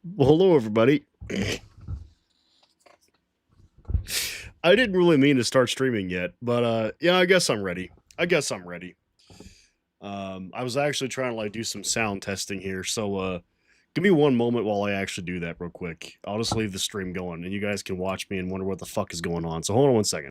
Well, hello, everybody. I didn't really mean to start streaming yet, but yeah, I guess I'm ready. I guess I'm ready. I was actually trying to like do some sound testing here, so give me one moment while I actually do that real quick. I'll just leave the stream going, and you guys can watch me and wonder what the fuck is going on. So hold on one second.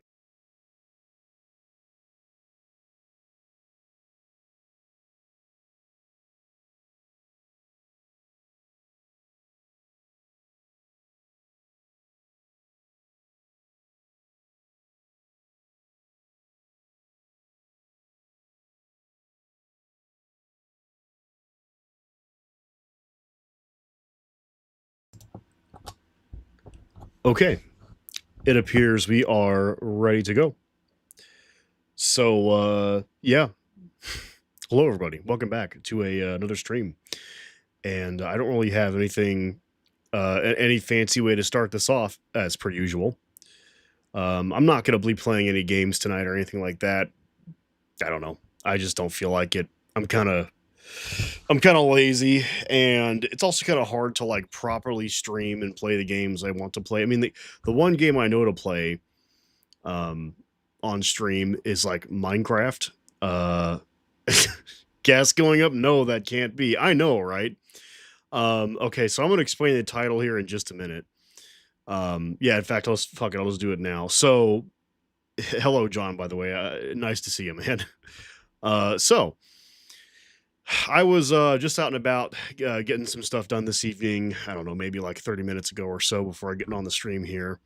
Okay, it appears we are ready to go. So yeah, hello everybody. Welcome back to another stream. And I don't really have anything any fancy way to start this off as per usual. I'm not going to be playing any games tonight or anything like that. I don't know. I just don't feel like it. I'm kind of lazy, and it's also kind of hard to like properly stream and play the games I want to play. I mean, the one game I know to play um, on stream is like Minecraft. Uh, gas going up? No, that can't be. I know, right? Okay, so I'm gonna explain the title here in just a minute. Yeah, in fact, fuck it. I'll just do it now. So, hello, John. By the way, nice to see you, man. So I was just out and about getting some stuff done this evening. I don't know, maybe like 30 minutes ago or so before I get on the stream here.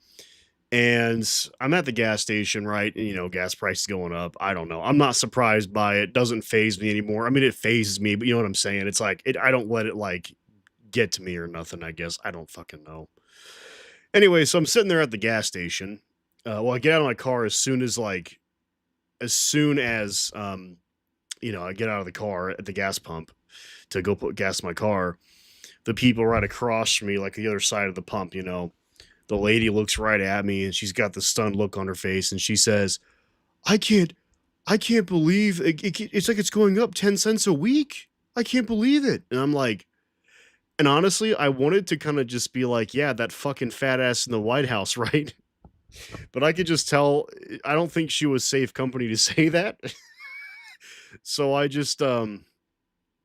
And I'm at the gas station, right? And, gas prices going up. I don't know. I'm not surprised by it. Doesn't phase me anymore. I mean, it phases me, but you know what I'm saying? It's like I don't let it like get to me or nothing. I guess I don't fucking know. Anyway, so I'm sitting there at the gas station. Well, I get out of my car as soon as I get out of the car at the gas pump to go put gas in my car. The people right across from me, like the other side of the pump, the lady looks right at me and she's got the stunned look on her face and she says, "I can't, I can't believe it's like it's going up 10 cents a week. I can't believe it." And I'm like, and honestly, I wanted to kind of just be like, "Yeah, that fucking fat ass in the White House, right?" But I could just tell I don't think she was safe company to say that. So I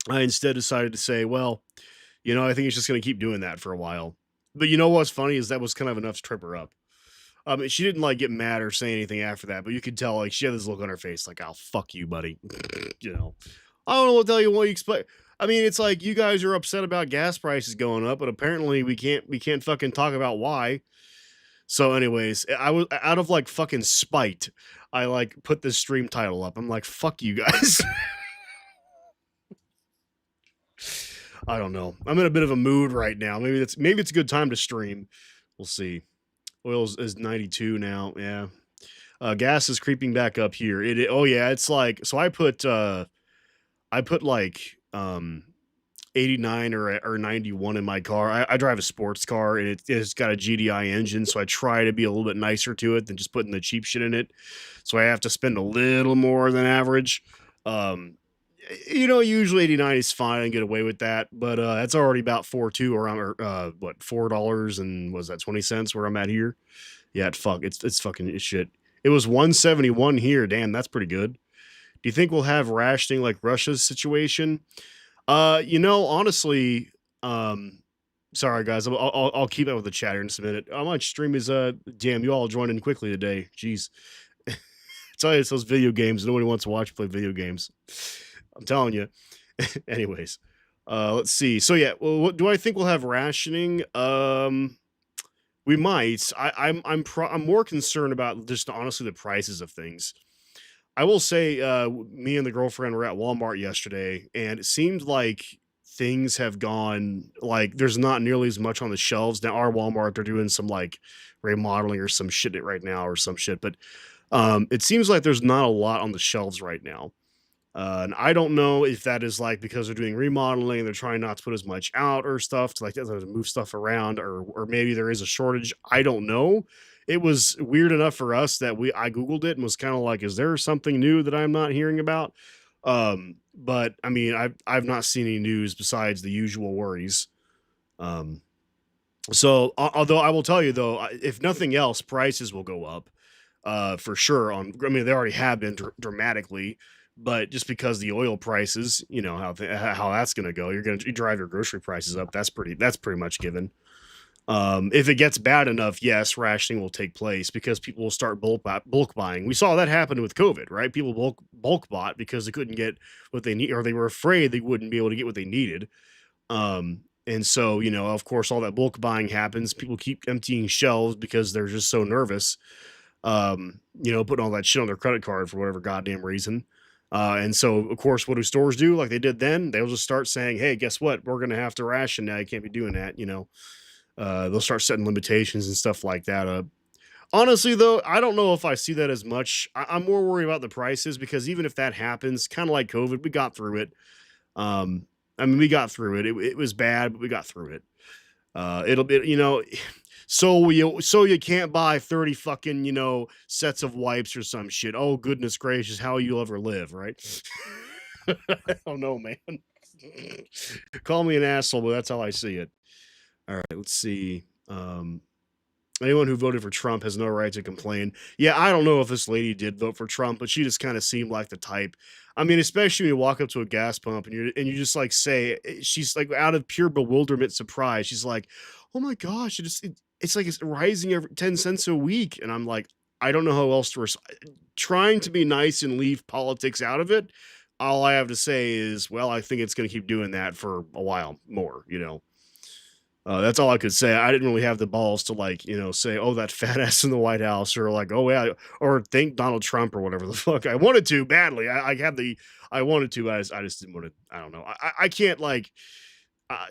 instead decided to say, well, I think it's just going to keep doing that for a while. But you know what's funny is that was kind of enough to trip her up. She didn't like get mad or say anything after that, but you could tell like she had this look on her face, like, "Oh, fuck you, buddy." you know, I don't know what the hell you expect. I mean, it's like you guys are upset about gas prices going up, but apparently we can't fucking talk about why. So, anyways, I was out of like fucking spite. I like put this stream title up. I'm like, "Fuck you guys." I don't know. I'm in a bit of a mood right now. Maybe it's a good time to stream. We'll see. Oil is 92 now. Yeah. Gas is creeping back up here. Oh yeah, it's like so I put like 89 or 91 in my car. I drive a sports car and it's got a GDI engine, so I try to be a little bit nicer to it than just putting the cheap shit in it. So I have to spend a little more than average. Um, usually 89 is fine and get away with that, but that's already about 4.2 around or what $4 and was that 20 cents where I'm at here. Yeah, it's fucking shit. It was 171 here. Damn, that's pretty good. Do you think we'll have rationing like Russia's situation? Honestly, um, sorry guys, I'll keep up with the chat here in just a minute. How much stream is damn, you all joined in quickly today. Jeez. Tell you it's those video games. Nobody wants to watch play video games. I'm telling you. Anyways, let's see. So yeah, well, what do I think we'll have rationing? We might. I'm more concerned about just honestly the prices of things. I will say, me and the girlfriend were at Walmart yesterday, and it seemed like things have gone like there's not nearly as much on the shelves now. Our Walmart, they're doing some like remodeling or some shit right now or some shit, but it seems like there's not a lot on the shelves right now. And I don't know if that is like because they're doing remodeling and they're trying not to put as much out or stuff to move stuff around, or maybe there is a shortage. I don't know. It was weird enough for us that I googled it and was kind of like, is there something new that I'm not hearing about? But I mean, I've not seen any news besides the usual worries. Um, So, although I will tell you though, if nothing else, prices will go up, for sure. I mean, they already have been dramatically, but just because the oil prices, you know how that's going to go, you drive your grocery prices up. That's pretty much given. If it gets bad enough, yes, rationing will take place because people will start bulk buying. We saw that happen with COVID, right? People bulk bought because they couldn't get what they need, or they were afraid they wouldn't be able to get what they needed. And so, of course, all that bulk buying happens. People keep emptying shelves because they're just so nervous, putting all that shit on their credit card for whatever goddamn reason. And so, of course, what do stores do? Like they did then, they'll just start saying, hey, guess what? We're going to have to ration now. You can't be doing that. They'll start setting limitations and stuff like that. Honestly, though, I don't know if I see that as much. I'm more worried about the prices because even if that happens, kind of like COVID, we got through it. Um, I mean, we got through it. It was bad, but we got through it. It'll be, so you can't buy 30 fucking, sets of wipes or some shit. Oh, goodness gracious, how you'll ever live, right? I don't know, man. Call me an asshole, but that's how I see it. All right, let's see. Anyone who voted for Trump has no right to complain. Yeah, I don't know if this lady did vote for Trump, but she just kind of seemed like the type. I mean, especially when you walk up to a gas pump and you just like say she's like out of pure bewilderment, surprise. She's like, "Oh my gosh, it's like it's rising every 10 cents a week," and I'm like, I don't know how else to trying to be nice and leave politics out of it. All I have to say is, well, I think it's going to keep doing that for a while more. That's all I could say. I didn't really have the balls to like, say, "Oh, that fat ass in the White House," or like, "Oh yeah," or thank Donald Trump or whatever the fuck. I wanted to badly. I wanted to, but I just didn't want to. I don't know. I can't like,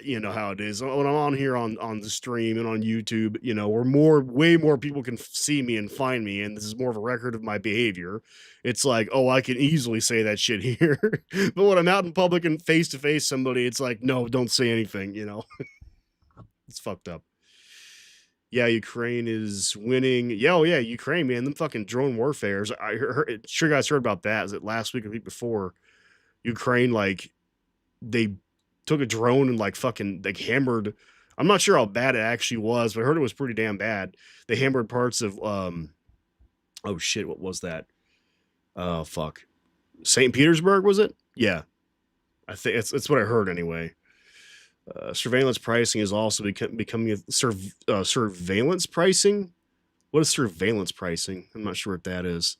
you know how it is when I'm on here on the stream and on YouTube. Where way more people can see me and find me, and this is more of a record of my behavior. It's like, oh, I can easily say that shit here, but when I'm out in public and face to face somebody, it's like, no, don't say anything. It's fucked up. Yeah, Ukraine is winning. Yeah, oh yeah, Ukraine, man. Them fucking drone warfares. Sure, you guys heard about that. Is it last week or the week before? Ukraine, like, they took a drone and like fucking like hammered. I'm not sure how bad it actually was, but I heard it was pretty damn bad. They hammered parts of oh shit, what was that? Oh fuck. St. Petersburg, was it? Yeah. I think it's what I heard anyway. Surveillance pricing is also becoming surveillance pricing. What is surveillance pricing? I'm not sure what that is.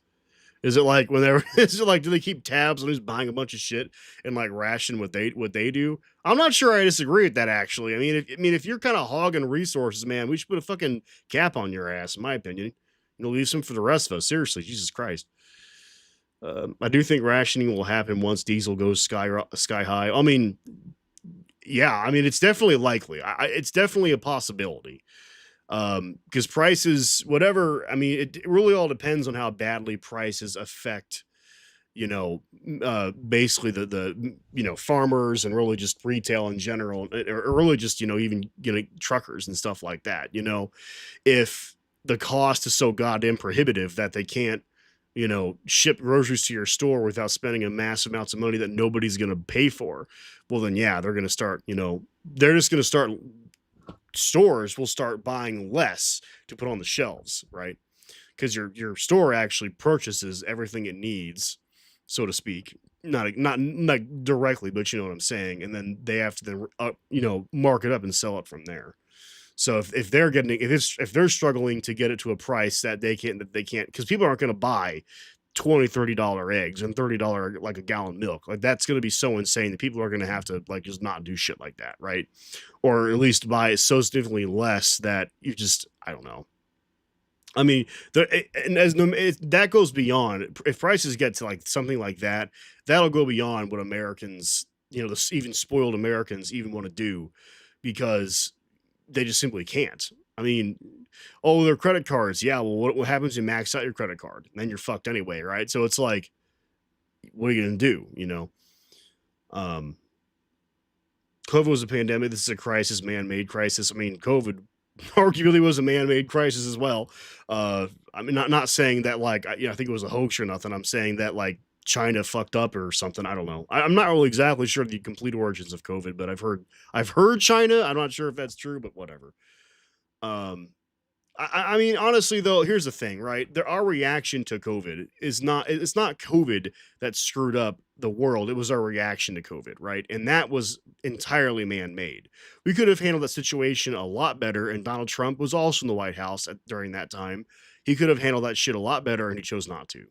Is it like whenever? Is it like do they keep tabs on who's buying a bunch of shit and like ration what they do? I'm not sure. I disagree with that actually. I mean, if you're kind of hogging resources, man, we should put a fucking cap on your ass, in my opinion. Leave some for the rest of us. Seriously, Jesus Christ. I do think rationing will happen once diesel goes sky high. I mean, yeah, I mean, it's definitely likely. It's definitely a possibility. Because prices, whatever, I mean, it really all depends on how badly prices affect, basically the farmers and really just retail in general, or really just, even, truckers and stuff like that. If the cost is so goddamn prohibitive that they can't, ship groceries to your store without spending a massive amounts of money that nobody's going to pay for, well, then, yeah, they're going to start, they're just going to start, stores will start buying less to put on the shelves, right? Because your store actually purchases everything it needs, so to speak. Not directly, but you know what I'm saying. And then they have to then mark it up and sell it from there. So if they're getting if they're struggling to get it to a price that they can't because people aren't going to buy $20-$30 eggs and $30 like a gallon of milk. Like that's going to be so insane that people are going to have to like just not do shit like that, right? Or at least buy it so significantly less that you just I don't know. I mean, that goes beyond. If prices get to like something like that, that'll go beyond what Americans, even spoiled Americans, even want to do, because they just simply can't. I mean, oh, their credit cards. Yeah, well, what happens when you max out your credit card? And then you're fucked anyway, right? So it's like, what are you gonna do? Um, COVID was a pandemic. This is a crisis, man-made crisis. I mean, COVID arguably was a man-made crisis as well. I mean, not saying that like I think it was a hoax or nothing. I'm saying that like China fucked up or something. I don't know. I'm not really exactly sure the complete origins of COVID, but I've heard China. I'm not sure if that's true, but whatever. Um, I mean, honestly, though, here's the thing, right? Our reaction to COVID is not, it's not COVID that screwed up the world. It was our reaction to COVID, right? And that was entirely man made. We could have handled that situation a lot better. And Donald Trump was also in the White House during that time. He could have handled that shit a lot better, and he chose not to.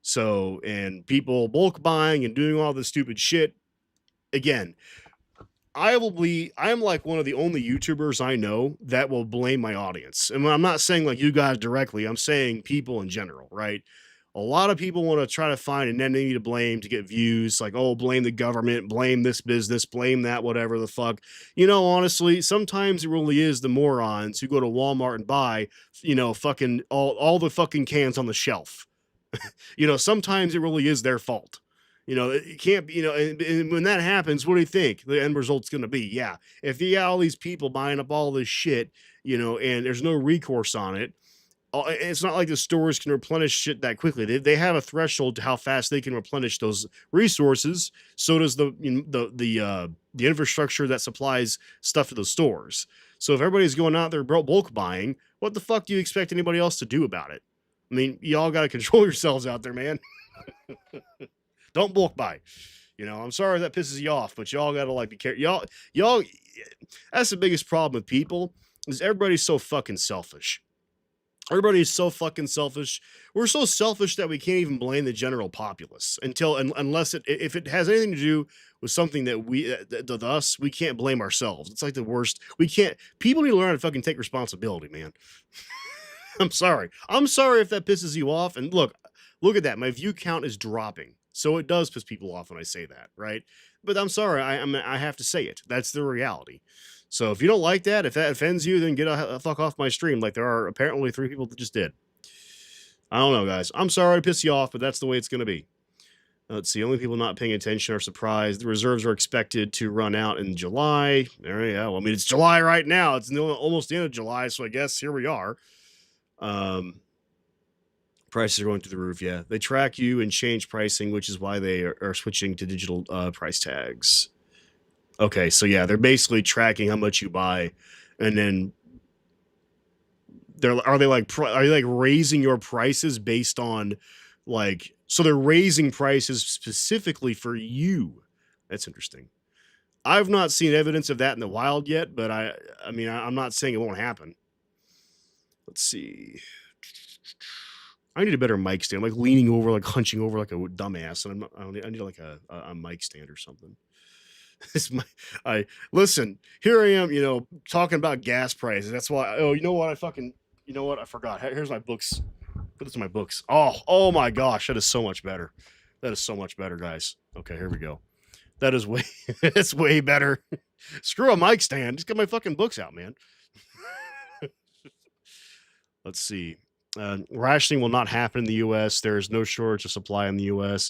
So, and people bulk buying and doing all this stupid shit. Again, I'm like one of the only YouTubers I know that will blame my audience. And I'm not saying like you guys directly, I'm saying people in general, right? A lot of people want to try to find an enemy to blame to get views, like, oh, blame the government, blame this business, blame that, whatever the fuck. Honestly, sometimes it really is the morons who go to Walmart and buy, fucking all the fucking cans on the shelf. Sometimes it really is their fault. It can't be, and when that happens, what do you think the end result's going to be? Yeah. If you got all these people buying up all this shit, and there's no recourse on it, it's not like the stores can replenish shit that quickly. They have a threshold to how fast they can replenish those resources. So does the infrastructure that supplies stuff to the stores. So if everybody's going out there bulk buying, what the fuck do you expect anybody else to do about it? I mean, y'all got to control yourselves out there, man. Don't bulk buy. I'm sorry that pisses you off, but y'all gotta like be careful. Y'all, that's the biggest problem with people is everybody's so fucking selfish. Everybody's so fucking selfish. We're so selfish that we can't even blame the general populace unless if it has anything to do with something that we can't blame ourselves. It's like the worst. We can't. People need to learn how to fucking take responsibility, man. I'm sorry. I'm sorry if that pisses you off. And look at that. My view count is dropping. So it does piss people off when I say that, right? But I'm sorry, I have to say it. That's the reality. So if you don't like that, if that offends you, then get a fuck off my stream. Like there are apparently 3 people that just did. I don't know, guys. I'm sorry to piss you off, but that's the way it's going to be. Let's see. Only people not paying attention are surprised. The reserves are expected to run out in July. There you go. Well, I mean, it's July right now. It's almost the end of July, so I guess here we are. Prices are going through the roof. Yeah, they track you and change pricing, which is why they are switching to digital price tags. Okay, so yeah, they're basically tracking how much you buy, and then are they like raising your prices based on like, so they're raising prices specifically for you. That's interesting. I've not seen evidence of that in the wild yet, but I mean, I'm not saying it won't happen. Let's see. I need a better mic stand. I'm like leaning over, like hunching over like a dumbass, and I need like a mic stand or something. Listen, here I am, talking about gas prices. That's why. Oh, you know what? I forgot. Here's my books. What is my books? Oh my gosh, that is so much better. That is so much better, guys. Okay, here we go. That is way, it's way better. Screw a mic stand. Just get my fucking books out, man. Let's see. Rationing will not happen in the U.S. There is no shortage of supply in the U.S.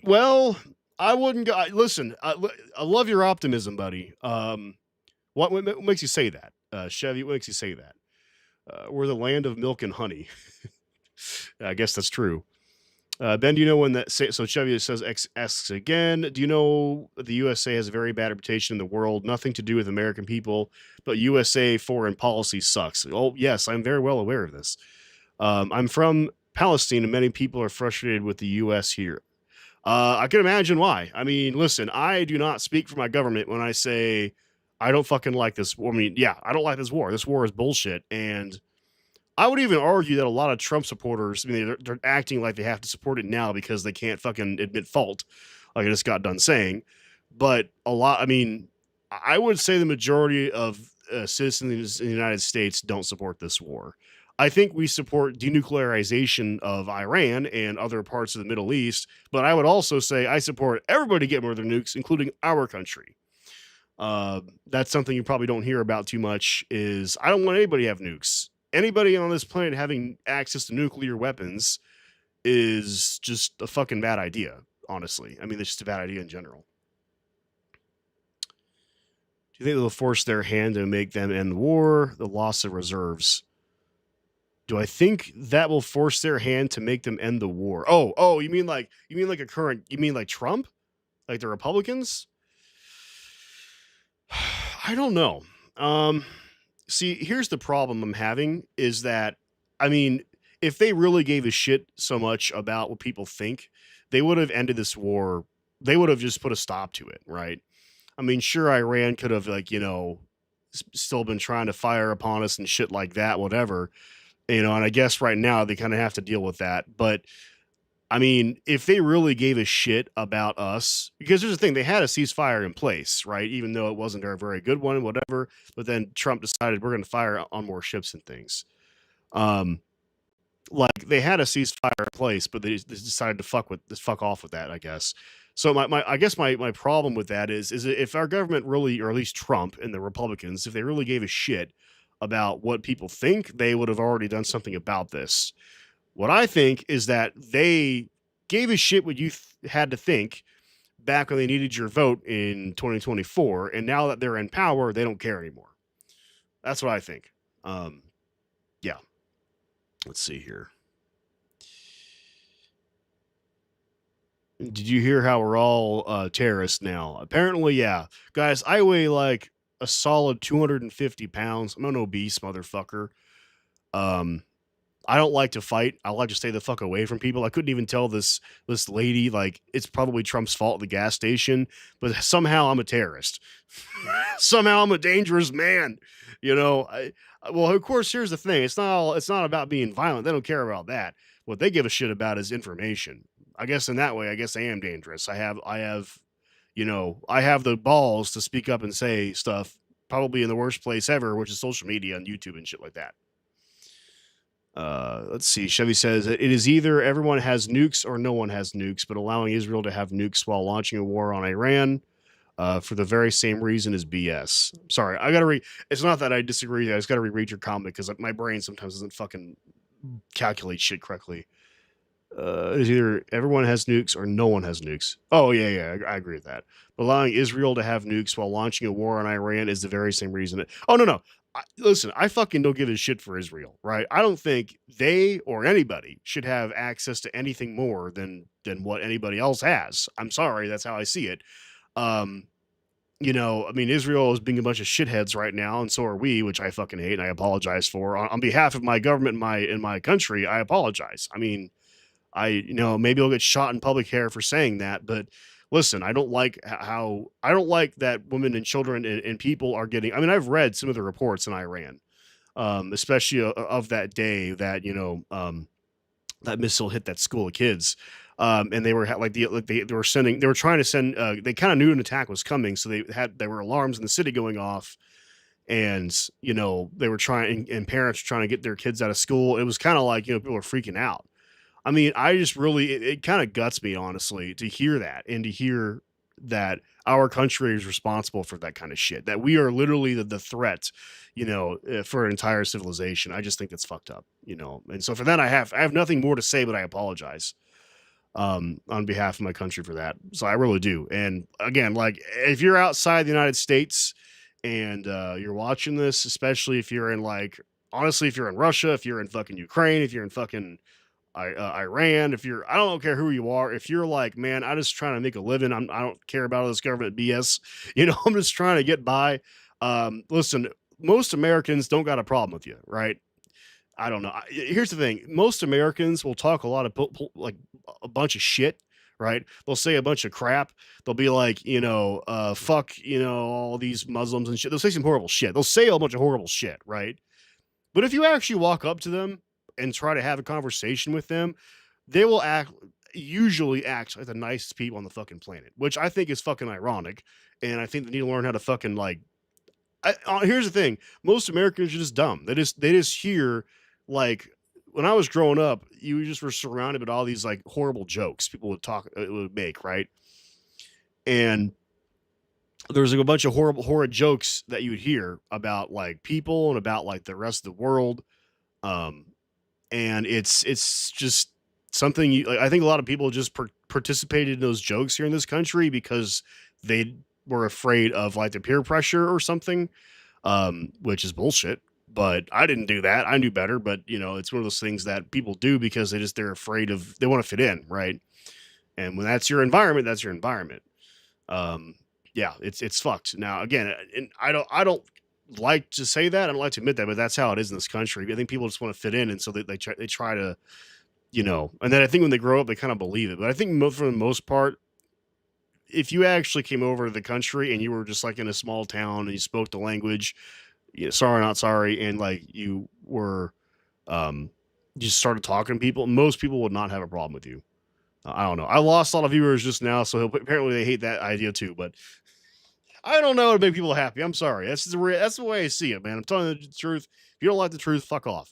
Well, I wouldn't go. Listen, I love your optimism, buddy. What makes you say that, Chevy? What makes you say that? We're the land of milk and honey. I guess that's true. Ben, do you know when that so Chevy says asks again, do you know the USA has a very bad reputation in the world? Nothing to do with American people, but USA foreign policy sucks. Oh, yes, I'm very well aware of this. I'm from Palestine, and many people are frustrated with the US here. I can imagine why. I mean, listen, I do not speak for my government when I say I don't fucking like this. I mean, yeah, I don't like this war. This war is bullshit. And I would even argue that a lot of Trump supporters, I mean, they're acting like they have to support it now because they can't fucking admit fault, like I just got done saying. But I mean, I would say the majority of citizens in the United States don't support this war. I think we support denuclearization of Iran and other parts of the Middle East, but I would also say I support everybody getting rid of their nukes, including our country. That's something you probably don't hear about too much. Is I don't want anybody to have nukes. Anybody on this planet having access to nuclear weapons is just a fucking bad idea, honestly. I mean, it's just a bad idea in general. Do you think they'll force their hand to make them end the war? The loss of reserves. Do I think that will force their hand to make them end the war? Oh, you mean like Trump? Like the Republicans? I don't know. See, here's the problem I'm having is that, I mean, if they really gave a shit so much about what people think, they would have ended this war. They would have just put a stop to it, right? I mean, sure, Iran could have, like, still been trying to fire upon us and shit like that, whatever, and I guess right now they kind of have to deal with that. But I mean, if they really gave a shit about us, because there's the thing, they had a ceasefire in place, right? Even though it wasn't a very good one, whatever. But then Trump decided we're going to fire on more ships and things. Um, like they had a ceasefire in place, but they decided to fuck off with that, I guess. So I guess my problem with that is if our government really, or at least Trump and the Republicans, if they really gave a shit about what people think, they would have already done something about this. What I think is that they gave a shit what you had to think back when they needed your vote in 2024, and now that they're in power, they don't care anymore. That's what I think. Yeah. Let's see here. Did you hear how we're all terrorists now? Apparently, yeah. Guys, I weigh like a solid 250 pounds. I'm an obese motherfucker. Um, I don't like to fight. I like to stay the fuck away from people. I couldn't even tell this lady, like, it's probably Trump's fault at the gas station, but somehow I'm a terrorist. Somehow I'm a dangerous man. Well, of course, here's the thing. It's not about being violent. They don't care about that. What they give a shit about is information. I guess in that way, I guess I am dangerous. I have the balls to speak up and say stuff probably in the worst place ever, which is social media and YouTube and shit like that. Let's see. Chevy says it is either everyone has nukes or no one has nukes, but allowing Israel to have nukes while launching a war on Iran for the very same reason is BS. Sorry, I gotta read. It's not that I disagree. I just gotta reread your comment because my brain sometimes doesn't fucking calculate shit correctly. It is either everyone has nukes or no one has nukes. Oh yeah, I agree with that. But allowing Israel to have nukes while launching a war on Iran is the very same reason. Oh no. Listen, I fucking don't give a shit for Israel, right? I don't think they or anybody should have access to anything more than what anybody else has. I'm sorry, that's how I see it. Um, I mean, Israel is being a bunch of shitheads right now, and so are we, which I fucking hate, and I apologize for. On behalf of my government, in my country, I apologize. I mean, maybe I'll get shot in public here for saying that, but listen, I don't like I don't like that women and children and people are getting. I mean, I've read some of the reports in Iran, especially of that day that that missile hit that school of kids, and they were they were sending, they were trying to send. They kind of knew an attack was coming, so there were alarms in the city going off, and they were trying, and parents were trying to get their kids out of school. It was kind of like people were freaking out. I mean, I just really, it kind of guts me, honestly, to hear that and to hear that our country is responsible for that kind of shit, that we are literally the threat, for an entire civilization. I just think that's fucked up. And so for that, I have nothing more to say, but I apologize on behalf of my country for that. So I really do. And again, like, if you're outside the United States and you're watching this, especially if you're in, like, honestly, if you're in Russia, if you're in fucking Ukraine, if you're in fucking Iran, if you're, I don't care who you are, if you're like, man, I'm just trying to make a living, I don't care about all this government BS, I'm just trying to get by. Listen, most Americans don't got a problem with you, right? I don't know. Here's the thing: most Americans will talk a lot of like a bunch of shit, right? They'll say a bunch of crap. They'll be like, fuck, all these Muslims and shit. They'll say some horrible shit. They'll say a bunch of horrible shit, right? But if you actually walk up to them and try to have a conversation with them, they will usually act like the nicest people on the fucking planet, which I think is fucking ironic. And I think they need to learn how to fucking, like, here's the thing: most Americans are just dumb. They just hear, like, when I was growing up, you just were surrounded with all these like horrible jokes people would make, right? And there's like a bunch of horrid jokes that you would hear about like people and about like the rest of the world. Um, and it's just something like, I think a lot of people just participated in those jokes here in this country because they were afraid of like the peer pressure or something, which is bullshit. But I didn't do that. I knew better. But it's one of those things that people do because they're afraid of, they want to fit in, right? And when that's your environment, yeah, it's fucked. Now again, and I don't like to say that. I don't like to admit that, but that's how it is in this country. I think people just want to fit in, and so they try to, and then I think when they grow up, they kind of believe it. But I think for the most part, if you actually came over to the country and you were just like in a small town and you spoke the language, sorry, not sorry, and like you were, um, just started talking to people, most people would not have a problem with you. I don't know. I lost a lot of viewers just now, so apparently they hate that idea too. But I don't know how to make people happy. I'm sorry. That's the way I see it, man. I'm telling you the truth. If you don't like the truth, fuck off.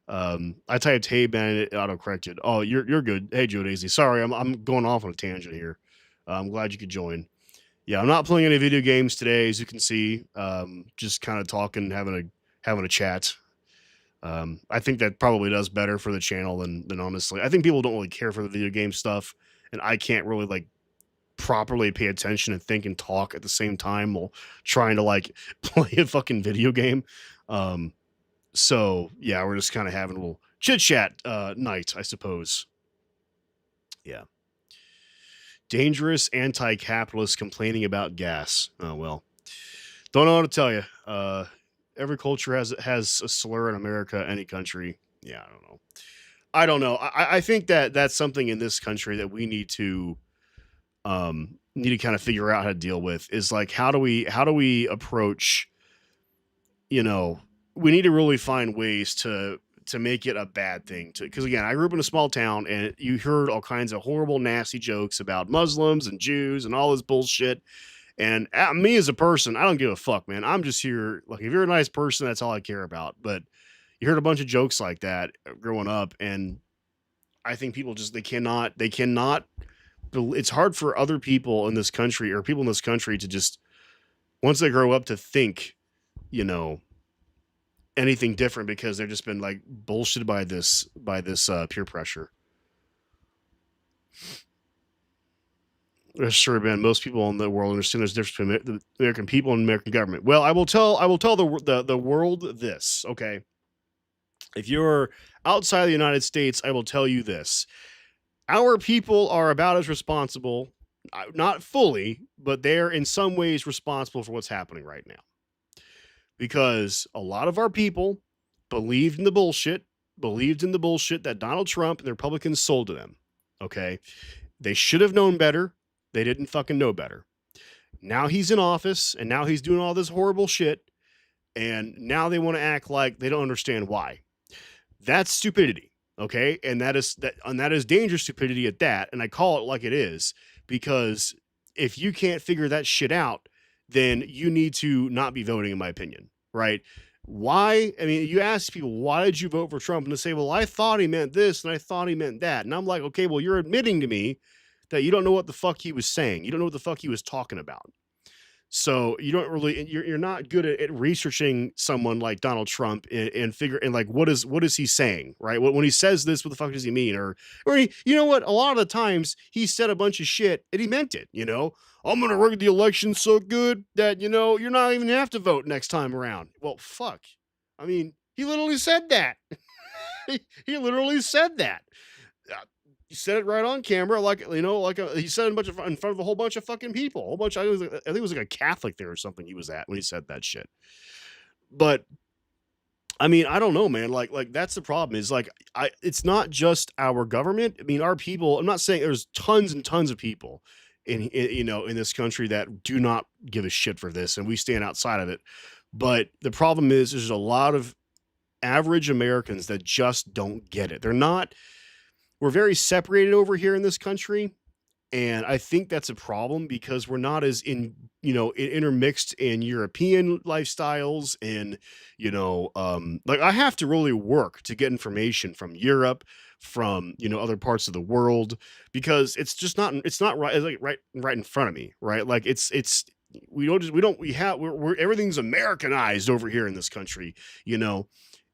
I typed "Hey man," it auto corrected. Oh, you're good. Hey Joe Daisy. Sorry, I'm going off on a tangent here. I'm glad you could join. Yeah, I'm not playing any video games today, as you can see. Just kind of talking, having a chat. I think that probably does better for the channel than honestly. I think people don't really care for the video game stuff, and I can't really like properly pay attention and think and talk at the same time while trying to like play a fucking video game. Um, so yeah, we're just kind of having a little chit chat night, I suppose. Yeah. Dangerous anti-capitalist complaining about gas. Oh well. Don't know what to tell you. Every culture has a slur in America, any country. Yeah, I don't know. I don't know. I think that that's something in this country that we need to kind of figure out how to deal with is like how do we approach, you know, we need to really find ways to make it a bad thing to because again I grew up in a small town and you heard all kinds of horrible nasty jokes about Muslims and Jews and all this bullshit and me as a person I don't give a fuck, man. I'm just here like if you're a nice person that's all I care about. But you heard a bunch of jokes like that growing up, and I think people just they cannot it's hard for other people in this country or people in this country to just once they grow up to think, you know, anything different because they've just been like bullshitted by this peer pressure. Sure, man. Most people in the world understand there's a difference between the American people and the American government. Well, I will tell the world this. Okay, if you're outside the United States, I will tell you this: our people are about as responsible, not fully, but they're in some ways responsible for what's happening right now. Because a lot of our people believed in the bullshit, believed in the bullshit that Donald Trump and the Republicans sold to them. Okay. They should have known better. They didn't fucking know better. Now he's in office and now he's doing all this horrible shit. And now they want to act like they don't understand why. That's stupidity. Okay. And that is dangerous stupidity at that. And I call it like it is because if you can't figure that shit out, then you need to not be voting, in my opinion. Right? Why? I mean, you ask people, why did you vote for Trump? And they say, well, I thought he meant this and I thought he meant that. And I'm like, okay, well, you're admitting to me that you don't know what the fuck he was saying. You don't know what the fuck he was talking about. So you don't really you're not good at researching someone like Donald Trump and figure and like what is he saying, right? When he says this, what the fuck does he mean? Or you know what? A lot of the times he said a bunch of shit and he meant it. I'm gonna rig the election so good that you're not even gonna have to vote next time around. Well, fuck. I mean, he literally said that. he literally said that. He said it right on camera, he said it in front of a whole bunch of fucking people, a whole bunch. I think it was like a Catholic there or something. He was at when he said that shit. But I mean, I don't know, man. Like that's the problem. Is like it's not just our government. I mean, our people. I'm not saying there's tons and tons of people in this country that do not give a shit for this, and we stand outside of it. But the problem is, there's a lot of average Americans that just don't get it. We're very separated over here in this country, and I think that's a problem because we're not as intermixed in European lifestyles. And like I have to really work to get information from Europe, from other parts of the world, because it's not right, it's like right in front of me, right? Like it's we're everything's Americanized over here in this country, you know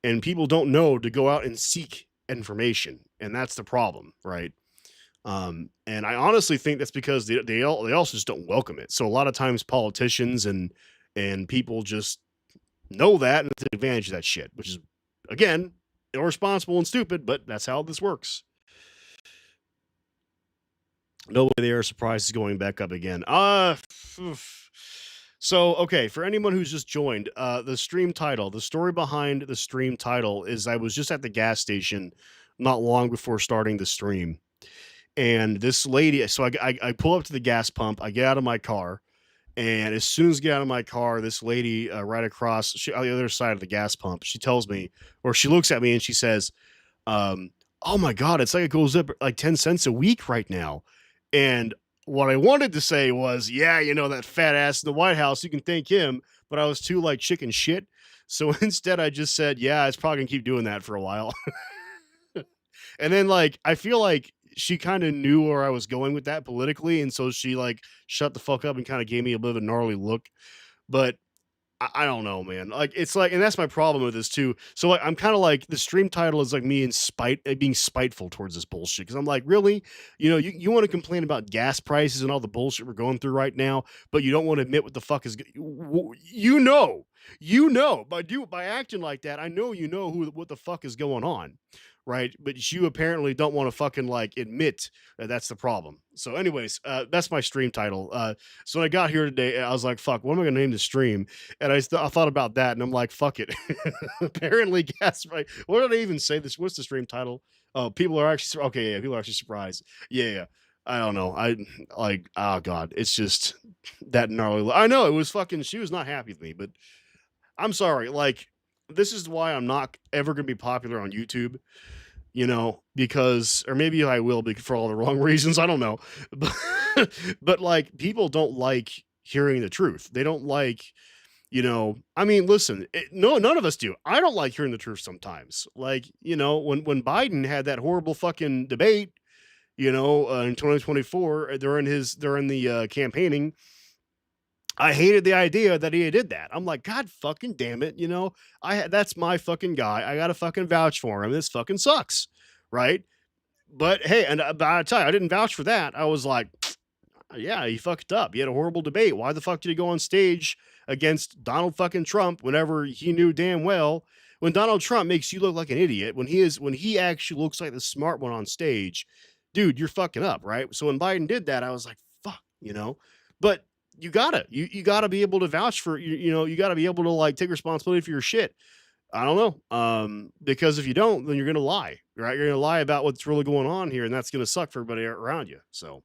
and people don't know to go out and seek information, and that's the problem, right? And I honestly think that's because they also just don't welcome it. So a lot of times politicians and people just know that and take advantage of that shit, which is again irresponsible and stupid, but that's how this works. No way they are surprised it's going back up again. So, okay, for anyone who's just joined, the story behind the stream title is I was just at the gas station not long before starting the stream. And this lady, so I pull up to the gas pump, I get out of my car, and as soon as I get out of my car, this lady right across on the other side of the gas pump, she tells me, or she looks at me and she says, um, "Oh my god, it's like it goes up like 10 cents a week right now." And what I wanted to say was, "Yeah, you know that fat ass in the White House, you can thank him," but I was too like chicken shit. So instead I just said, "Yeah, it's probably gonna keep doing that for a while." And then like I feel like she kind of knew where I was going with that politically, and so she like shut the fuck up and kind of gave me a bit of a gnarly look. But I don't know, man. Like it's like, and that's my problem with this too. So like, I'm kind of like the stream title is like me in spite, being spiteful towards this bullshit because I'm like, really, you want to complain about gas prices and all the bullshit we're going through right now, but you don't want to admit what the fuck is, by acting like that, I know you know what the fuck is going on, right? But you apparently don't want to fucking like admit that that's the problem. So, anyways, that's my stream title. So when I got here today, I was like, fuck, what am I gonna name the stream? And I thought about that, and I'm like, fuck it. Apparently, gas right. What did I even say? This what's the stream title? Oh, people are actually okay. Yeah, people are actually surprised. Yeah, yeah. I don't know. I like. Oh god, it's just that gnarly. I know it was fucking. She was not happy with me, but I'm sorry. Like, this is why I'm not ever gonna be popular on YouTube. Because, or maybe I will be for all the wrong reasons. I don't know, but but like people don't like hearing the truth. They don't like I mean, listen, no, none of us do. I don't like hearing the truth sometimes. Like, when Biden had that horrible fucking debate, in 2024, during the campaigning, I hated the idea that he did that. I'm like, God fucking damn it, that's my fucking guy. I gotta fucking vouch for him. This fucking sucks, right? But hey, but I tell you, I didn't vouch for that. I was like, yeah, he fucked up. He had a horrible debate. Why the fuck did he go on stage against Donald fucking Trump whenever he knew damn well when Donald Trump makes you look like an idiot, when he actually looks like the smart one on stage, dude, you're fucking up, right? So when Biden did that, I was like, fuck. But you gotta be able to vouch for you gotta be able to like take responsibility for your shit. I don't know. Because if you don't, then you're gonna lie, right? You're gonna lie about what's really going on here, and that's gonna suck for everybody around you. So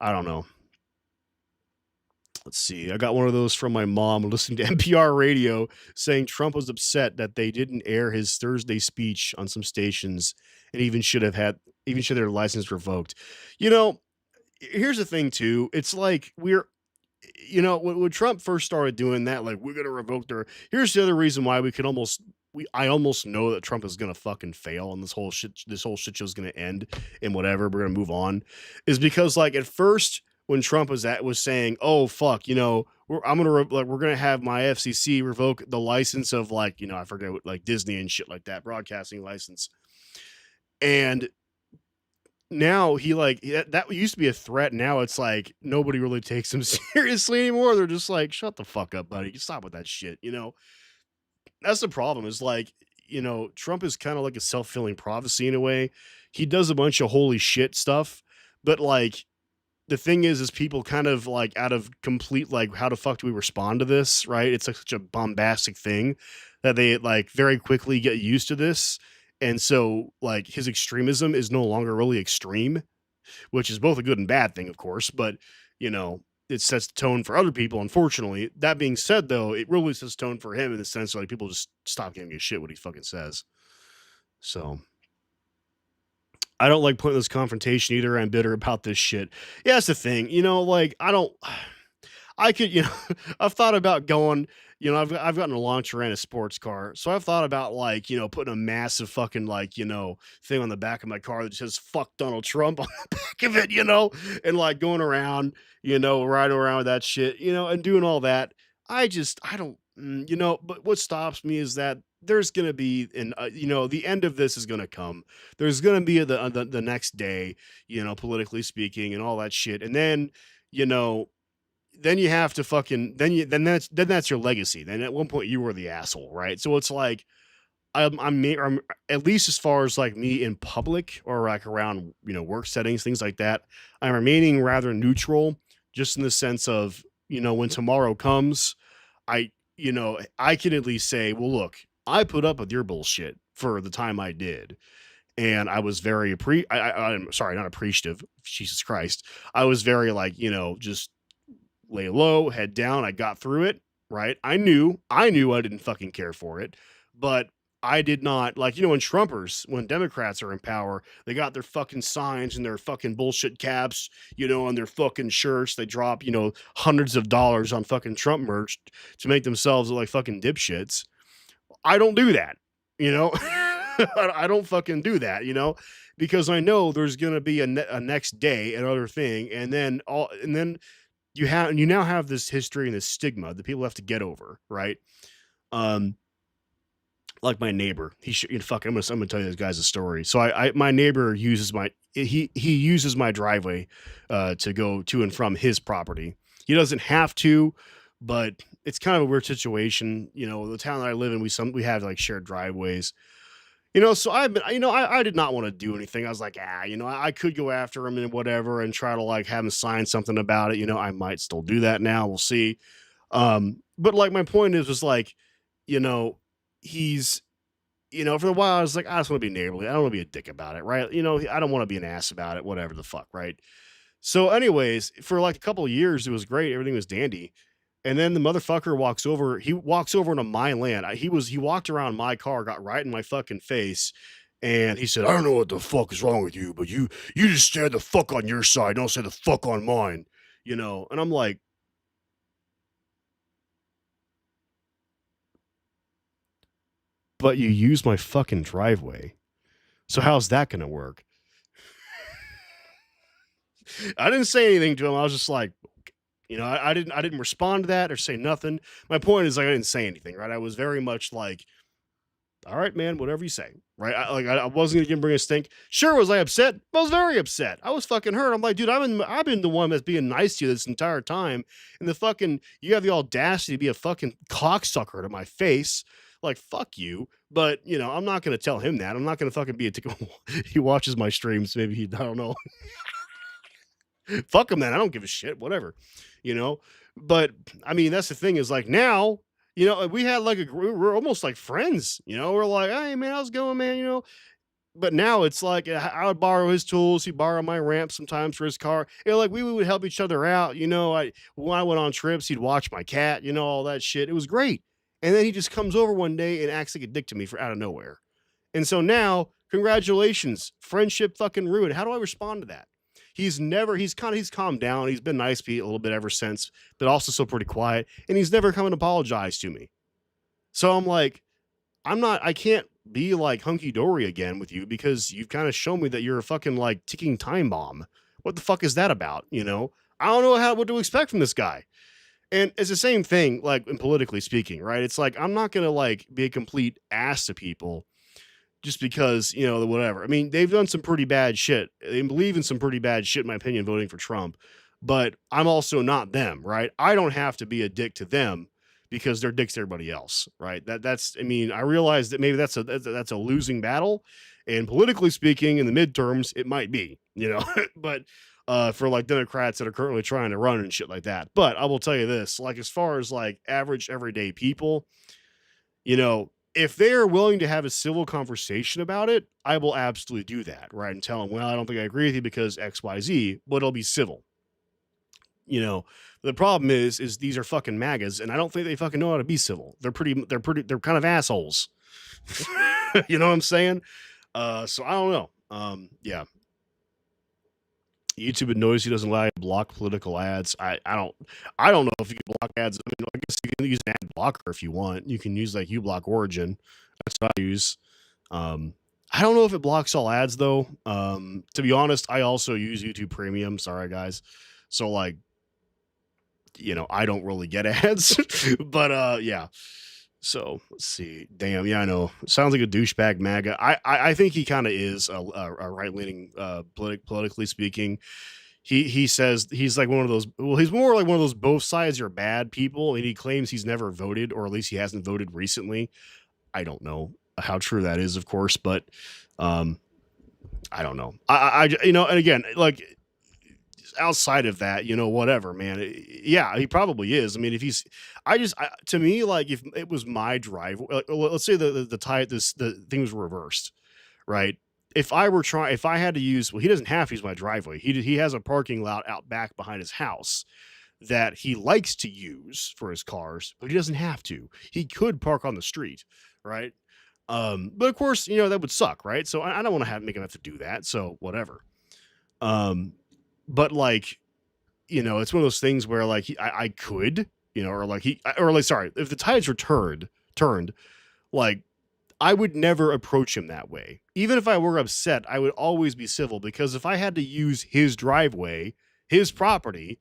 I don't know. Let's see. I got one of those from my mom listening to NPR radio saying Trump was upset that they didn't air his Thursday speech on some stations and even should have their license revoked. You know, Here's the thing too. It's like when Trump first started doing that, like we're gonna revoke their. Here's the other reason why I almost know that Trump is gonna fucking fail and this whole shit show is gonna end and whatever we're gonna move on, is because like at first when Trump was saying, oh fuck, we're gonna have my FCC revoke the license of like I forget what, like Disney and shit like that, broadcasting license, and now that used to be a threat. Now it's like nobody really takes him seriously anymore. They're just like, shut the fuck up, buddy. Stop with that shit. That's the problem is like, Trump is kind of like a self-fulfilling prophecy in a way. He does a bunch of holy shit stuff, but like the thing is people kind of like out of complete like how the fuck do we respond to this, right? It's like such a bombastic thing that they like very quickly get used to this. And so like his extremism is no longer really extreme, which is both a good and bad thing, of course, but you know, it sets the tone for other people, unfortunately. That being said, though, it really sets the tone for him in the sense that like people just stop giving a shit what he fucking says. So I don't like pointless confrontation either. I'm bitter about this shit. Yeah, that's the thing. Like I don't I could, I've thought about going, I've gotten a launcher and a sports car. So I've thought about like, putting a massive fucking like, thing on the back of my car that says fuck Donald Trump on the back of it, and like going around, riding around with that shit, and doing all that. I don't, but what stops me is that there's going to be, the end of this is going to come. There's going to be the next day, politically speaking and all that shit. And then, you know, then you have to fucking then that's your legacy. Then at one point you were the asshole, right? So it's like I'm at least as far as like me in public or like around work settings, things like that. I'm remaining rather neutral, just in the sense of when tomorrow comes, I can at least say, well, look, I put up with your bullshit for the time I did. And I was very I'm sorry, not appreciative. Jesus Christ. I was very like, just lay low, head down. I got through it, right? I knew I didn't fucking care for it, but I did not like, when Democrats are in power, they got their fucking signs and their fucking bullshit caps, on their fucking shirts. They drop, hundreds of dollars on fucking Trump merch to make themselves look like fucking dipshits. I don't do that, you know. I don't fucking do that, because I know there's gonna be a next day, another thing, and then you now have this history and this stigma that people have to get over, right? Um, like my neighbor, fuck. I'm gonna tell you this guy's a story. So my neighbor uses he uses my driveway to go to and from his property. He doesn't have to, but it's kind of a weird situation. The town that I live in, we have like shared driveways. So I've been, I did not want to do anything. I was like, I could go after him and whatever and try to like have him sign something about it. I might still do that now. We'll see. But like my point is like, you know, he's, for a while I was like, I just want to be neighborly. I don't want to be a dick about it, right? I don't want to be an ass about it, whatever the fuck, right? So, anyways, for like a couple of years, it was great. Everything was dandy. And then the motherfucker walks over. He walks over into my land. He walked around my car, got right in my fucking face, and he said, "I don't know what the fuck is wrong with you, but you just stay the fuck on your side. Don't say the fuck on mine." And I'm like, "But you use my fucking driveway, so how's that gonna work?" I didn't say anything to him. I was just like, I didn't respond to that or say nothing. My point is, like, I didn't say anything, right? I was very much like, all right, man, whatever you say, right? I wasn't gonna bring a stink. Sure, was I upset? I was very upset. I was fucking hurt. I'm like, dude, I've been the one that's being nice to you this entire time, and you have the audacity to be a fucking cocksucker to my face. Like, fuck you. But I'm not gonna tell him that. I'm not gonna fucking be a he watches my streams. Maybe I don't know. Fuck him then. I don't give a shit. Whatever, you know. But I mean, that's the thing is like now, we had like we're almost like friends. We're like, hey man, how's it going, man? But now it's like I would borrow his tools. He'd borrow my ramp sometimes for his car. Like we would help each other out. When I went on trips, he'd watch my cat. All that shit. It was great. And then he just comes over one day and acts like a dick to me for out of nowhere. And so now, congratulations, friendship fucking ruined. How do I respond to that? He's calmed down. He's been nice to me a little bit ever since, but also still pretty quiet. And he's never come and apologized to me. So I'm like, I can't be like hunky dory again with you because you've kind of shown me that you're a fucking like ticking time bomb. What the fuck is that about? I don't know what to expect from this guy. And it's the same thing, like in politically speaking, right? It's like, I'm not going to like be a complete ass to people just because, whatever. I mean, they've done some pretty bad shit. They believe in some pretty bad shit, in my opinion, voting for Trump. But I'm also not them, right? I don't have to be a dick to them because they're dicks to everybody else, right? I mean, I realize that maybe that's a losing battle. And politically speaking, in the midterms, it might be, but for like Democrats that are currently trying to run and shit like that. But I will tell you this, like, as far as like average everyday people, if they are willing to have a civil conversation about it, I will absolutely do that, right? And tell them, well, I don't think I agree with you because X, Y, Z, but it'll be civil. The problem is these are fucking MAGAs, and I don't think they fucking know how to be civil. They're kind of assholes. You know what I'm saying? So I don't know. Yeah. YouTube annoys he doesn't allow you to block political ads. I don't know if you can block ads. I mean, I guess you can use an ad blocker if you want. You can use like uBlock Origin. That's what I use. I don't know if it blocks all ads though. To be honest, I also use YouTube Premium. Sorry guys. So like, I don't really get ads, but yeah. So let's see. Damn, yeah, I know. Sounds like a douchebag MAGA. I think he kind of is a right leaning, politically speaking. He says he's like one of those. Well, he's more like one of those both sides are bad people, and he claims he's never voted, or at least he hasn't voted recently. I don't know how true that is, of course, but I don't know. And again, like outside of that, whatever, man. Yeah, he probably is. I mean, if he's, to me, like if it was my drive, let's say the thing was reversed, right? If I had to use, well, he doesn't have to use my driveway. He has a parking lot out back behind his house that he likes to use for his cars, but he doesn't have to. He could park on the street, right? But of course, that would suck, right? So I don't want to make him have to do that. So whatever. Um, but like, it's one of those things where like I could, or like sorry, if the tides were turned, like I would never approach him that way. Even if I were upset, I would always be civil because if I had to use his driveway, his property,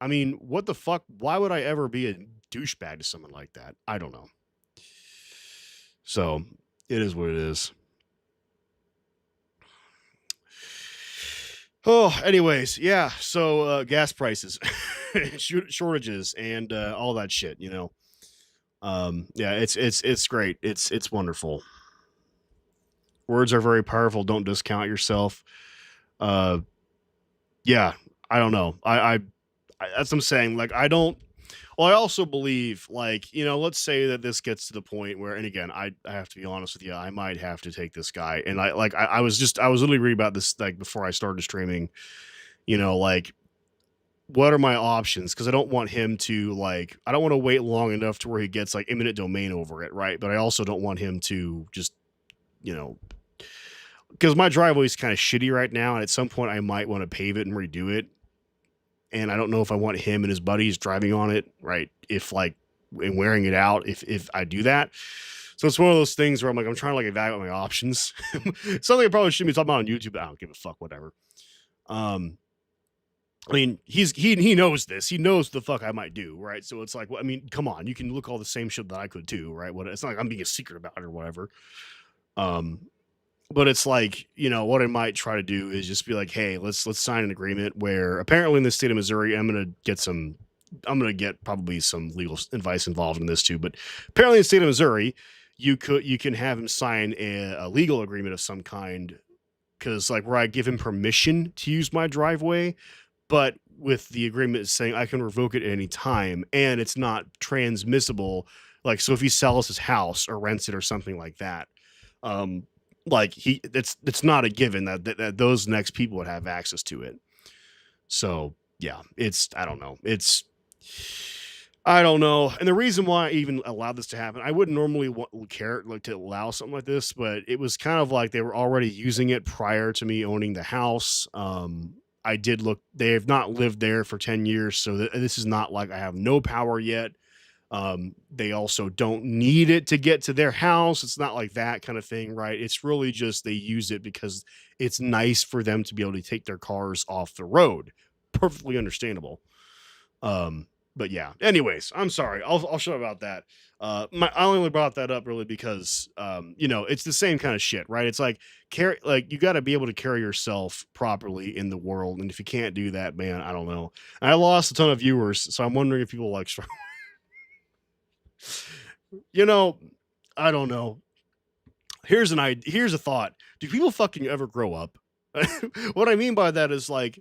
I mean, what the fuck? Why would I ever be a douchebag to someone like that? I don't know. So it is what it is. Oh, anyways, yeah. So gas prices, shortages, and all that shit. Yeah, it's great. It's wonderful. Words are very powerful. Don't discount yourself. Uh, yeah, I don't know. That's what I'm saying. Like, I don't. Well, I also believe, like, let's say that this gets to the point where, and again, I have to be honest with you, I might have to take this guy. And I was literally reading about this like before I started streaming. Like, what are my options? Because I don't want him to like, I don't want to wait long enough to where he gets like eminent domain over it, right? But I also don't want him to just, you know, because my driveway is kind of shitty right now, and at some point I might want to pave it and redo it. And I don't know if I want him and his buddies driving on it, right? If like and wearing it out, if I do that. So it's one of those things where I'm like, I'm trying to like evaluate my options. Something I probably shouldn't be talking about on YouTube, but I don't give a fuck, whatever. I mean, he knows this. He knows the fuck I might do, right? So it's like, well, I mean, come on, you can look all the same shit that I could too, right? What it's not like I'm being a secret about it or whatever. Um, but it's like, what I might try to do is just be like, hey, let's sign an agreement where apparently in the state of Missouri, I'm gonna get probably some legal advice involved in this too. But apparently in the state of Missouri, you can have him sign a legal agreement of some kind, because like where I give him permission to use my driveway, but with the agreement saying I can revoke it at any time and it's not transmissible. Like, so if he sells his house or rents it or something like that, um, like it's not a given that those next people would have access to it. So yeah, I don't know. And the reason why I even allowed this to happen, I wouldn't normally care like to allow something like this, but it was kind of like they were already using it prior to me owning the house. I did look, they have not lived there for 10 years. So this is not like I have no power yet. They also don't need it to get to their house. It's not like that kind of thing, right? It's really just they use it because it's nice for them to be able to take their cars off the road. Perfectly understandable. But yeah, anyways, I'm sorry. I'll shut up about that. I only brought that up really because, it's the same kind of shit, right? It's like you got to be able to carry yourself properly in the world. And if you can't do that, man, I don't know. I lost a ton of viewers. So I'm wondering if people like, you know, I don't know. Here's a thought. Do people fucking ever grow up? What I mean by that is like,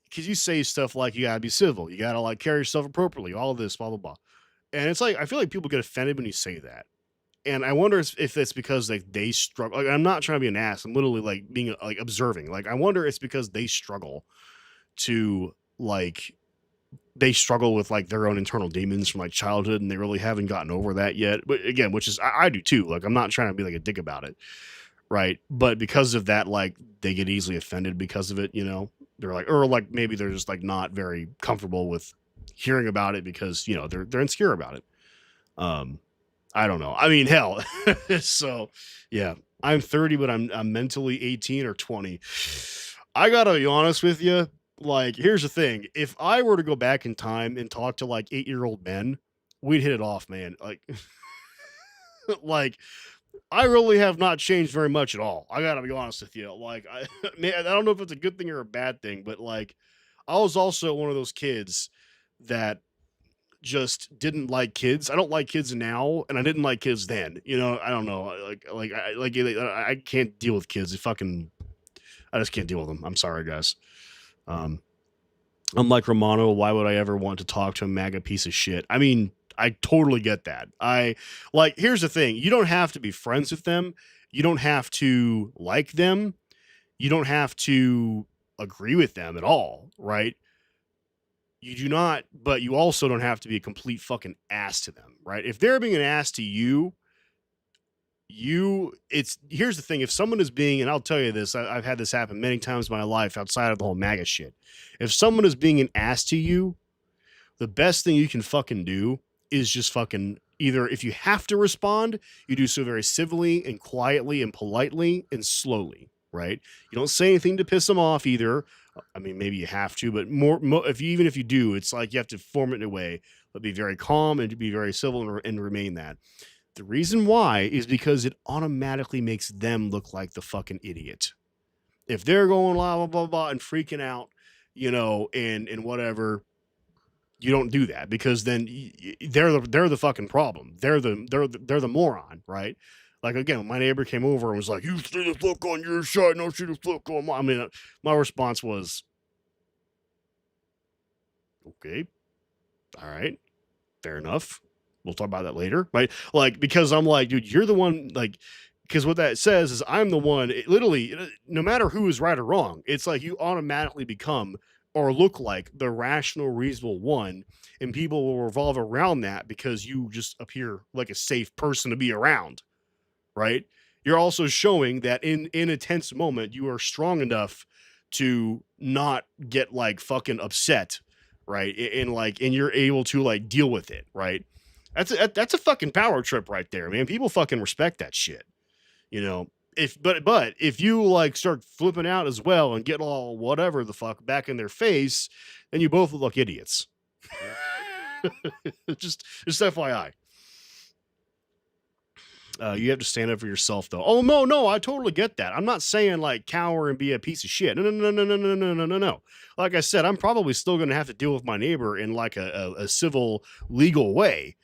because you say stuff like you gotta be civil, you gotta like carry yourself appropriately, all of this, blah blah blah, and it's like I feel like people get offended when you say that, and I wonder if it's because like they struggle. Like, I'm not trying to be an ass. I'm literally like being like observing. Like I wonder it's because they struggle to like they struggle with like their own internal demons from like childhood, and they really haven't gotten over that yet. But again, which is I do too. Like I'm not trying to be like a dick about it, right? But because of that, like they get easily offended because of it. They're like, or like maybe they're just like not very comfortable with hearing about it because they're insecure about it. Um, I don't know. I mean, hell. So yeah, I'm 30, but I'm mentally 18 or 20. I gotta be honest with you. Like, here's the thing: if I were to go back in time and talk to like 8-year-old men, we'd hit it off, man. Like, like I really have not changed very much at all. I gotta be honest with you. Like, man, I don't know if it's a good thing or a bad thing, but like, I was also one of those kids that just didn't like kids. I don't like kids now, and I didn't like kids then. I don't know. I can't deal with kids. I just can't deal with them. I'm sorry, guys. Unlike Romano, why would I ever want to talk to a MAGA piece of shit? I mean, I totally get that. Here's the thing. You don't have to be friends with them. You don't have to like them. You don't have to agree with them at all, right? You do not, but you also don't have to be a complete fucking ass to them, right? If they're being an ass to you, here's the thing. If someone is being, and I'll tell you this, I've had this happen many times in my life outside of the whole MAGA shit. If someone is being an ass to you, the best thing you can fucking do is just fucking either, if you have to respond, you do so very civilly and quietly and politely and slowly, right? You don't say anything to piss them off either. I mean, maybe you have to, but even if you do, it's like you have to form it in a way, but be very calm and to be very civil and remain that. The reason why is because it automatically makes them look like the fucking idiot. If they're going blah blah blah blah and freaking out, and whatever, you don't do that, because then they're the fucking problem. They're the moron, right? Like, again, my neighbor came over and was like, "You see the fuck on your side, no see the fuck on my." I mean, my response was, "Okay, all right, fair enough. We'll talk about that later," right? Like, because I'm like, dude, you're the one, like, because what that says is I'm the one. Literally, no matter who is right or wrong, it's like you automatically become or look like the rational, reasonable one, and people will revolve around that because you just appear like a safe person to be around, right? You're also showing that in a tense moment, you are strong enough to not get like fucking upset, right? And you're able to like deal with it, right? That's a fucking power trip right there, man. People fucking respect that shit, you know. But if you like start flipping out as well and get all whatever the fuck back in their face, then you both look like idiots. just FYI. You have to stand up for yourself, though. Oh no, I totally get that. I'm not saying like cower and be a piece of shit. No. Like I said, I'm probably still going to have to deal with my neighbor in like a civil, legal way,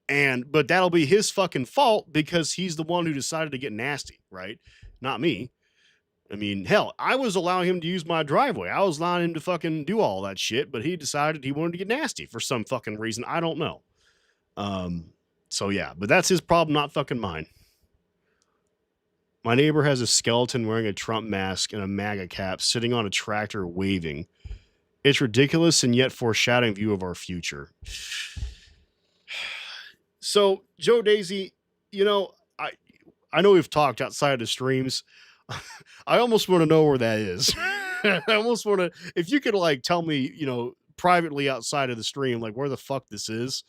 but that'll be his fucking fault because he's the one who decided to get nasty, right? Not me. I mean, hell, I was allowing him to use my driveway. I was allowing him to fucking do all that shit, but he decided he wanted to get nasty for some fucking reason. I don't know. So yeah, but that's his problem, not fucking mine. My neighbor has a skeleton wearing a Trump mask and a MAGA cap sitting on a tractor waving. It's ridiculous and yet foreshadowing view of our future. So, Joe Daisy, I know we've talked outside of the streams. I almost want to know where that is. I almost want to, if you could like tell me, privately outside of the stream, like where the fuck this is.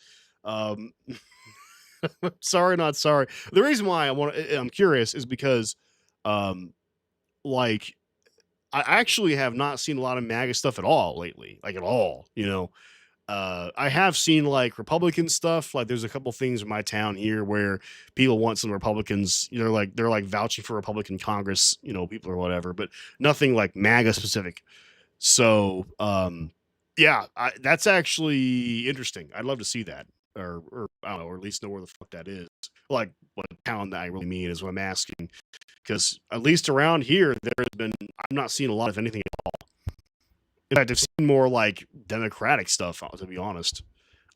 Sorry, not sorry. The reason why I'm curious is because, like, I actually have not seen a lot of MAGA stuff at all lately, like at all. I have seen like Republican stuff. Like, there's a couple things in my town here where people want some Republicans. They're like vouching for Republican Congress, people or whatever, but nothing like MAGA specific. So, yeah, that's actually interesting. I'd love to see that. Or I don't know, or at least know where the fuck that is. Like, what town that I really mean is what I'm asking. Because at least around here, I'm not seeing a lot of anything at all. In fact, I've seen more like Democratic stuff, to be honest.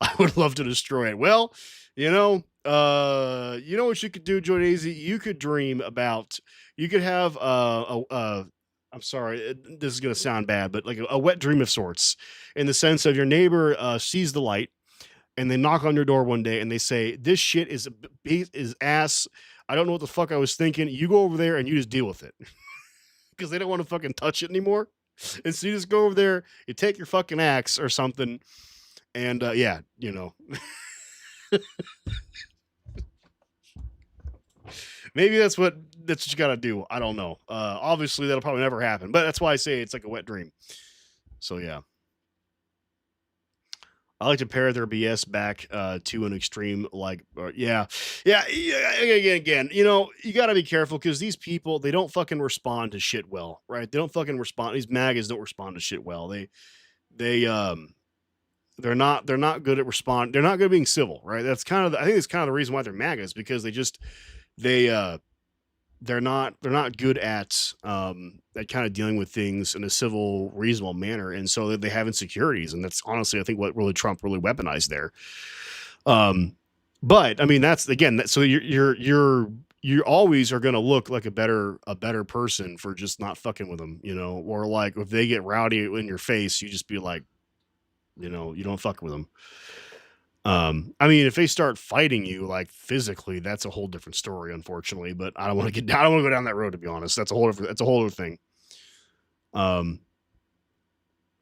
I would love to destroy it. Well, you know what you could do, Joe Daisy? You could dream about, you could have I'm sorry, this is going to sound bad, but like a wet dream of sorts, in the sense of your neighbor sees the light and they knock on your door one day and they say, "This shit is ass. I don't know what the fuck I was thinking." You go over there and you just deal with it because they don't want to fucking touch it anymore. And so you just go over there, you take your fucking axe or something, and yeah, maybe that's what you gotta do. I don't know. Obviously that'll probably never happen, but that's why I say it's like a wet dream. So yeah. I like to pair their BS back to an extreme, like, yeah. Again, you got to be careful because these people, they don't fucking respond to shit well, right? They don't fucking respond. These MAGAs don't respond to shit well. They're not good at respond. They're not good at being civil, right? That's kind of, I think it's kind of the reason why they're MAGAs, because they they're not good at kind of dealing with things in a civil, reasonable manner, and so they have insecurities, and that's honestly, I think, what really Trump really weaponized there. Um, but I mean, that's again, so you always are going to look like a better person for just not fucking with them, or like if they get rowdy in your face, you just be like, you don't fuck with them. I mean, if they start fighting you like physically, that's a whole different story, unfortunately. But I don't want to I don't want to go down that road, to be honest. That's a whole other thing. Um,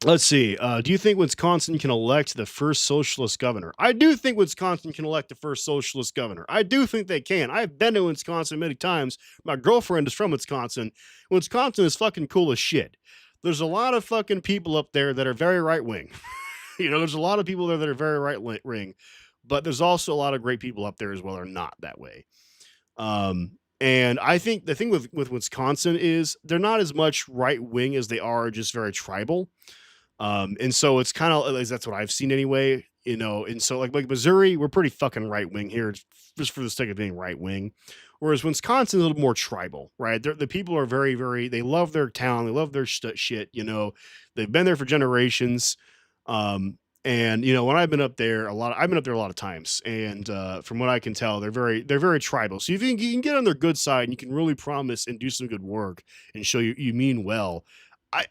let's see. Do you think Wisconsin can elect the first socialist governor? I do think Wisconsin can elect the first socialist governor. I do think they can. I've been to Wisconsin many times. My girlfriend is from Wisconsin. Wisconsin is fucking cool as shit. There's a lot of fucking people up there that are very right wing. There's a lot of people there that are very right wing, but there's also a lot of great people up there as well that are not that way. And I think the thing with Wisconsin is they're not as much right wing as they are just very tribal. And so it's kind of, at least that's what I've seen anyway, and so like Missouri, we're pretty fucking right wing here just for the sake of being right wing. Whereas Wisconsin is a little more tribal, right? The people are very, very, they love their town. They love their shit, they've been there for generations. And when I've been up there a lot of times. And, from what I can tell, they're very tribal. So if you can get on their good side and you can really promise and do some good work and show you mean well,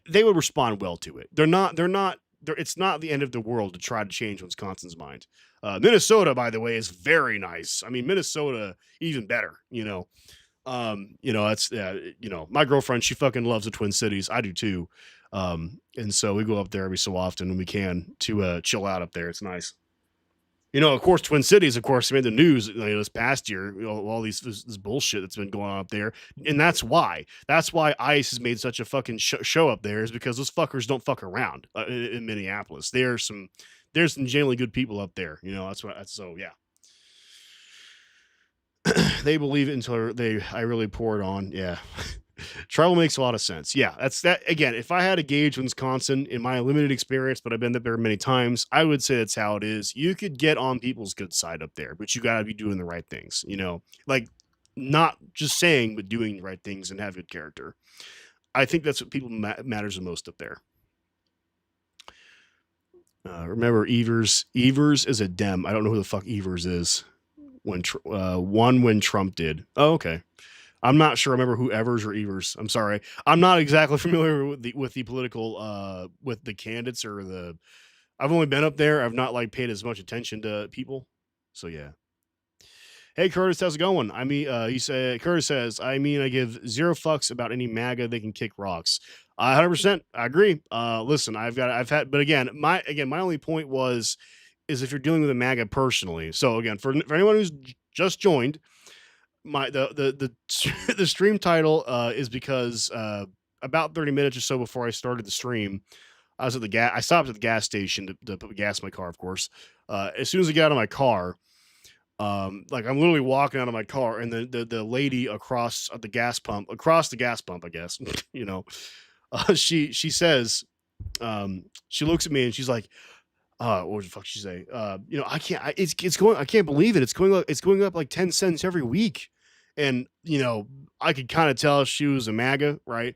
they would respond well to it. It's not the end of the world to try to change Wisconsin's mind. Minnesota, by the way, is very nice. I mean, Minnesota, even better, that's, my girlfriend, she fucking loves the Twin Cities. I do too. And so we go up there every so often when we can to, chill out up there. It's nice. Of course, Twin Cities, of course, made the news this past year. All this bullshit that's been going on up there, and that's why. That's why ICE has made such a fucking show up there, is because those fuckers don't fuck around in Minneapolis. There's some genuinely good people up there. That's what. So yeah, they believe it until I really pour it on. Yeah. Tribal makes a lot of sense. Yeah, that's that. Again, if I had to gauge Wisconsin in my limited experience, but I've been there many times, I would say that's how it is. You could get on people's good side up there, but you got to be doing the right things, like not just saying, but doing the right things and have good character. I think that's what people matters the most up there. Remember, Evers is a Dem. I don't know who the fuck Evers is. When Trump did. Oh, okay. I'm not sure. I remember who Evers or Evers. I'm sorry. I'm not exactly familiar with the political with the candidates or the. I've only been up there. I've not like paid as much attention to people. So yeah. Hey Curtis, how's it going? I mean, Curtis says, I mean, I give zero fucks about any MAGA. They can kick rocks. 100%. I agree. Listen, but again, my only point is if you're dealing with a MAGA personally. So again, for anyone who's just joined, the stream title is because about 30 minutes or so before I started the stream, I stopped at the gas station to put gas in my car, of course. As soon as I got out of my car, like I'm literally walking out of my car, and the lady across the gas pump, I guess, she says, she looks at me and she's like, what the fuck she say? I can't believe it. It's going up like 10 cents every week. And, I could kind of tell she was a MAGA, right?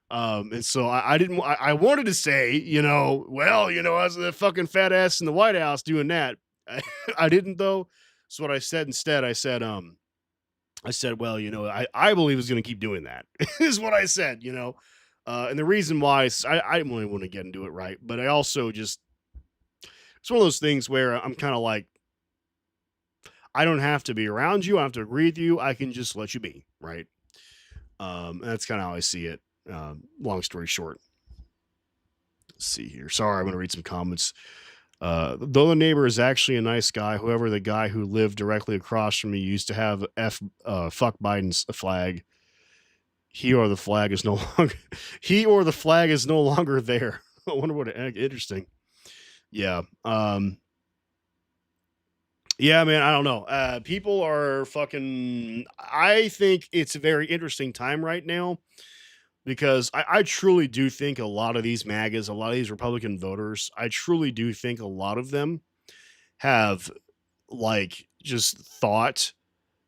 And so I wanted to say, well, I was the fucking fat ass in the White House doing that. I didn't though. So what I said instead, I said, well, I believe it's going to keep doing that is what I said, and the reason why is I didn't really want to get into it. Right. But I also just, it's one of those things where I'm kind of like, I don't have to be around you. I don't have to agree with you. I can just let you be. Right. And that's kind of how I see it. Long story short. Let's see here. Sorry, I'm going to read some comments. Though the neighbor is actually a nice guy, however, the guy who lived directly across from me used to have fuck Biden's flag. He or the flag is no longer there. I wonder what interesting. Yeah. Yeah, man, I don't know. People are fucking. I think it's a very interesting time right now because I truly do think a lot of these MAGAs, a lot of these Republican voters, I truly do think a lot of them have like just thought,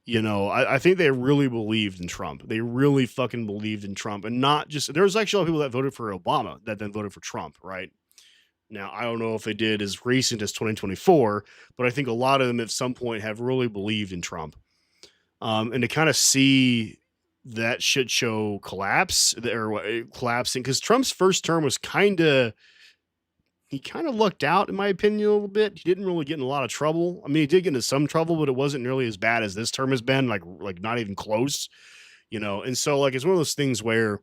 I think they really believed in Trump. They really fucking believed in Trump, and not just. There was actually a lot of people that voted for Obama that then voted for Trump, right? Now, I don't know if they did as recent as 2024, but I think a lot of them at some point have really believed in Trump. And to kind of see that shit show collapse collapsing, because Trump's first term was he kind of lucked out, in my opinion, a little bit. He didn't really get in a lot of trouble. I mean, he did get into some trouble, but it wasn't nearly as bad as this term has been, like not even close, And so, like, it's one of those things where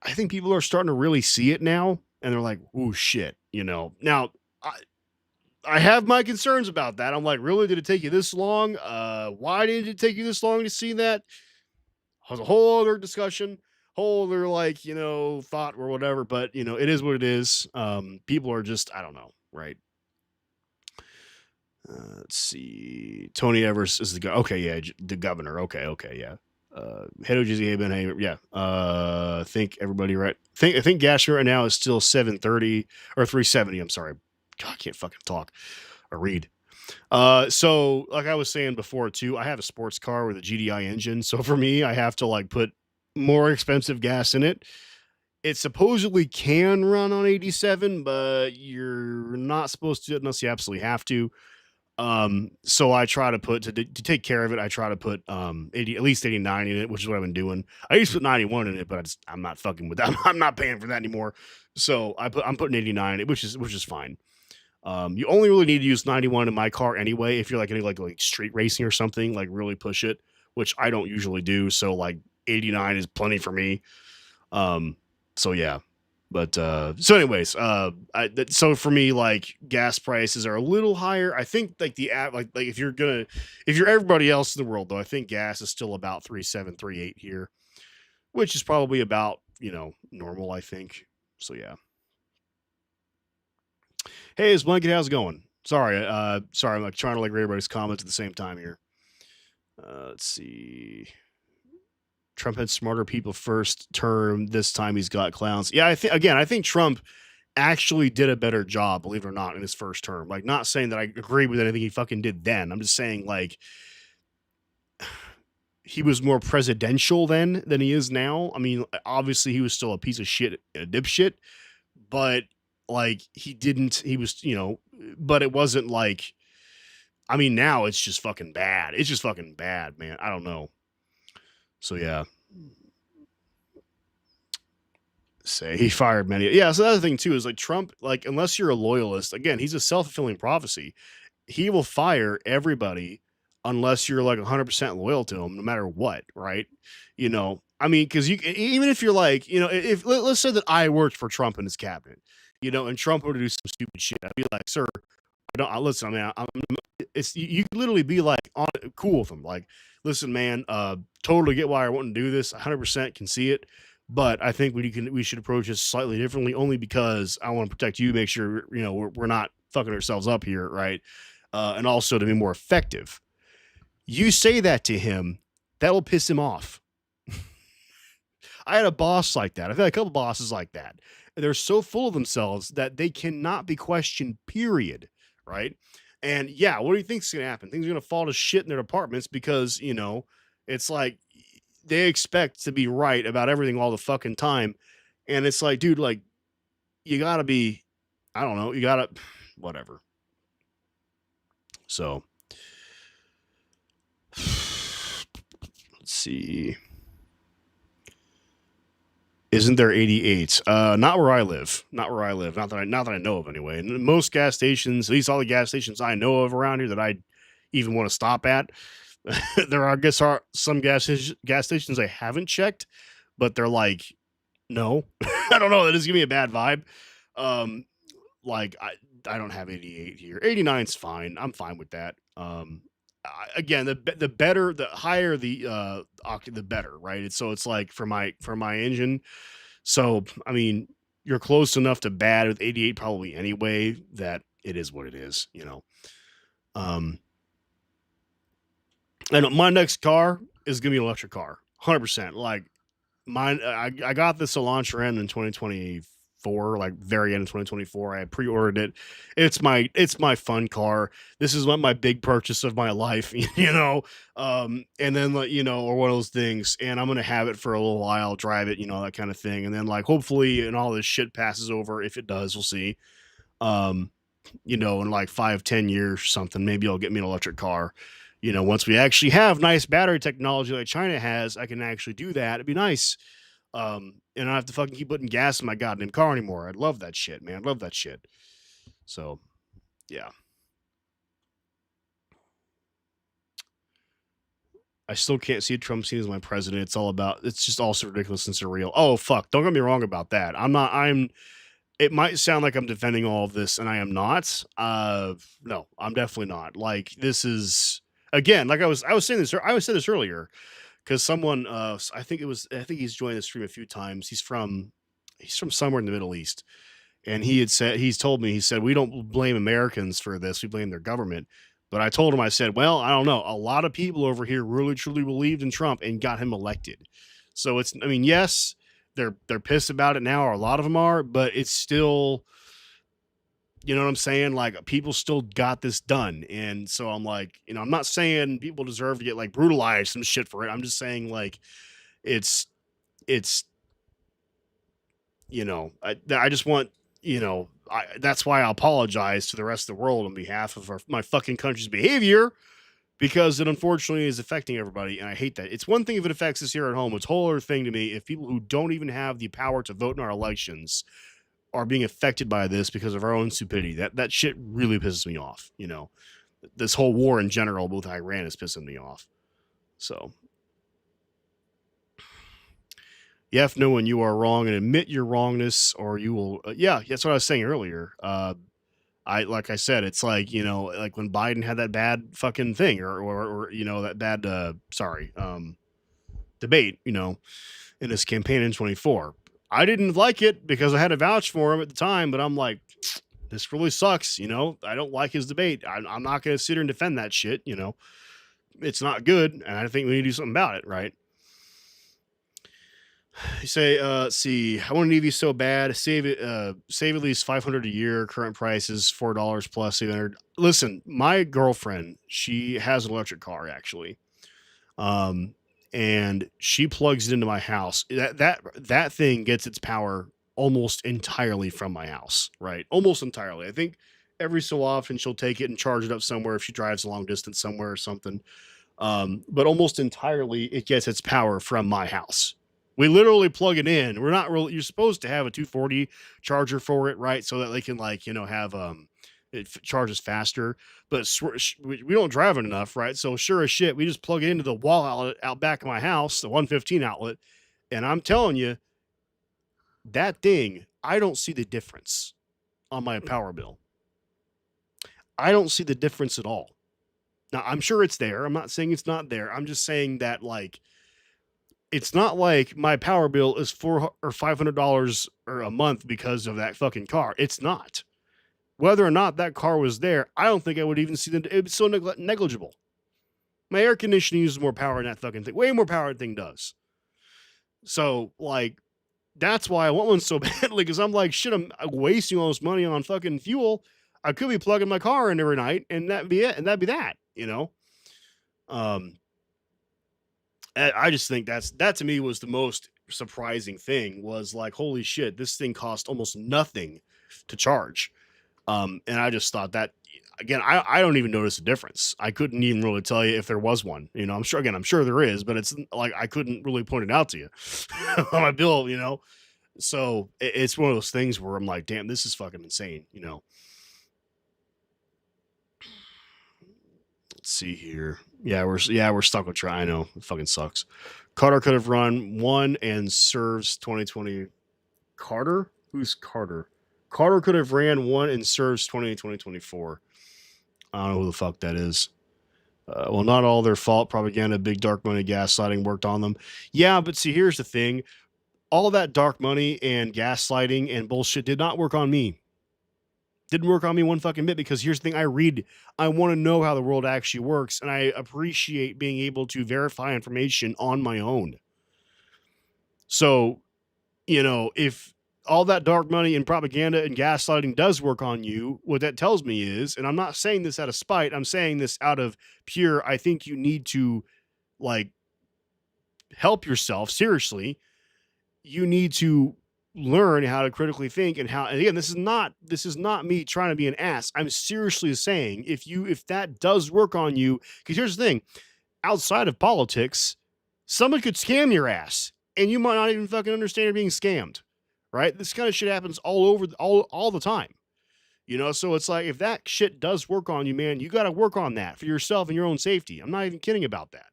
I think people are starting to really see it now, and they're like, "Oh shit." Now, I have my concerns about that. I'm like, really? Did it take you this long? Why did it take you this long to see that? Was a whole other discussion, whole other thought or whatever. But it is what it is. People are just, I don't know, right? Let's see. Tony Evers is okay, yeah, the governor. Okay, yeah. Hedo Jizzy Ben Hamer, yeah. I think everybody right. I think gas right now is still 730 or 370. I'm sorry. God, I can't fucking talk or read. So like I was saying before too, I have a sports car with a GDI engine. So for me, I have to like put more expensive gas in it. It supposedly can run on 87, but you're not supposed to unless you absolutely have to. So I try to put to take care of it. I try to put 80, at least 89 in it, which is what I've been doing. I used to put 91 in it, but I'm not fucking with that. I'm not paying for that anymore. So I'm putting 89 in it, which is fine. You only really need to use 91 in my car anyway if you're like any like street racing or something, like really push it, which I don't usually do. So like 89 is plenty for me. So yeah. But so anyways, so for me, like gas prices are a little higher. I think like like if you're everybody else in the world though, I think gas is still about 3.7, 3.8 here, which is probably about normal, I think. So yeah. Hey, it's Blanket. How's it going? Sorry, I'm like trying to like read everybody's comments at the same time here. Let's see. Trump had smarter people first term. This time he's got clowns. Yeah, I think Trump actually did a better job, believe it or not, in his first term. Like, not saying that I agree with anything he fucking did then. I'm just saying like he was more presidential then than he is now. I mean, obviously he was still a piece of shit, a dipshit, but like he was, but it wasn't like, I mean, now it's just fucking bad. It's just fucking bad, man. I don't know. So yeah. Say he fired many. Yeah, so the other thing too is like Trump, like unless you're a loyalist, again, he's a self-fulfilling prophecy. He will fire everybody unless you're like 100% loyal to him, no matter what, right? I mean, because even if you're like, if let's say that I worked for Trump in his cabinet, and Trump were to do some stupid shit, I'd be like, sir, listen, I mean, it's you could literally be like cool with him, like, listen, man, totally get why I want to do this, 100% can see it, but I think we should approach this slightly differently, only because I want to protect you, make sure we're not fucking ourselves up here, right? And also to be more effective. You say that to him, that'll piss him off. I had a boss like that. I've had a couple bosses like that. They're so full of themselves that they cannot be questioned, period. Right. And yeah, what do you think's going to happen? Things are going to fall to shit in their departments because, it's like they expect to be right about everything all the fucking time. And it's like, dude, like, you got to be, I don't know, you got to, whatever. So, let's see. Isn't there 88? Not where I live. Not where I live. Not that I know of anyway. And most gas stations, at least all the gas stations I know of around here that I even want to stop at, there are, I guess, are some gas stations I haven't checked, but they're like, no, I don't know. That is giving me a bad vibe. Like I don't have 88 here. 89's fine. I'm fine with that. Again, the higher the better, right? It's like for my engine. So I mean, you're close enough to bad with 88 probably anyway that it is what it is, Um, and my next car is gonna be an electric car, 100%. Like mine, I got this Elantra in 2020. 2024, like very end of 2024. I pre-ordered it. It's my fun car. This is my big purchase of my life, you know. And then like, or one of those things, and I'm gonna have it for a little while, drive it, that kind of thing. And then like hopefully and all this shit passes over. If it does, we'll see. Um, in like 5, 10 years or something, maybe I'll get me an electric car. Once we actually have nice battery technology like China has, I can actually do that. It'd be nice. And I don't have to fucking keep putting gas in my goddamn car anymore. I'd love that shit, man. I'd love that shit. So, yeah. I still can't see Trump seen as my president. It's just all so ridiculous and surreal. Oh, fuck. Don't get me wrong about that. It might sound like I'm defending all of this, and I am not. No, I'm definitely not. Like, this is, again, like I was saying this, I was saying this earlier because someone, I think he's joined the stream a few times. He's from somewhere in the Middle East, and he's told me, he said, we don't blame Americans for this, we blame their government. But I told him, I said, well, I don't know, a lot of people over here really truly believed in Trump and got him elected. So I mean, yes, they're pissed about it now, or a lot of them are, but it's still, you know what I'm saying, like people still got this done. And so I'm like, I'm not saying people deserve to get like brutalized some shit for it. I'm just saying like it's it's I just want, that's why I apologize to the rest of the world on behalf of my fucking country's behavior, because it unfortunately is affecting everybody, and I hate that. It's one thing if it affects us here at home. It's a whole other thing to me if people who don't even have the power to vote in our elections are being affected by this because of our own stupidity. That shit really pisses me off. This whole war in general with Iran is pissing me off. So you have to know when you are wrong and admit your wrongness, or you will. Yeah, that's what I was saying earlier. Like I said, it's like like when Biden had that bad fucking thing, or that bad debate, in his campaign in 24. I didn't like it because I had to vouch for him at the time, but I'm like, this really sucks. I don't like his debate. I'm not going to sit here and defend that shit. It's not good, and I think we need to do something about it, right? You say, see, I want an EV so bad. Save at least 500 a year. Current price is $4 plus 800. Listen, my girlfriend, she has an electric car actually, and she plugs it into my house. That thing gets its power almost entirely from my house, right? Almost entirely. I think every so often she'll take it and charge it up somewhere if she drives a long distance somewhere or something. But almost entirely it gets its power from my house. We literally plug it in. We're not really, you're supposed to have a 240 charger for it, right? So that they can have it charges faster, but we don't drive it enough, right? So sure as shit, we just plug it into the wall outlet out back of my house, the 115 outlet, and I'm telling you, that thing, I don't see the difference on my power bill. I don't see the difference at all. Now, I'm sure it's there. I'm not saying it's not there. I'm just saying that like it's not like my power bill is $400 or $500 or a month because of that fucking car. It's not. Whether or not that car was there, I don't think I would even see that. It's so negligible. My air conditioning uses more power than that fucking thing. Way more power than that thing does. So, like, that's why I want one so badly, because I'm like, shit, I'm wasting all this money on fucking fuel. I could be plugging my car in every night, and that'd be it, and that'd be that, I just think that to me was the most surprising thing, was like, holy shit, this thing cost almost nothing to charge. And I just thought that, again, I don't even notice a difference. I couldn't even really tell you if there was one. I'm sure there is, but it's like I couldn't really point it out to you on my bill. So it's one of those things where I'm like, damn, this is fucking insane. Let's see here. Yeah, we're stuck with try. I know it fucking sucks. Carter could have run one and serves 2020. Carter? Who's Carter? Carter could have ran one and serves 2024. I don't know who the fuck that is. Well, not all their fault. Propaganda, big dark money, gaslighting worked on them. Yeah, but see, here's the thing. All that dark money and gaslighting and bullshit did not work on me. Didn't work on me one fucking bit, because here's the thing. I want to know how the world actually works, and I appreciate being able to verify information on my own. So, if all that dark money and propaganda and gaslighting does work on you, what that tells me is, and I'm not saying this out of spite, I'm saying this out of pure, I think you need to like help yourself seriously. You need to learn how to critically think and how, and again, this is not me trying to be an ass. I'm seriously saying if that does work on you, because here's the thing, outside of politics, someone could scam your ass and you might not even fucking understand you're being scammed. Right? This kind of shit happens all over all the time. So it's like if that shit does work on you, man, you got to work on that for yourself and your own safety. I'm not even kidding about that.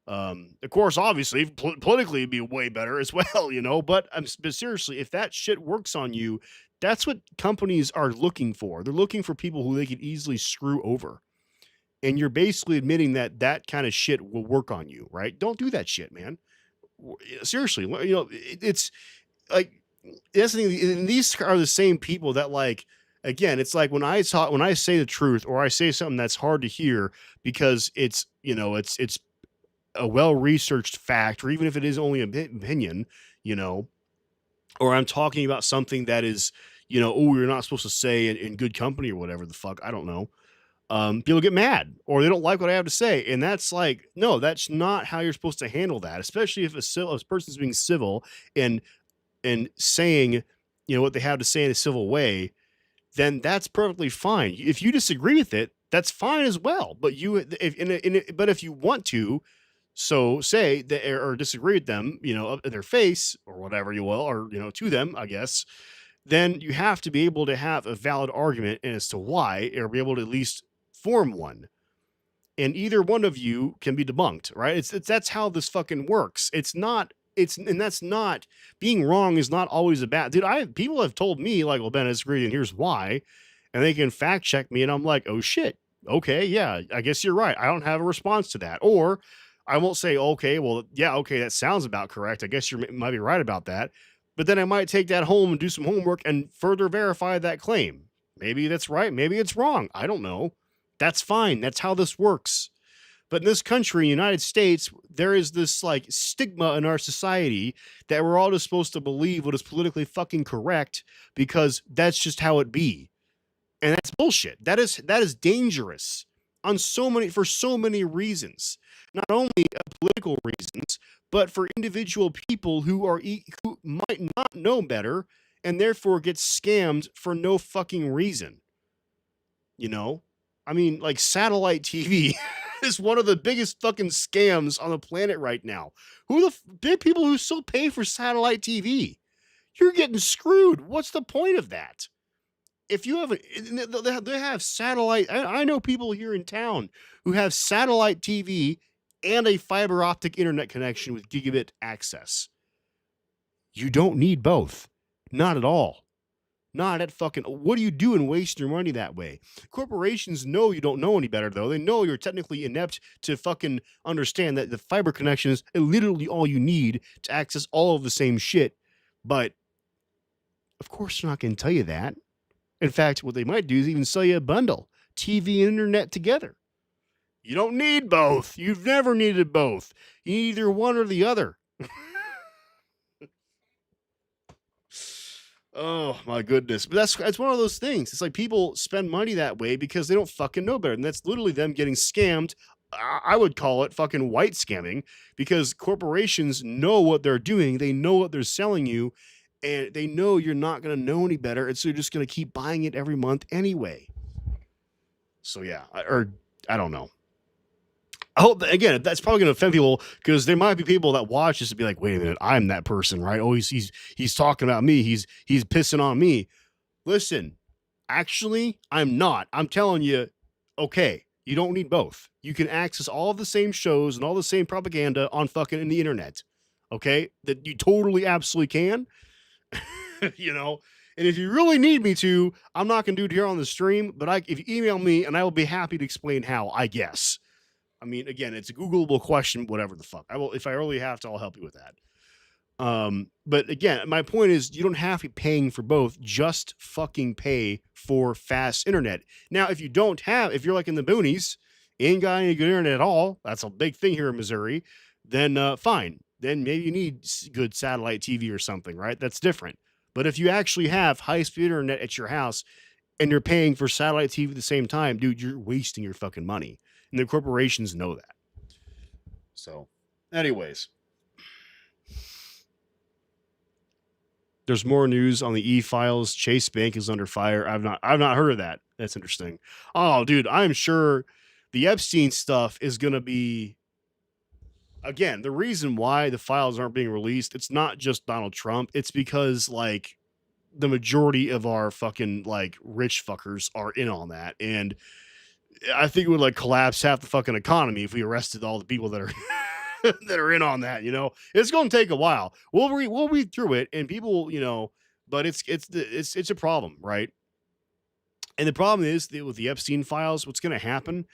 Of course, obviously, politically, it'd be way better as well, But but seriously, if that shit works on you, that's what companies are looking for. They're looking for people who they can easily screw over, and you're basically admitting that that kind of shit will work on you, right? Don't do that shit, man. Seriously, it's like that's the thing. And these are the same people that like. Again, it's like when I say the truth or I say something that's hard to hear because it's a well-researched fact, or even if it is only an opinion, you know, or I'm talking about something that is, oh, you're not supposed to say in good company or whatever the fuck, I don't know. People get mad or they don't like what I have to say. And that's like, no, that's not how you're supposed to handle that, especially if a person's being civil and saying, what they have to say in a civil way, then that's perfectly fine. If you disagree with it, that's fine as well. But if you want to, so say that or disagree with them, up in their face or whatever you will, or to them, I guess, then you have to be able to have a valid argument as to why, or be able to at least form one. And either one of you can be debunked, right? It's that's how this fucking works. And that's not being wrong is not always a bad dude. People have told me like, well, Ben, I disagree, and here's why, and they can fact check me, and I'm like, oh shit, okay, yeah, I guess you're right. I don't have a response to that, or I won't say, okay, well, yeah, okay, that sounds about correct. I guess you might be right about that, but then I might take that home and do some homework and further verify that claim. Maybe that's right, maybe it's wrong. I don't know. That's fine. That's how this works. But in this country, United States, there is this like stigma in our society that we're all just supposed to believe what is politically fucking correct because that's just how it be. And that's bullshit. That is dangerous for so many reasons. Not only political reasons, but for individual people who might not know better and therefore get scammed for no fucking reason. I mean, like satellite TV is one of the biggest fucking scams on the planet right now. There are people who still pay for satellite TV. You're getting screwed. What's the point of that? If you have they have satellite. I know people here in town who have satellite TV and a fiber optic internet connection with gigabit access. You don't need both. Not at all. Not at fucking. What are you doing wasting your money that way? Corporations know you don't know any better, though. They know you're technically inept to fucking understand that the fiber connection is literally all you need to access all of the same shit. But of course, they're not going to tell you that. In fact, what they might do is even sell you a bundle, TV and internet together. You don't need both. You've never needed both. You need either one or the other. Oh my goodness. But that's one of those things. It's like people spend money that way because they don't fucking know better. And that's literally them getting scammed. I would call it fucking white scamming because corporations know what they're doing. They know what they're selling you and they know you're not going to know any better. And so you're just going to keep buying it every month anyway. So yeah, I don't know. I hope again that's probably going to offend people because there might be people that watch this and be like, "Wait a minute, I'm that person, right? Oh, he's talking about me. He's pissing on me." Listen, actually, I'm not. I'm telling you, okay, you don't need both. You can access all of the same shows and all the same propaganda on fucking in the internet. Okay, that you totally absolutely can. And if you really need me to, I'm not going to do it here on the stream. But if you email me, and I will be happy to explain how. I guess. I mean, again, it's a Googleable question, whatever the fuck. I will, if I really have to, I'll help you with that. But again, my point is you don't have to be paying for both. Just fucking pay for fast internet. Now, if you're like in the boonies, ain't got any good internet at all, that's a big thing here in Missouri, then fine. Then maybe you need good satellite TV or something, right? That's different. But if you actually have high speed internet at your house and you're paying for satellite TV at the same time, dude, you're wasting your fucking money. And the corporations know that. So, anyways, there's more news on the E-Files. Chase Bank is under fire. I've not heard of that. That's interesting. Oh, dude, I'm sure the Epstein stuff is going to be, again, the reason why the files aren't being released, it's not just Donald Trump. It's because like the majority of our fucking like rich fuckers are in on that. And I think it would like collapse half the fucking economy if we arrested all the people that are that are in on that. You know, it's going to take a while. We'll read through it, and people, you know, but it's a problem, right? And the problem is that with the Epstein files, what's going to happen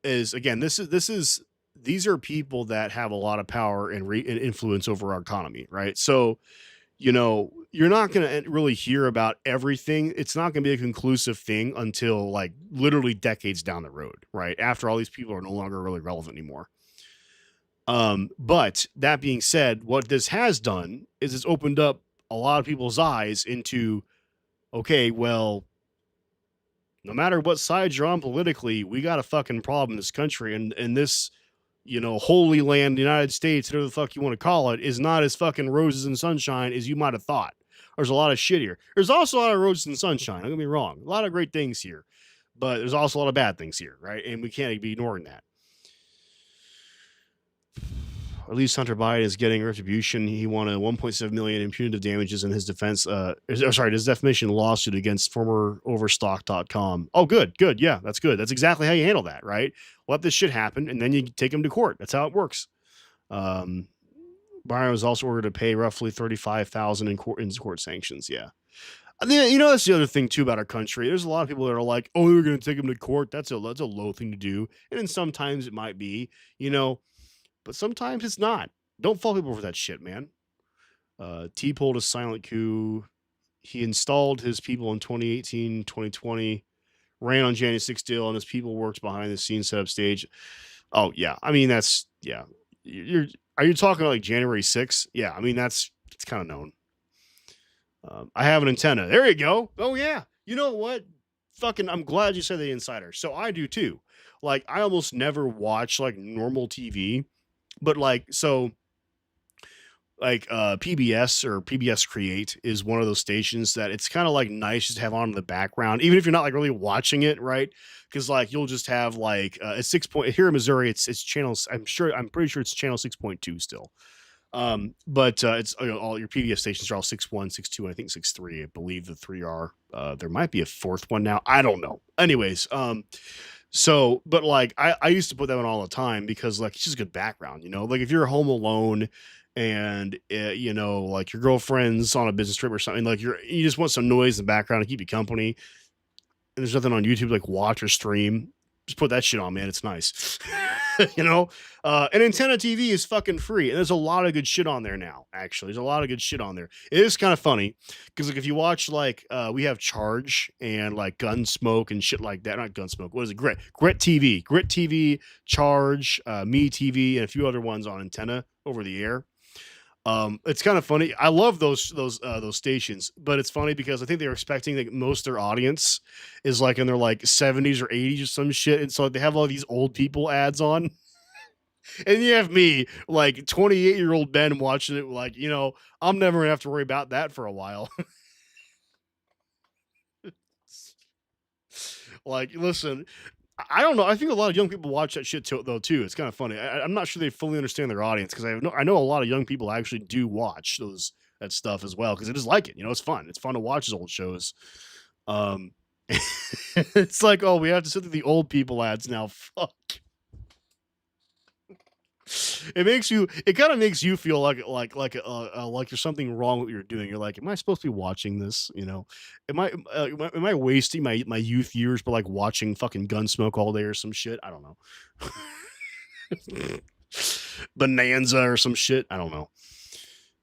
is, again, these are people that have a lot of power and influence over our economy, right? So, you know, you're not going to really hear about everything. It's not going to be a conclusive thing until like literally decades down the road, right? After all these people are no longer really relevant anymore. But that being said, what this has done is it's opened up a lot of people's eyes into, okay, well, no matter what side you're on politically, we got a fucking problem in this country, and this, you know, holy land, the United States, whatever the fuck you want to call it, is not as fucking roses and sunshine as you might have thought. There's a lot of shit here. There's also a lot of roses and sunshine. Don't get me wrong. A lot of great things here, but there's also a lot of bad things here, right? And we can't be ignoring that. At least Hunter Biden is getting retribution. He won a 1.7 million in punitive damages in his defense. His defamation lawsuit against former Overstock.com. Oh, good. Yeah, that's good. That's exactly how you handle that, right? Let this shit happen, and then you take him to court. That's how it works. Biden was also ordered to pay roughly $35,000 in court sanctions. Yeah. I mean, you know, that's the other thing too about our country. There's a lot of people that are like, "Oh, we're going to take him to court." That's a low thing to do, and then sometimes it might be, you know. But sometimes it's not. Don't fall people for that shit, man. T pulled a silent coup. He installed his people in 2018, 2020, ran on January 6th deal, and his people worked behind the scenes, set up stage. Oh, yeah. I mean, yeah. Are you talking like January 6th? Yeah. I mean, it's kind of known. I have an antenna. There you go. Oh, yeah. You know what? Fucking, I'm glad you said the insider. So I do too. Like, I almost never watch like normal TV. But like, so like PBS or PBS Create is one of those stations that it's kind of like nice just to have on in the background, even if you're not like really watching it, right? Because like you'll just have like a 6 point here in Missouri, it's channels. I'm pretty sure it's channel 6.2 still. But it's, you know, all your PBS stations are all 6.1, 6.2, and I think 6.3. I believe the 3 are. There might be a 4th one now. I don't know. Anyways, so, but like I used to put that on all the time because like it's just good background, you know. Like if you're home alone and you know, like your girlfriend's on a business trip or something, like you just want some noise in the background to keep you company, and there's nothing on YouTube like watch or stream, just put that shit on, man. It's nice. You know, an antenna TV is fucking free, and there's a lot of good shit on there now. Actually, there's a lot of good shit on there. It is kind of funny because like if you watch like we have Charge and like Gunsmoke and shit like that. Not Gunsmoke. What is it? Grit TV, Charge, Me TV, and a few other ones on antenna over the air. It's kind of funny. I love those stations, but it's funny because I think they were expecting that most of their audience is like in their like 70s or 80s or some shit, and so they have all these old people ads on, and you have me like 28-year-old Ben watching it, like, you know, I'm never gonna have to worry about that for a while. Like, listen, I don't know. I think a lot of young people watch that shit too, though. Too, it's kind of funny. I'm not sure they fully understand their audience because I know a lot of young people actually do watch that stuff as well because they just like it. You know, it's fun. It's fun to watch these old shows. It's like, oh, we have to sit through the old people ads now. Fuck. It kind of makes you feel like there's something wrong with what you're doing. You're like, am I supposed to be watching this? You know, am I wasting my youth years by like watching fucking Gunsmoke all day or some shit? I don't know. Bonanza or some shit. I don't know.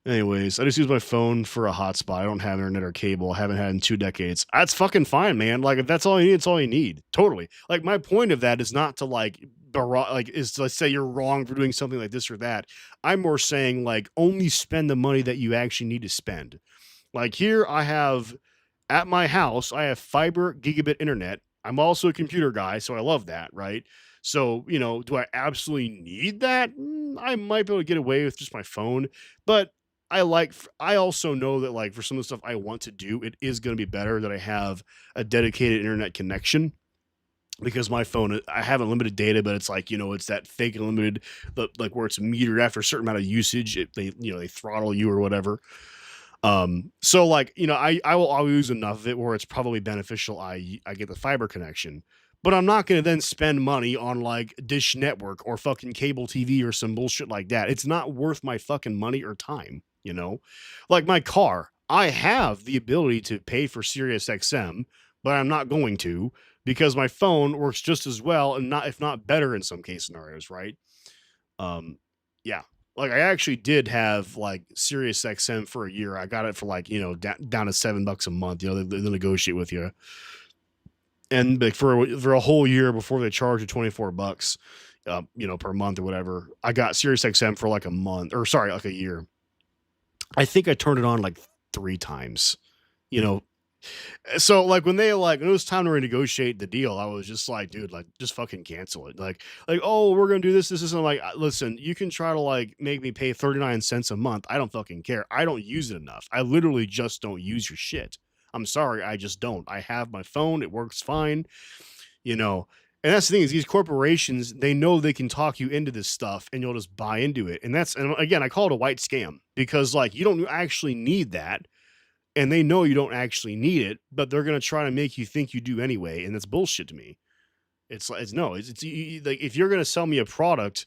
Anyways, I just use my phone for a hotspot. I don't have internet or cable. I haven't had in 2 decades. That's fucking fine, man. Like if that's all you need, it's all you need. Totally. Like my point of that is not to like is to say you're wrong for doing something like this or that. I'm more saying like only spend the money that you actually need to spend. Like here, I have at my house, I have fiber gigabit internet. I'm also a computer guy, so I love that, right? So, do I absolutely need that? I might be able to get away with just my phone, but I also know that like for some of the stuff I want to do, it is going to be better that I have a dedicated internet connection because my phone, I have unlimited data, but it's like, it's that fake unlimited, like where it's metered after a certain amount of usage, they throttle you or whatever. So like, I will always use enough of it where it's probably beneficial. I get the fiber connection, but I'm not going to then spend money on like Dish Network or fucking cable TV or some bullshit like that. It's not worth my fucking money or time. Like my car, I have the ability to pay for Sirius XM, but I'm not going to because my phone works just as well and not, if not better in some case scenarios, right? Um, yeah. Like I actually did have like Sirius XM for a year. I got it for like, down to $7 a month. They negotiate with you. And like for a whole year before they charge you $24, per month or whatever, I got Sirius XM for like a month or sorry, like a year. I think I turned it on like 3 times, you know, so like when it was time to renegotiate the deal, I was just like, dude, like just fucking cancel it. Like, oh, we're gonna do this. I'm like, listen, you can try to like make me pay 39 cents a month. I don't fucking care. I don't use it enough. I literally just don't use your shit. I'm sorry, I just don't. I have my phone, it works fine, you know. And that's the thing is these corporations, they know they can talk you into this stuff and you'll just buy into it. And again, I call it a white scam because like you don't actually need that and they know you don't actually need it, but they're gonna try to make you think you do anyway, and that's bullshit to me. It's like like if you're gonna sell me a product,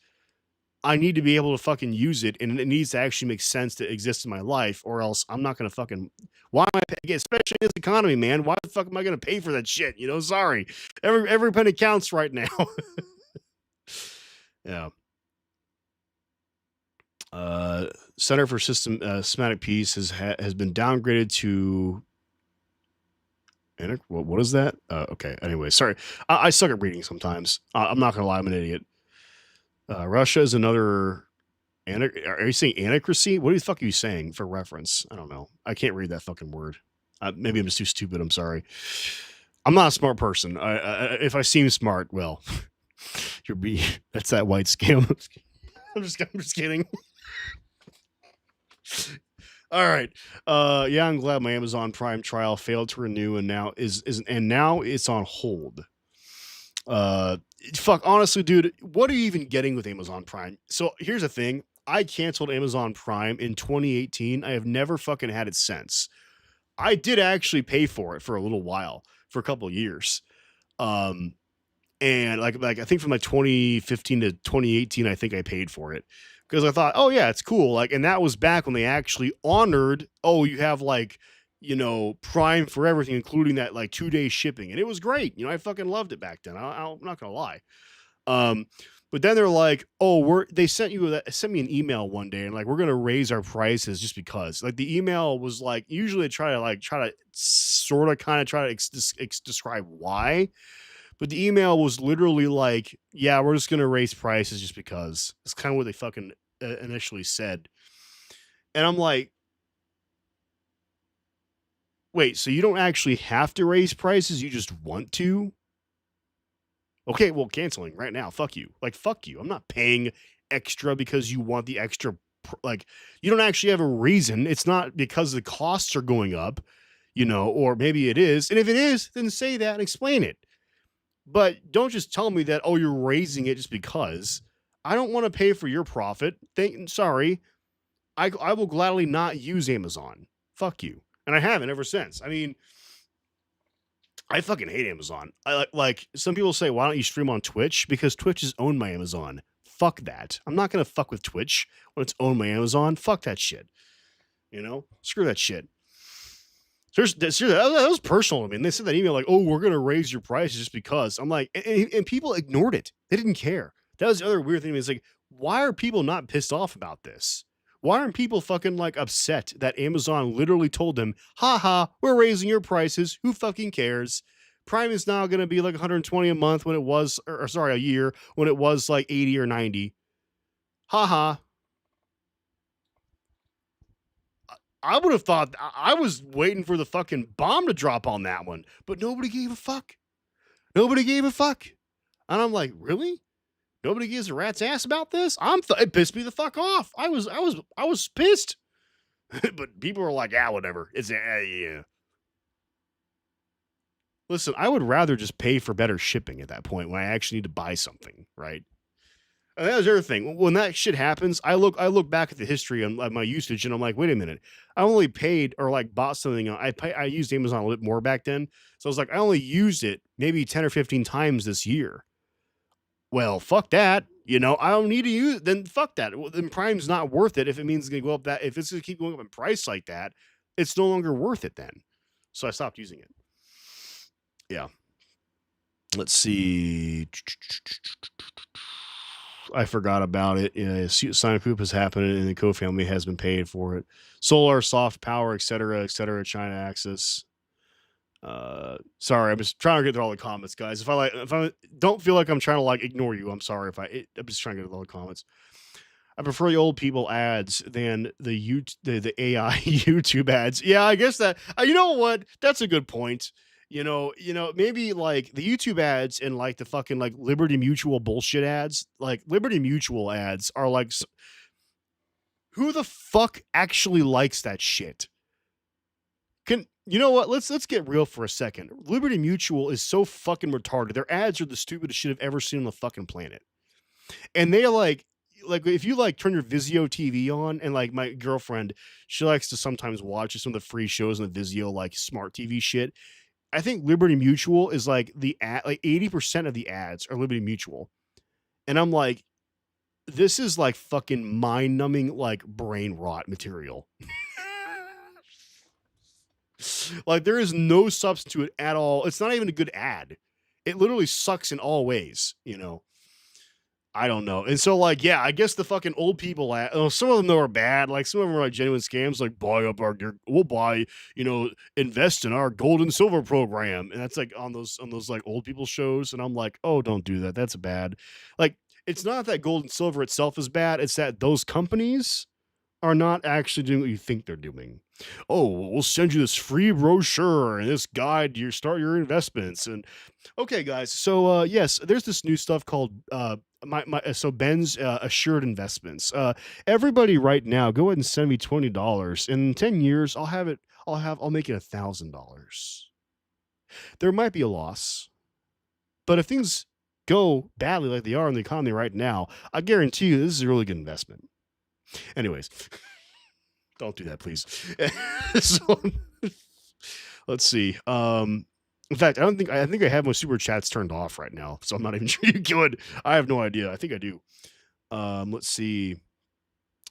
I need to be able to fucking use it, and it needs to actually make sense to exist in my life, or else I'm not gonna fucking. Why am I paying, especially in this economy, man? Why the fuck am I gonna pay for that shit? Sorry, every penny counts right now. Yeah. Center for Systematic Peace has been downgraded to. What is that? Okay. Anyway, sorry. I suck at reading sometimes. I'm not gonna lie. I'm an idiot. Russia is another. Are you saying anacracy? What the fuck are you saying for reference? I don't know. I can't read that fucking word. Maybe I'm just too stupid. I'm sorry. I'm not a smart person. If I seem smart, well, that's that white scam. I'm just kidding. All right. Yeah, I'm glad my Amazon Prime trial failed to renew and now now it's on hold. Fuck, honestly, dude, what are you even getting with Amazon Prime? So here's the thing. I canceled Amazon Prime in 2018. I have never fucking had it since. I did actually pay for it for a little while, for a couple of years. Um, and like I think from like 2015 to 2018, I think I paid for it because I thought, oh yeah, it's cool. Like, and that was back when they actually honored, oh, you have like, Prime for everything, including that like 2 day shipping, and it was great. I fucking loved it back then. I'm not gonna lie. Um, but then they're like, oh, they sent me an email one day and like we're gonna raise our prices just because. Like the email was like usually they try to sort of kind of try to describe why. But the email was literally like, yeah, we're just going to raise prices just because. It's kind of what they fucking initially said. And I'm like, wait, so you don't actually have to raise prices? You just want to? Okay, well, canceling right now. Fuck you. Like, fuck you. I'm not paying extra because you want the extra. Like, you don't actually have a reason. It's not because the costs are going up, or maybe it is. And if it is, then say that and explain it. But don't just tell me that, oh, you're raising it just because. I don't want to pay for your profit. Sorry. I will gladly not use Amazon. Fuck you. And I haven't ever since. I mean, I fucking hate Amazon. Like some people say, why don't you stream on Twitch? Because Twitch is owned by Amazon. Fuck that. I'm not going to fuck with Twitch when it's owned by Amazon. Fuck that shit. Screw that shit. That was personal. I mean, they sent that email like, "Oh, we're gonna raise your prices just because." I'm like, and people ignored it. They didn't care. That was the other weird thing. Is like, why are people not pissed off about this? Why aren't people fucking like upset that Amazon literally told them, "Ha, we're raising your prices. Who fucking cares?" Prime is now gonna be like 120 a month when it was, or sorry, a year when it was like 80 or 90. Ha. I would have thought I was waiting for the fucking bomb to drop on that one, but nobody gave a fuck. Nobody gave a fuck. And I'm like, really? Nobody gives a rat's ass about this? It pissed me the fuck off. I was pissed. But people were like, ah, whatever. It's yeah. Listen, I would rather just pay for better shipping at that point when I actually need to buy something, right? And that was the other thing. When that shit happens, I look back at the history of my usage, and I'm like, wait a minute. I only paid or like bought something. I used Amazon a little bit more back then, so I was like, I only used it maybe 10 or 15 times this year. Well, fuck that. I don't need to use. Then fuck that. Well, then Prime's not worth it if it means it's gonna go up. That if it's gonna keep going up in price like that, it's no longer worth it then. So I stopped using it. Yeah. Let's see. I forgot about it. Sonic Poop has happened, and the Co family has been paid for it. Solar, soft power, etc., China Access. Sorry, I'm just trying to get through all the comments, guys. If I don't feel like I'm trying to like ignore you, I'm sorry. I'm just trying to get through all the comments. I prefer the old people ads than the AI YouTube ads. Yeah, I guess that. You know what? That's a good point. Maybe like the YouTube ads and like the fucking like Liberty Mutual bullshit ads. Like Liberty Mutual ads are like, who the fuck actually likes that shit? You know what? Let's get real for a second. Liberty Mutual is so fucking retarded. Their ads are the stupidest shit I've ever seen on the fucking planet. And they are like if you like turn your Vizio TV on, and like my girlfriend, she likes to sometimes watch some of the free shows on the Vizio like smart TV shit. I think Liberty Mutual is like the ad, like 80% of the ads are Liberty Mutual. And I'm like, this is like fucking mind-numbing like brain rot material. Like there is no substance to it at all. It's not even a good ad. It literally sucks in all ways, I don't know. And so like, yeah, I guess the fucking old people some of them though are bad. Like some of them are like genuine scams, like we'll buy, invest in our gold and silver program. And that's like on those like old people shows. And I'm like, oh, don't do that. That's bad. Like, it's not that gold and silver itself is bad. It's that those companies are not actually doing what you think they're doing. Oh, we'll send you this free brochure and this guide to start your investments. And okay, guys. So yes, there's this new stuff called Ben's Assured Investments. Everybody right now, go ahead and send me $20. In 10 years, I'll make it $1,000. There might be a loss, but if things go badly like they are in the economy right now, I guarantee you this is a really good investment. Anyways, don't do that, please. So, let's see. In fact, I think I have my super chats turned off right now, so I'm not even sure you could. I have no idea. I think I do. Let's see.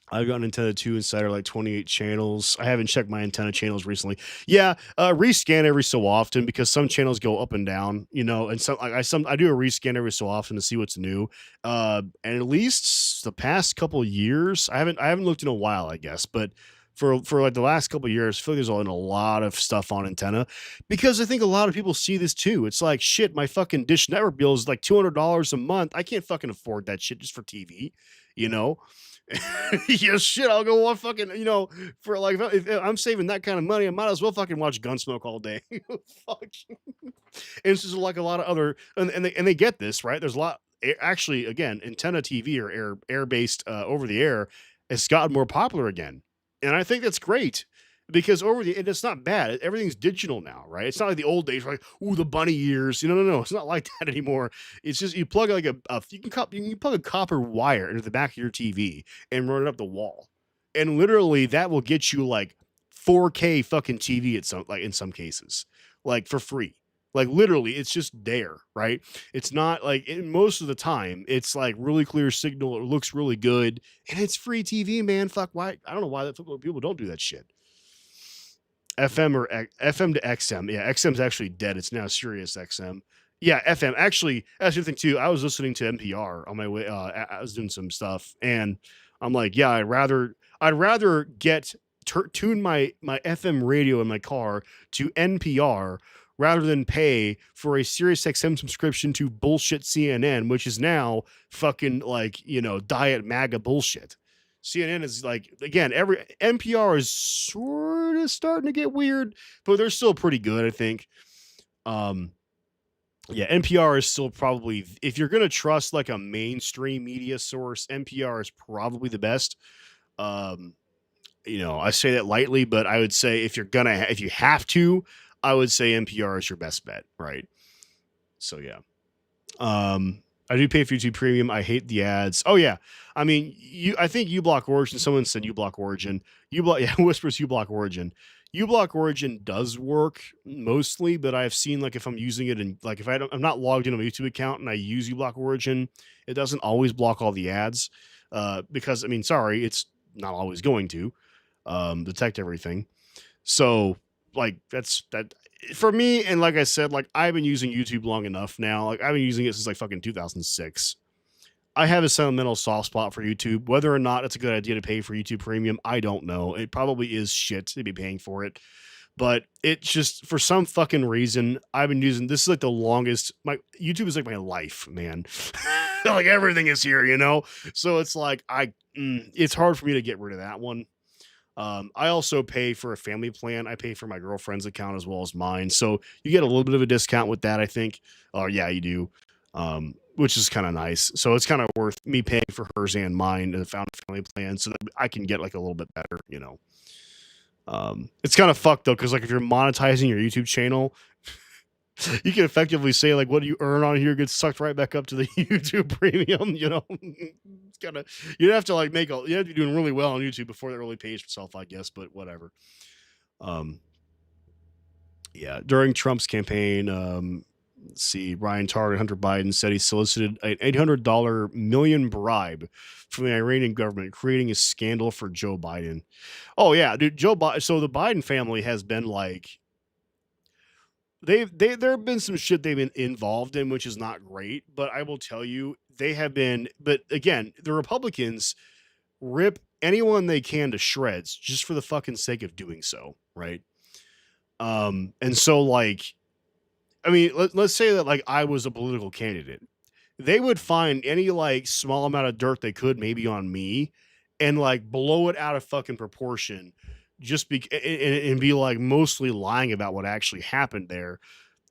I've got an Antenna 2 Insider, like 28 channels. I haven't checked my antenna channels recently. Yeah, rescan every so often because some channels go up and down, and I do a rescan every so often to see what's new. And at least the past couple of years, I haven't looked in a while, I guess, but for like the last couple of years, I feel like there's a lot of stuff on antenna because I think a lot of people see this too. It's like, shit, my fucking Dish Network bill is like $200 a month. I can't fucking afford that shit just for TV, Yeah, shit, I'll go on fucking, for like, if I'm saving that kind of money, I might as well fucking watch Gunsmoke all day. Fuck. And it's just like a lot of other, and they get this, right? There's a lot, actually, again, antenna TV or air-based over the air has gotten more popular again. And I think that's great because and it's not bad. Everything's digital now, right? It's not like the old days, like, ooh, the bunny ears. No. It's not like that anymore. It's just you plug like you can plug a copper wire into the back of your TV and run it up the wall, and literally that will get you like 4K fucking TV in some cases, like for free. Like literally, it's just there, right? It's not like most of the time, it's like really clear signal. It looks really good, and it's free TV, man. Fuck, why? I don't know why people don't do that shit. FM to XM. Yeah, XM's actually dead. It's now Sirius XM. Yeah, FM. Actually, that's the thing too. I was listening to NPR on my way. I was doing some stuff, and I'm like, yeah, I'd rather tune my FM radio in my car to NPR rather than pay for a Sirius XM subscription to bullshit CNN, which is now fucking like, diet MAGA bullshit. CNN is like, again, every NPR is sort of starting to get weird, but they're still pretty good, I think. Um, yeah, NPR is still probably, if you're gonna trust like a mainstream media source, NPR is probably the best. Um, I say that lightly, but I would say if you're gonna, if you have to, I would say NPR is your best bet, right? So yeah. I do pay for YouTube Premium. I hate the ads. Oh yeah, I mean, I think uBlock Origin. Someone said uBlock Origin. uBlock, yeah, whispers uBlock Origin. uBlock Origin does work mostly, but I've seen like if I'm using it and like if I'm not logged into my YouTube account and I use uBlock Origin, it doesn't always block all the ads. Because I mean, sorry, it's not always going to detect everything. So like that's that for me. And like I said, like I've been using YouTube long enough now. Like I've been using it since like fucking 2006. I have a sentimental soft spot for YouTube. Whether or not it's a good idea to pay for YouTube Premium, I don't know. It probably is shit to be paying for it, but it just for some fucking reason I've been using this is like the longest. My YouTube is like my life, man. Like everything is here, you know. So it's like it's hard for me to get rid of that one. I also pay for a family plan. I pay for my girlfriend's account as well as mine. So you get a little bit of a discount with that, I think. Oh, yeah, you do. Which is kind of nice. So it's kind of worth me paying for hers and mine and found a family plan so that I can get like a little bit better, you know. It's kind of fucked though, because like if you're monetizing your YouTube channel, you can effectively say like what do you earn on here gets sucked right back up to the YouTube premium, you know. It's kind of you'd have to like you have to be doing really well on YouTube before that really pays itself, I guess, but whatever. Um yeah, during Trump's campaign, let's see, Ryan Target, Hunter Biden said he solicited an $800 million bribe from the Iranian government, creating a scandal for Joe Biden. Oh yeah, dude, Joe Biden. So the Biden family has been like there have been some shit they've been involved in, which is not great. But I will tell you, they have been. But again, the Republicans rip anyone they can to shreds just for the fucking sake of doing so, right? And so like, I mean, let's say that like I was a political candidate, they would find any like small amount of dirt they could maybe on me, and like blow it out of fucking proportion, just be and be like mostly lying about what actually happened there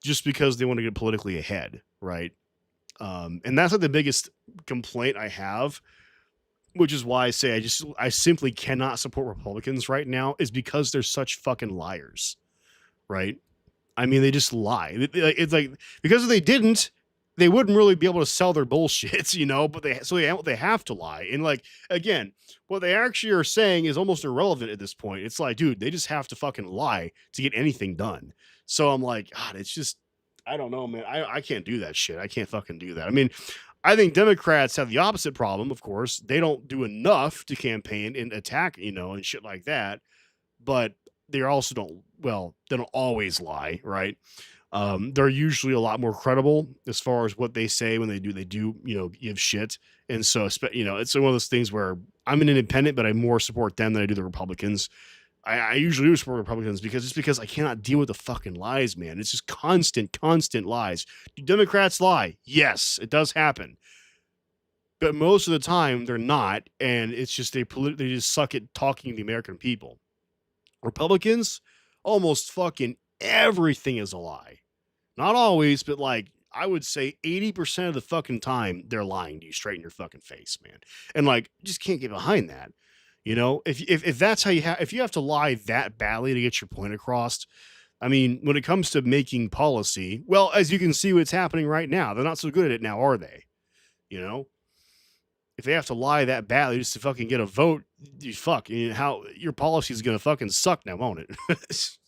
just because they want to get politically ahead, right? And that's like the biggest complaint I have, which is why I say I simply cannot support Republicans right now, is because they're such fucking liars, right? I mean, they just lie. It's like because if they didn't, they wouldn't really be able to sell their bullshits, you know. But they have to lie, and like again, what they actually are saying is almost irrelevant at this point. It's like, dude, they just have to fucking lie to get anything done. So I'm like, God, it's just I don't know, man. I can't do that shit. I can't fucking do that. I mean, I think Democrats have the opposite problem. Of course, they don't do enough to campaign and attack, you know, and shit like that. But they also they don't always lie, right? They're usually a lot more credible as far as what they say when they do, you know, give shit. And so, you know, it's one of those things where I'm an independent, but I more support them than I do the Republicans. I usually do support Republicans because I cannot deal with the fucking lies, man. It's just constant lies. Do Democrats lie? Yes, it does happen. But most of the time they're not. And it's just, they just suck at talking to the American people. Republicans, almost fucking everything is a lie. Not always, but like I would say 80% of the fucking time they're lying to you straight in your fucking face, man. And like just can't get behind that. You know, if that's how if you have to lie that badly to get your point across, I mean, when it comes to making policy, well, as you can see what's happening right now, they're not so good at it now, are they? You know, if they have to lie that badly just to fucking get a vote, you fuck. You know, how your policy is gonna fucking suck now, won't it?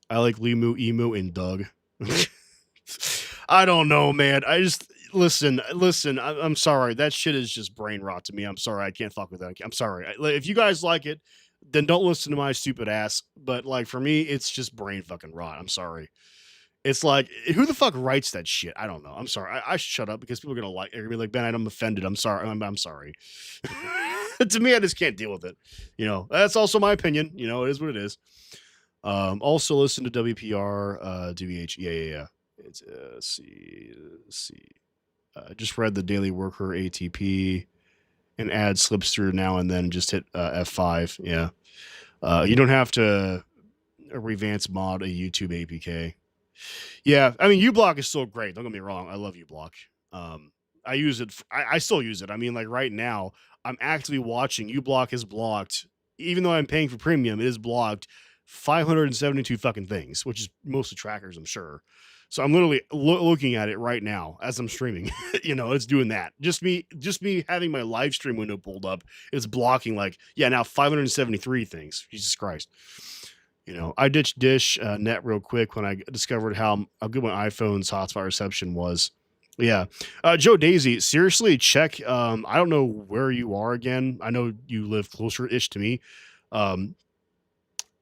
I like Limu, Emu, and Doug. I don't know, man. I just listen. I'm sorry. That shit is just brain rot to me. I'm sorry. I can't fuck with that. I'm sorry. If you guys like it, then don't listen to my stupid ass. But like for me, it's just brain fucking rot. I'm sorry. It's like who the fuck writes that shit? I don't know. I'm sorry. I should shut up because people are gonna they're gonna be like, Ben, I'm offended. I'm sorry. I'm sorry. To me, I just can't deal with it. You know, that's also my opinion. You know, it is what it is. Also listen to WPR, DVH. Yeah. It's let's see. Just read the Daily Worker ATP. An ad slips through now and then. Just hit F5. Yeah. You don't have to revance mod a YouTube APK. Yeah, I mean uBlock is still great. Don't get me wrong. I love uBlock. I use it. I still use it. I mean, like right now, I'm actively watching uBlock is blocked. Even though I'm paying for premium, it is blocked 572 fucking things, which is mostly trackers, I'm sure. So I'm literally looking at it right now as I'm streaming. It's doing that. Just me having my live stream window pulled up, it's blocking now 573 things. Jesus Christ. I ditched Dish Net real quick when I discovered how good my iPhone's hotspot reception was. Yeah. Joe Daisy, seriously, check. I don't know where you are again. I know you live closer-ish to me.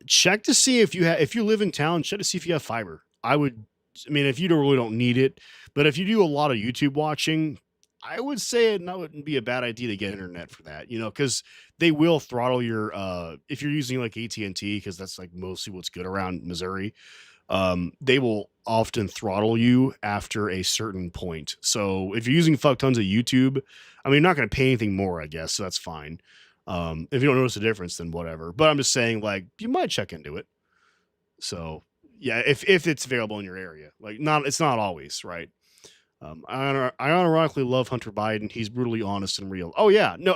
Check to see if you live in town, check to see if you have fiber. I mean, if you really don't need it, but if you do a lot of YouTube watching, I would say it wouldn't be a bad idea to get internet for that, because they will throttle your if you're using like AT&T, because that's like mostly what's good around Missouri. They will often throttle you after a certain point. So if you're using fuck tons of YouTube, I mean, you're not going to pay anything more, I guess. So that's fine. If you don't notice a difference, then whatever. But I'm just saying, like, you might check into it. So yeah, if it's available in your area, it's not always right. I ironically love Hunter Biden. He's brutally honest and real. Oh yeah, no,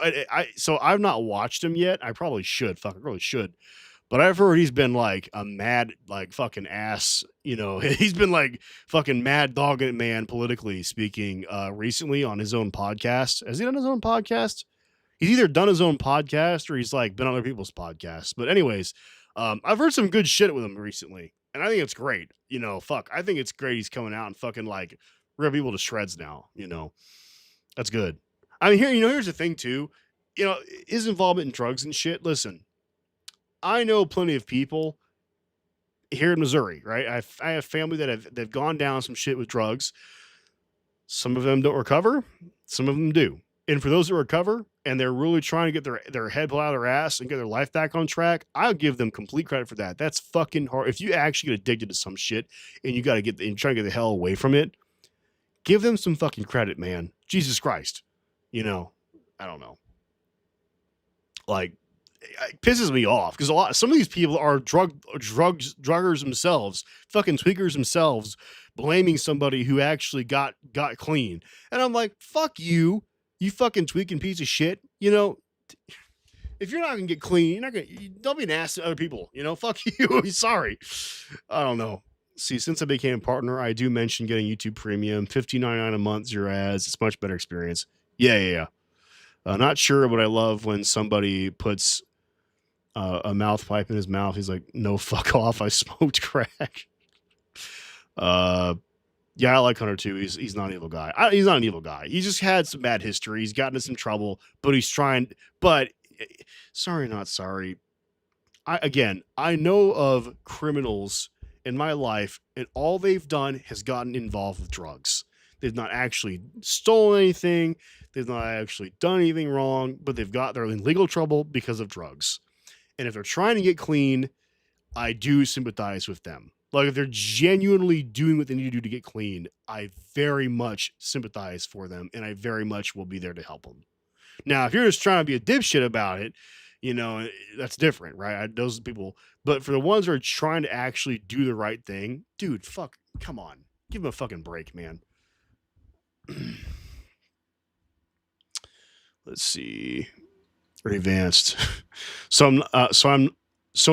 so I've not watched him yet. I probably should. Fuck, I really should. But I've heard he's been like a mad, like fucking ass. He's been like fucking mad dogging man politically speaking. Recently on his own podcast. Has he done his own podcast? He's either done his own podcast or he's like been on other people's podcasts. But anyways, I've heard some good shit with him recently, and I think it's great. Fuck, I think it's great. He's coming out and fucking like rip people to shreds now. That's good. I mean, here's the thing too. His involvement in drugs and shit. Listen, I know plenty of people here in Missouri, right? I have family they've gone down some shit with drugs. Some of them don't recover. Some of them do. And for those that recover and they're really trying to get their head pulled out of their ass and get their life back on track, I'll give them complete credit for that. That's fucking hard. If you actually get addicted to some shit and you're trying to get the hell away from it, give them some fucking credit, man. Jesus Christ. I don't know. Like, it pisses me off because some of these people are druggers themselves, fucking tweakers themselves, blaming somebody who actually got clean. And I'm like, fuck you, you fucking tweaking piece of shit. If you're not gonna get clean, don't be an ass to other people. Fuck you. Sorry. I don't know. See, since I became a partner, I do mention getting YouTube Premium, $15.99 a month, 0 ads. It's a much better experience. Yeah. Not sure, but I love when somebody puts a mouth pipe in his mouth. He's like, no, fuck off. I smoked crack. Yeah, I like Hunter too. He's not an evil guy. He's not an evil guy. He just had some bad history. He's gotten into some trouble, but he's trying. But sorry, not sorry. I know of criminals in my life, and all they've done has gotten involved with drugs. They've not actually stolen anything. They've not actually done anything wrong, but they're in legal trouble because of drugs. And if they're trying to get clean, I do sympathize with them. Like, if they're genuinely doing what they need to do to get clean, I very much sympathize for them, and I very much will be there to help them. Now, if you're just trying to be a dipshit about it, that's different, right? Those people. But for the ones that are trying to actually do the right thing, dude, fuck, come on. Give them a fucking break, man. Let's see. Advanced. So I'm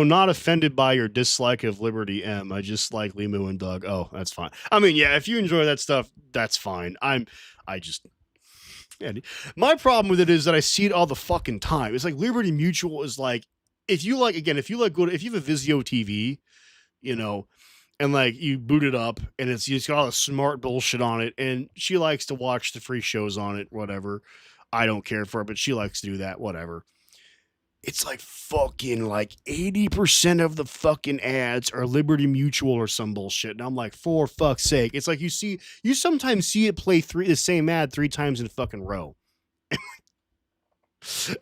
not offended by your dislike of Liberty M. I just like Limu and Doug. Oh, that's fine. I mean, yeah, if you enjoy that stuff, that's fine. My problem with it is that I see it all the fucking time. It's like Liberty Mutual is like, if you have a Vizio TV, and like you boot it up and it's got all the smart bullshit on it, and she likes to watch the free shows on it, whatever. I don't care for it, but she likes to do that, whatever. It's like fucking like 80% of the fucking ads are Liberty Mutual or some bullshit. And I'm like, for fuck's sake. It's like you sometimes see it play the same ad 3 times in a fucking row.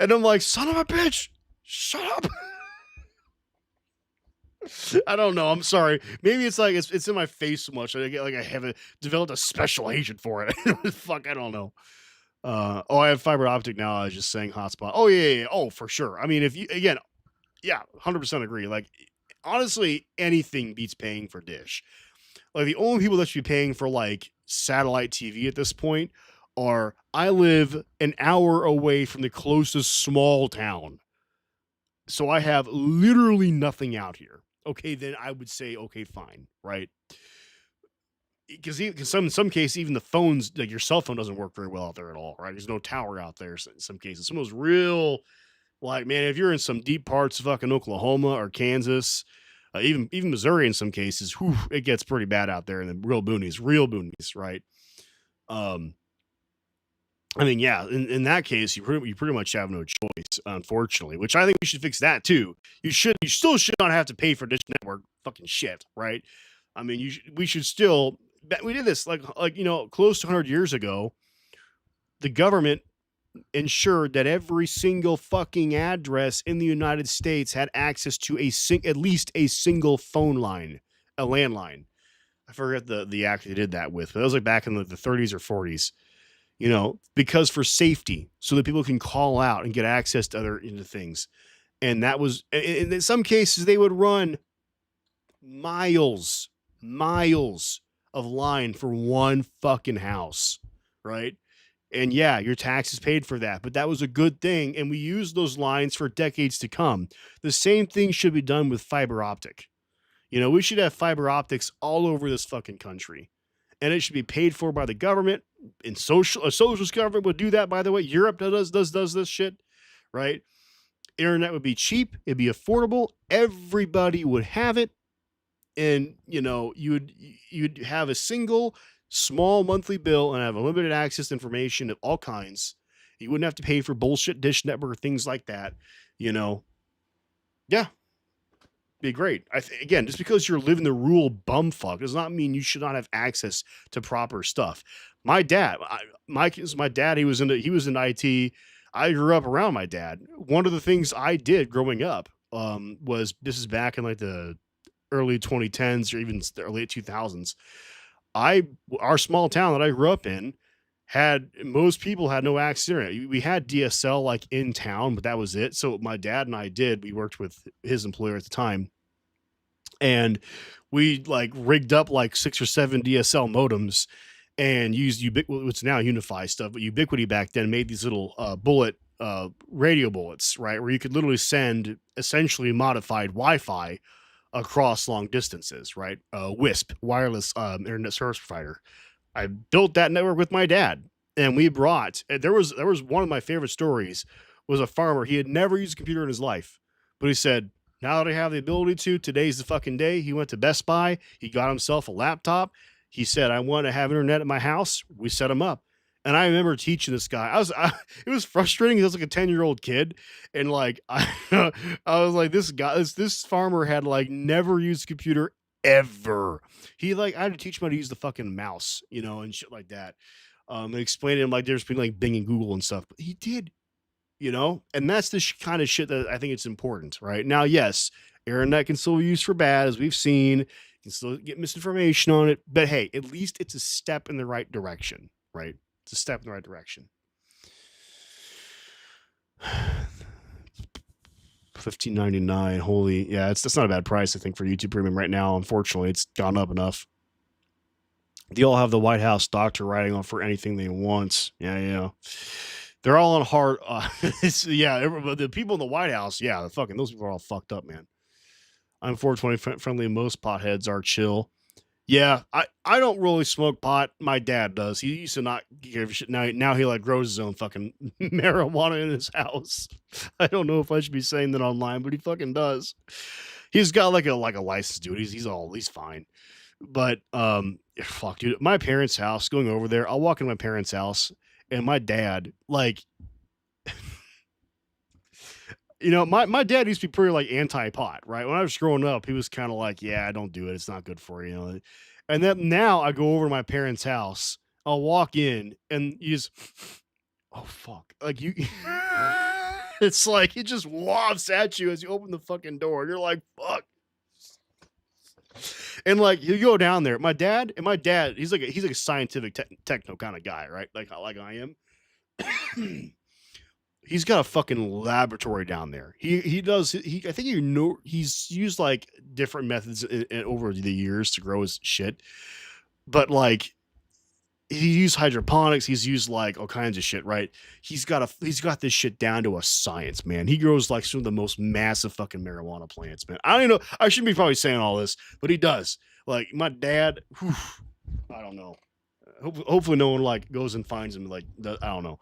And I'm like, son of a bitch, shut up. I don't know. I'm sorry. Maybe it's like it's in my face so much. I get like I haven't developed a special agent for it. Fuck, I don't know. Oh, I have fiber optic now. I was just saying hotspot. Oh yeah. Oh, for sure. I mean, if you again, yeah, 100% agree. Like honestly, anything beats paying for dish. Like the only people that should be paying for like satellite TV at this point are I live an hour away from the closest small town. So I have literally nothing out here. Okay, then I would say okay, fine, right? Because some cases, even the phones, like your cell phone, doesn't work very well out there at all, right? There's no tower out there. In some cases, some of those real, like man, if you're in some deep parts of fucking Oklahoma or Kansas, even Missouri, in some cases, whew, it gets pretty bad out there in the real boonies, right? Um, I mean, yeah, in that case, you pretty much have no choice, unfortunately. Which I think we should fix that too. You still should not have to pay for Dish Network fucking shit, right? I mean, we should still. We did this like close to 100 years ago. The government ensured that every single fucking address in the United States had access to at least a single phone line, a landline. I forget the act they did that with, but that was like back in the 30s or 40s. Because for safety, so that people can call out and get access to other into things. And that was, in some cases, they would run miles, miles of line for one fucking house, right? And yeah, your taxes paid for that, but that was a good thing. And we used those lines for decades to come. The same thing should be done with fiber optic. We should have fiber optics all over this fucking country. And it should be paid for by the government. And a socialist government would do that, by the way. Europe does this shit, right? Internet would be cheap, it'd be affordable, everybody would have it. And you'd have a single small monthly bill and have unlimited access to information of all kinds. You wouldn't have to pay for bullshit Dish Network or things like that. Yeah, be great. Again, just because you're living the rural bumfuck does not mean you should not have access to proper stuff. My dad, my dad, he was in IT. I grew up around my dad. One of the things I did growing up was, this is back in like the early 2010s or even the late 2000s. Our small town that I grew up in most people had no access to internet. We had DSL like in town, but that was it. So my dad and we worked with his employer at the time, and we like rigged up like 6 or 7 DSL modems and used what's now Unify stuff, but Ubiquity back then made these little radio bullets, right, where you could literally send essentially modified Wi-Fi across long distances, right? WISP, wireless internet service provider. I built that network with my dad, and there was one of my favorite stories was a farmer. He had never used a computer in his life, but he said, now that I have the ability to, today's the fucking day. He went to Best Buy. He got himself a laptop. He said, I want to have internet at my house. We set him up. And I remember teaching this guy. It was frustrating. He was like a 10-year-old kid. And like, I was like, this farmer had like never used a computer ever. I had to teach him how to use the fucking mouse, and shit like that. And explain to him like there's been like Bing and Google and stuff, but he did, and that's the kind of shit that I think it's important, right? Now, yes, internet can still be used for bad, as we've seen. You can still get misinformation on it, but hey, at least it's a step in the right direction, right? It's a step in the right direction. $15.99. Holy, yeah, that's not a bad price, I think, for YouTube Premium right now. Unfortunately, it's gone up enough. They all have the White House doctor writing on for anything they want. Yeah. They're all on hard. Yeah, the people in the White House, yeah, those people are all fucked up, man. I'm 420 friendly. Most potheads are chill. Yeah, I don't really smoke pot. My dad does. He used to not give a shit. Now he like grows his own fucking marijuana in his house. I don't know if I should be saying that online, but he fucking does. He's got like a license, dude. He's fine. But fuck, dude. My parents' house. Going over there, I'll walk into my parents' house, and my dad, like, my dad used to be pretty like anti-pot, right? When I was growing up, he was kind of like, yeah, don't do it. It's not good for you. And then now I go over to my parents' house, I'll walk in and he's, oh fuck. Like it's like it just wafts at you as you open the fucking door. And you're like, fuck. And like you go down there, my dad, he's like a scientific techno kind of guy, right? Like I am. He's got a fucking laboratory down there. He does he I think he's used like different methods over the years to grow his shit, but like he used hydroponics. He's used like all kinds of shit, right? He's got this shit down to a science, man. He grows like some of the most massive fucking marijuana plants, man. I don't know. I shouldn't be probably saying all this, but he does. Like my dad, whew, I don't know. Hopefully, no one like goes and finds him. Like I don't know.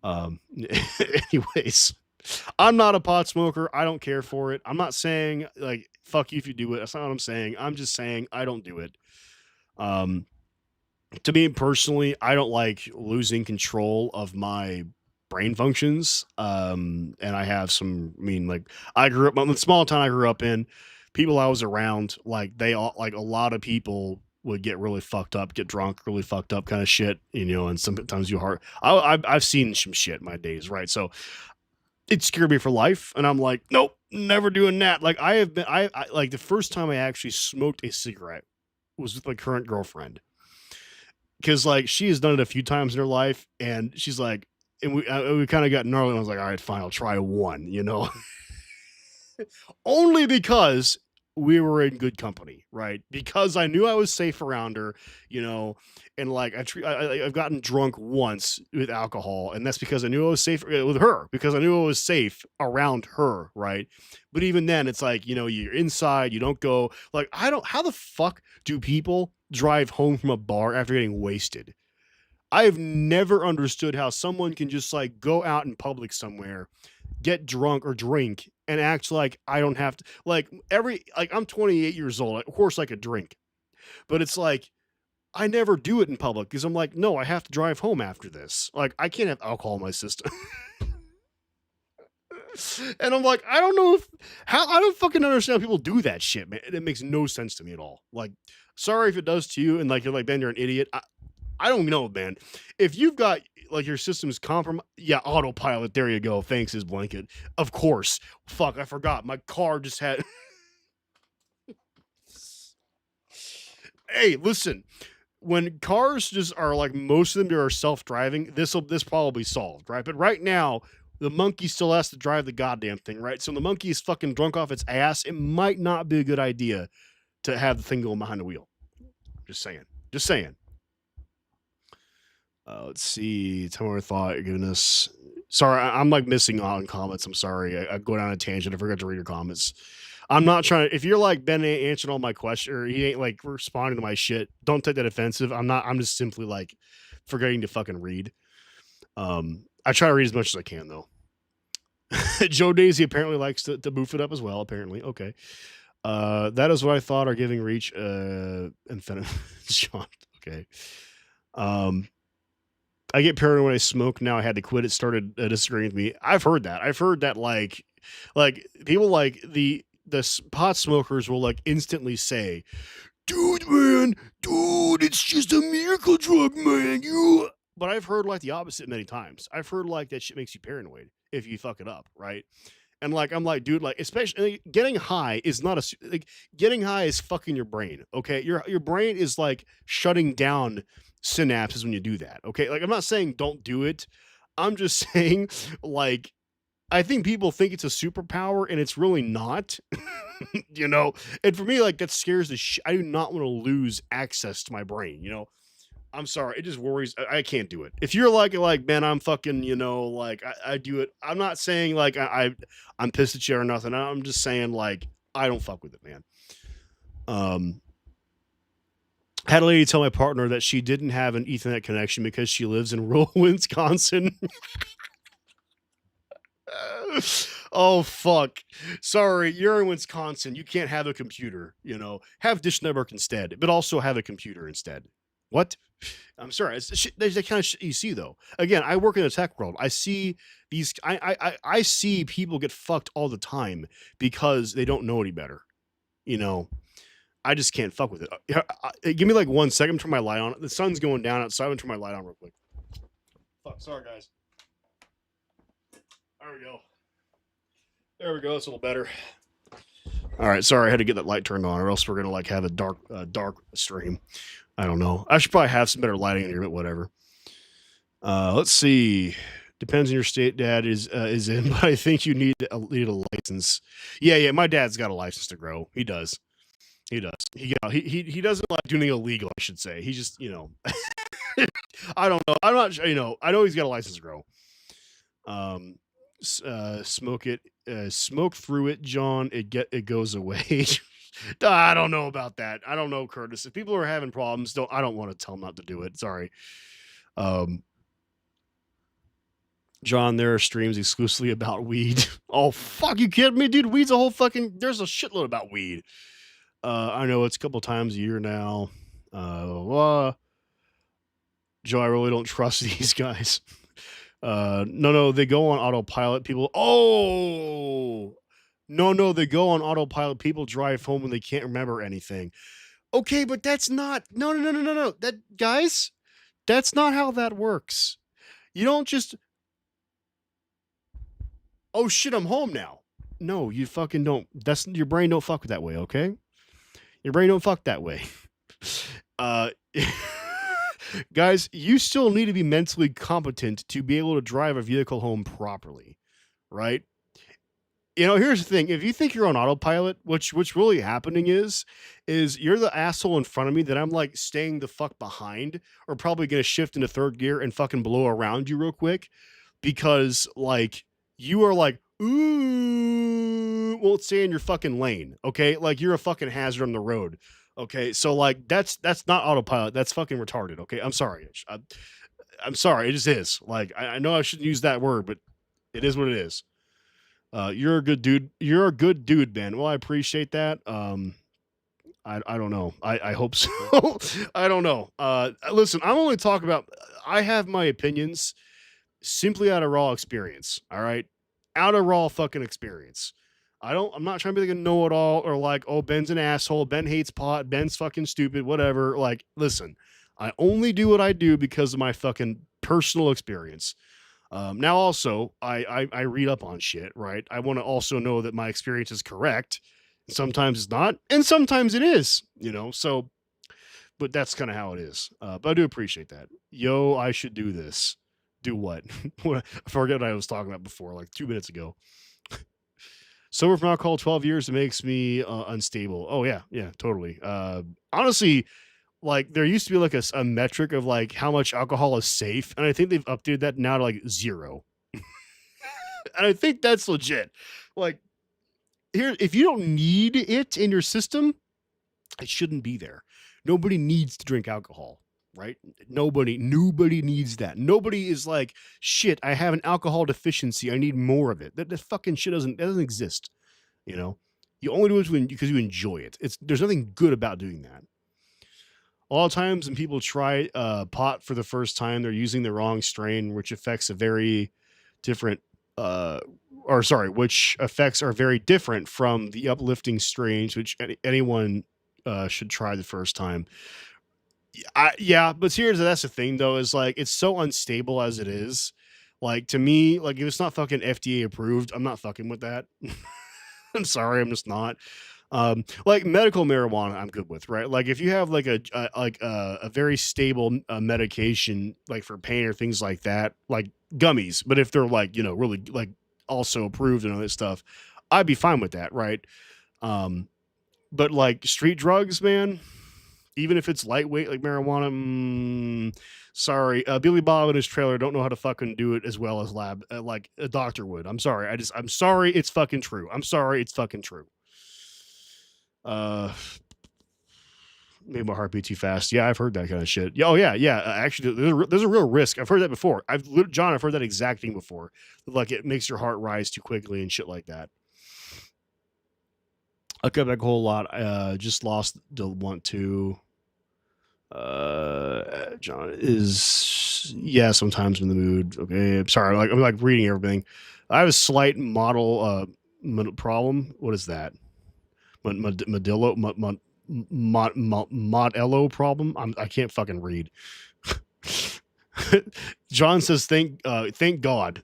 Um, anyways, I'm not a pot smoker. I don't care for it. I'm not saying like fuck you if you do it. That's not what I'm saying. I'm just saying I don't do it. Um, to me personally, I don't like losing control of my brain functions. And I have some, I mean, like I grew up in the small town I grew up in, people I was around, like they all, like a lot of people would get really fucked up, get drunk, really fucked up kind of shit, and sometimes you heart. I've seen some shit in my days, right? So it scared me for life, and I'm like, nope, never doing that. Like I have been, I like the first time I actually smoked a cigarette was with my current girlfriend because like she has done it a few times in her life, and she's like, and we kind of got gnarly. And I was like, all right, fine, I'll try one. Only because we were in good company, right? Because I knew I was safe around her, you know, and like I've gotten drunk once with alcohol, and that's because I knew I was safe with her because I knew I was safe around her, right? But even then, it's like you're inside, you don't go like I don't. How the fuck do people drive home from a bar after getting wasted? I have never understood how someone can just like go out in public somewhere, get drunk or drink and act like I don't have to like I'm 28 years old. Of course I could drink. But it's like I never do it in public because I'm like, no, I have to drive home after this. Like I can't have alcohol in my system. And I'm like, I don't know if how I don't fucking understand how people do that shit, man. It makes no sense to me at all. Like, sorry if it does to you, and like you're like, Ben, you're an idiot. I don't know, man. If you've got like your system's compromised, yeah, autopilot. There you go. Thanks, his blanket. Of course. Fuck, I forgot. My car just had. Hey, listen. When cars just are like most of them are self-driving, this probably solved, right? But right now, the monkey still has to drive the goddamn thing, right? So when the monkey is fucking drunk off its ass, it might not be a good idea to have the thing going behind the wheel. Just saying. Just saying. Let's see. Tell me what I thought. You're giving us. Sorry, I'm like missing out on comments. I'm sorry. I go down a tangent. I forgot to read your comments. I'm not trying to. If you're like Ben ain't answering all my questions, or he ain't like responding to my shit, don't take that offensive. I'm not. I'm just simply like forgetting to fucking read. I try to read as much as I can though. Joe Daisy apparently likes to boof it up as well. Apparently, okay. That is what I thought. Are giving reach. Infinite. Sean. Okay. Um, I get paranoid when I smoke. Now I had to quit. It started disagreeing with me. I've heard that. I've heard that like people like the pot smokers will like instantly say, "Dude, man, dude, it's just a miracle drug, man." You. But I've heard like the opposite many times. I've heard like that shit makes you paranoid if you fuck it up, right? And like I'm like, dude, like especially like, getting high is not like getting high is fucking your brain. Okay, your brain is like shutting down synapses when you do that. Okay, like I'm not saying don't do it. I'm just saying like I think people think it's a superpower and it's really not. you know, and for me like that scares the shit. I do not want to lose access to my brain. I'm sorry, it just worries. I can't do it. If you're like, man, I'm fucking, like I do it. I'm not saying like I'm pissed at you or nothing. I'm just saying like I don't fuck with it, man. Um, had a lady tell my partner that she didn't have an Ethernet connection because she lives in rural Wisconsin. Oh fuck. Sorry, you're in Wisconsin. You can't have a computer, Have Dish Network instead, but also have a computer instead. What? I'm sorry. There's that kind of shit you see though. Again, I work in the tech world. I see these. I see people get fucked all the time because they don't know any better. You know, I just can't fuck with it. Give me like 1 second. Turn my light on. The sun's going down outside. I'm gonna turn my light on real quick. Fuck. Sorry, guys. There we go. There we go. It's a little better. All right, sorry, I had to get that light turned on, or else we're gonna like have a dark stream. I don't know. I should probably have some better lighting in here, but whatever. Let's see. Depends on your state. Dad is in, but I think you need a license. Yeah. My dad's got a license to grow. He does. He does. He doesn't like doing illegal. I should say. He just I don't know. I'm not. I know he's got a license to grow. Smoke it. Smoke through it, John. It goes away. I don't know about that. I don't know, Curtis. If people are having problems, I don't want to tell them not to do it. Sorry. John, there are streams exclusively about weed. Oh, fuck, you kidding me, dude? Weed's a whole fucking... There's a shitload about weed. I know it's a couple times a year now. Joe, I really don't trust these guys. No, they go on autopilot. People... Oh! No, they go on autopilot. People drive home when they can't remember anything. Okay, but that's not... No. Guys, that's not how that works. You don't just... Oh shit, I'm home now. No, you fucking don't. That's your brain don't fuck that way, okay? Your brain don't fuck that way. Guys, you still need to be mentally competent to be able to drive a vehicle home properly, right? Here's the thing. If you think you're on autopilot, what's really happening is you're the asshole in front of me that I'm like staying the fuck behind, or probably gonna shift into third gear and fucking blow around you real quick, because like you are like, ooh, won't stay in your fucking lane, okay? Like you're a fucking hazard on the road, okay? So like that's not autopilot. That's fucking retarded, okay? I'm sorry. I'm sorry. It just is. Like I know I shouldn't use that word, but it is what it is. You're a good dude. You're a good dude, man. Well, I appreciate that. I don't know. I hope so. I don't know. Listen, I'm only talking about. I have my opinions simply out of raw experience. All right, out of raw fucking experience. I'm not trying to be like a know-it-all or like, oh, Ben's an asshole. Ben hates pot. Ben's fucking stupid. Whatever. Like, listen, I only do what I do because of my fucking personal experience. Now, also, I read up on shit, right? I want to also know that my experience is correct. Sometimes it's not, and sometimes it is, so, but that's kind of how it is. But I do appreciate that. Yo, I should do this. Do what? I forget what I was talking about before, like 2 minutes ago. Sober from alcohol 12 years, it makes me unstable. Oh, yeah, totally. Honestly, like there used to be like a metric of like how much alcohol is safe, and I think they've updated that now to like 0. And I think that's legit. Like here, if you don't need it in your system, it shouldn't be there. Nobody needs to drink alcohol, right? Nobody needs that. Nobody is like, shit, I have an alcohol deficiency, I need more of it. That fucking shit doesn't exist. You only do it because you enjoy it. There's nothing good about doing that. A lot of times when people try pot for the first time, they're using the wrong strain, which affects a very different, which effects are very different from the uplifting strains, which anyone should try the first time. But that's the thing though, is like it's so unstable as it is. Like to me, like if it's not fucking FDA approved, I'm not fucking with that. I'm sorry, I'm just not. Like medical marijuana, I'm good with, right? Like if you have like a very stable medication, like for pain or things like that, like gummies, but if they're like really like also approved and all this stuff, I'd be fine with that, right? But like street drugs, man, even if it's lightweight like marijuana, sorry, Billy Bob in his trailer don't know how to fucking do it as well as like a doctor would. I'm sorry, I'm sorry, it's fucking true. I'm sorry, it's fucking true. Made my heart beat too fast. Yeah, I've heard that kind of shit. Oh yeah. Actually, there's a real risk. I've heard that before. I've heard that exact thing before. Like it makes your heart rise too quickly and shit like that. I cut back a whole lot. Just lost the want to. John is sometimes in the mood. Okay, I'm sorry. I'm like reading everything. I have a slight model problem. What is that? Modillo problem. I can't fucking read. John says thank God.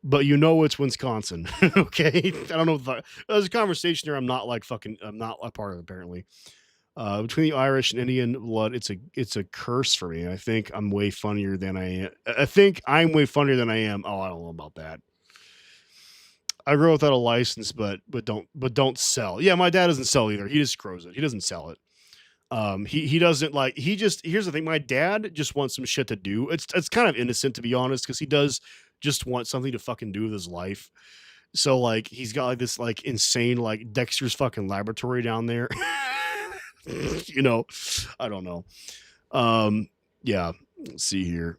But you know it's Wisconsin, okay? I don't know if there's a conversation here. I'm not a part of apparently. Between the Irish and Indian blood, it's a curse for me. I think I'm way funnier than I am. I think I'm way funnier than I am. Oh, I don't know about that. I grow without a license, but don't sell. Yeah, my dad doesn't sell either. He just grows it. He doesn't sell it. He doesn't like he just here's the thing. My dad just wants some shit to do. It's kind of innocent to be honest, because he does just want something to fucking do with his life. So like he's got like this like insane like Dexter's fucking laboratory down there. you know, I don't know. Yeah, let's see here.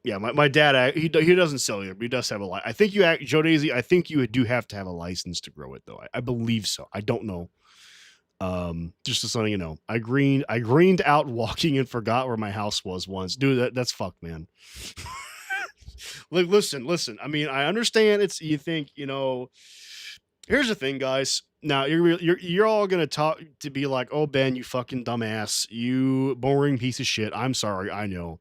Yeah, my dad he doesn't sell either, but he does have a I think Joe Daisy. I think you do have to have a license to grow it though. I believe so. I don't know. Just so you know, I greened out walking and forgot where my house was once. Dude, that's fucked, man. Like, listen. I mean, I understand it's you think, here's the thing, guys. Now you're all gonna talk to be like, oh Ben, you fucking dumbass, you boring piece of shit. I'm sorry, I know.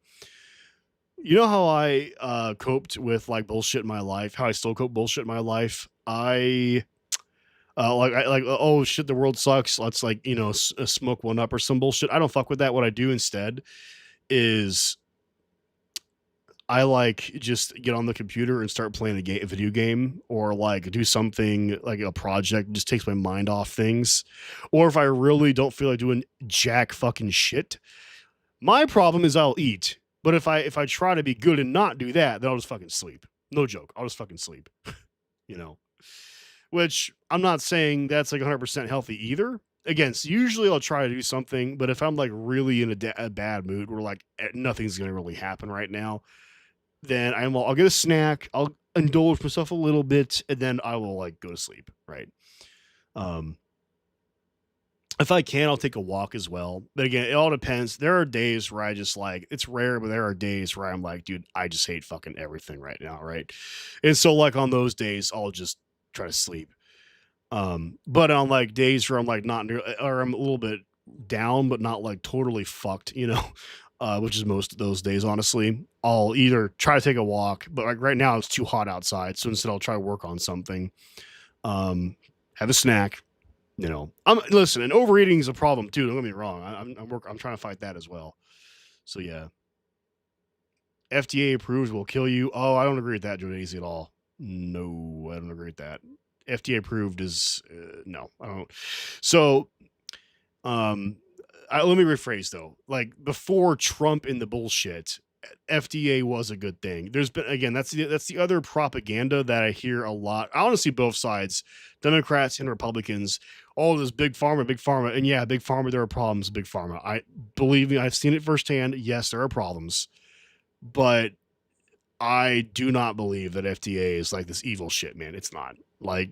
You know how I coped with like bullshit in my life, how I still cope bullshit in my life? Oh shit, the world sucks. Let's like smoke one up or some bullshit. I don't fuck with that. What I do instead is I like just get on the computer and start playing a video game, or like do something like a project. Just takes my mind off things. Or if I really don't feel like doing jack fucking shit, my problem is I'll eat. But if I try to be good and not do that, then I'll just fucking sleep. No joke. I'll just fucking sleep. you know. Which I'm not saying that's like 100% healthy either. Again, so usually I'll try to do something, but if I'm like really in a bad mood where like nothing's gonna really happen right now, then I'll get a snack, I'll indulge myself a little bit, and then I will like go to sleep. Right. Um, if I can, I'll take a walk as well. But again, it all depends. There are days where I just like it's rare, but there are days where I'm like, dude, I just hate fucking everything right now, right? And so like on those days, I'll just try to sleep. But on like days where I'm like not near or I'm a little bit down, but not like totally fucked, which is most of those days, honestly. I'll either try to take a walk, but like right now it's too hot outside. So instead I'll try to work on something. Have a snack, I'm listen, and overeating is a problem too. Don't get me wrong. I'm trying to fight that as well. So yeah, FDA approved will kill you. Oh, I don't agree with that, Joe Daisy, at all. No, I don't agree with that. FDA approved is no, I don't. So, um, let me rephrase though. Like before Trump in the bullshit, FDA was a good thing. There's been again, that's the other propaganda that I hear a lot. Honestly, both sides, Democrats and Republicans, all this big pharma, and yeah, big pharma. There are problems, with big pharma. I believe me, I've seen it firsthand. Yes, there are problems, but I do not believe that FDA is like this evil shit, man. It's not. Like,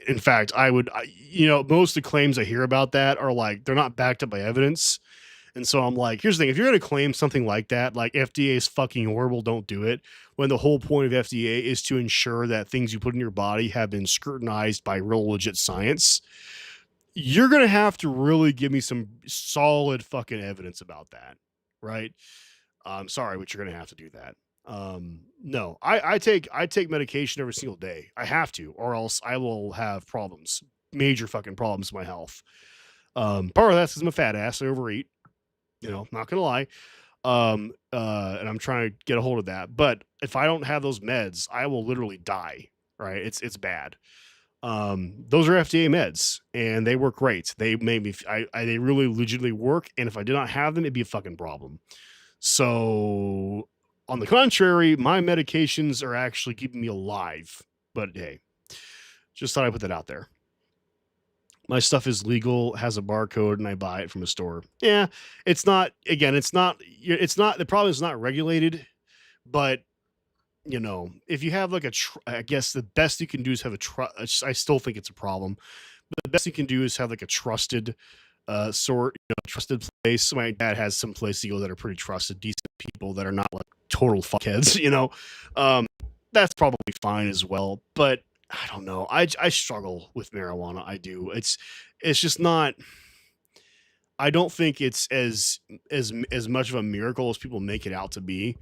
in fact, most of the claims I hear about that are like they're not backed up by evidence. And so I'm like, here's the thing: if you're going to claim something like that, like FDA is fucking horrible, don't do it. When the whole point of FDA is to ensure that things you put in your body have been scrutinized by real legit science, you're going to have to really give me some solid fucking evidence about that, right? I'm sorry, but you're going to have to do that. No, I take medication every single day. I have to, or else I will have problems, major fucking problems with my health. Part of that's because I'm a fat ass. I overeat. Not gonna lie. And I'm trying to get a hold of that. But if I don't have those meds, I will literally die. Right? It's bad. Those are FDA meds, and they work great. They made me. They really legitimately work. And if I did not have them, it'd be a fucking problem. So, on the contrary, my medications are actually keeping me alive. But hey, just thought I'd put that out there. My stuff is legal, has a barcode, and I buy it from a store. Yeah, it's not. Again, it's not. It's not. The problem is not regulated, but if you have like I guess the best you can do is have a trust. I still think it's a problem. But the best you can do is have like a trusted trusted place. My dad has some places to go that are pretty trusted, decent people that are not like total fuckheads. That's probably fine as well. But I don't know. I struggle with marijuana. I do. It's just not. I don't think it's as much of a miracle as people make it out to be.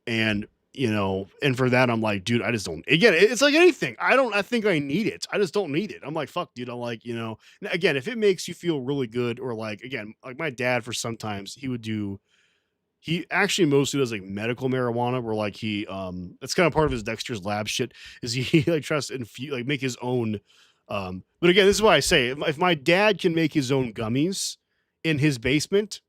And, and for that, I'm like, dude, I just don't, again, it's like anything. I think I need it. I just don't need it. I'm like, fuck, dude. I'm like, again, if it makes you feel really good, or like, again, like my dad, for sometimes he actually mostly does like medical marijuana, where like that's kind of part of his Dexter's Lab shit, is he like tries to like make his own. But again, this is why I say, if my dad can make his own gummies in his basement,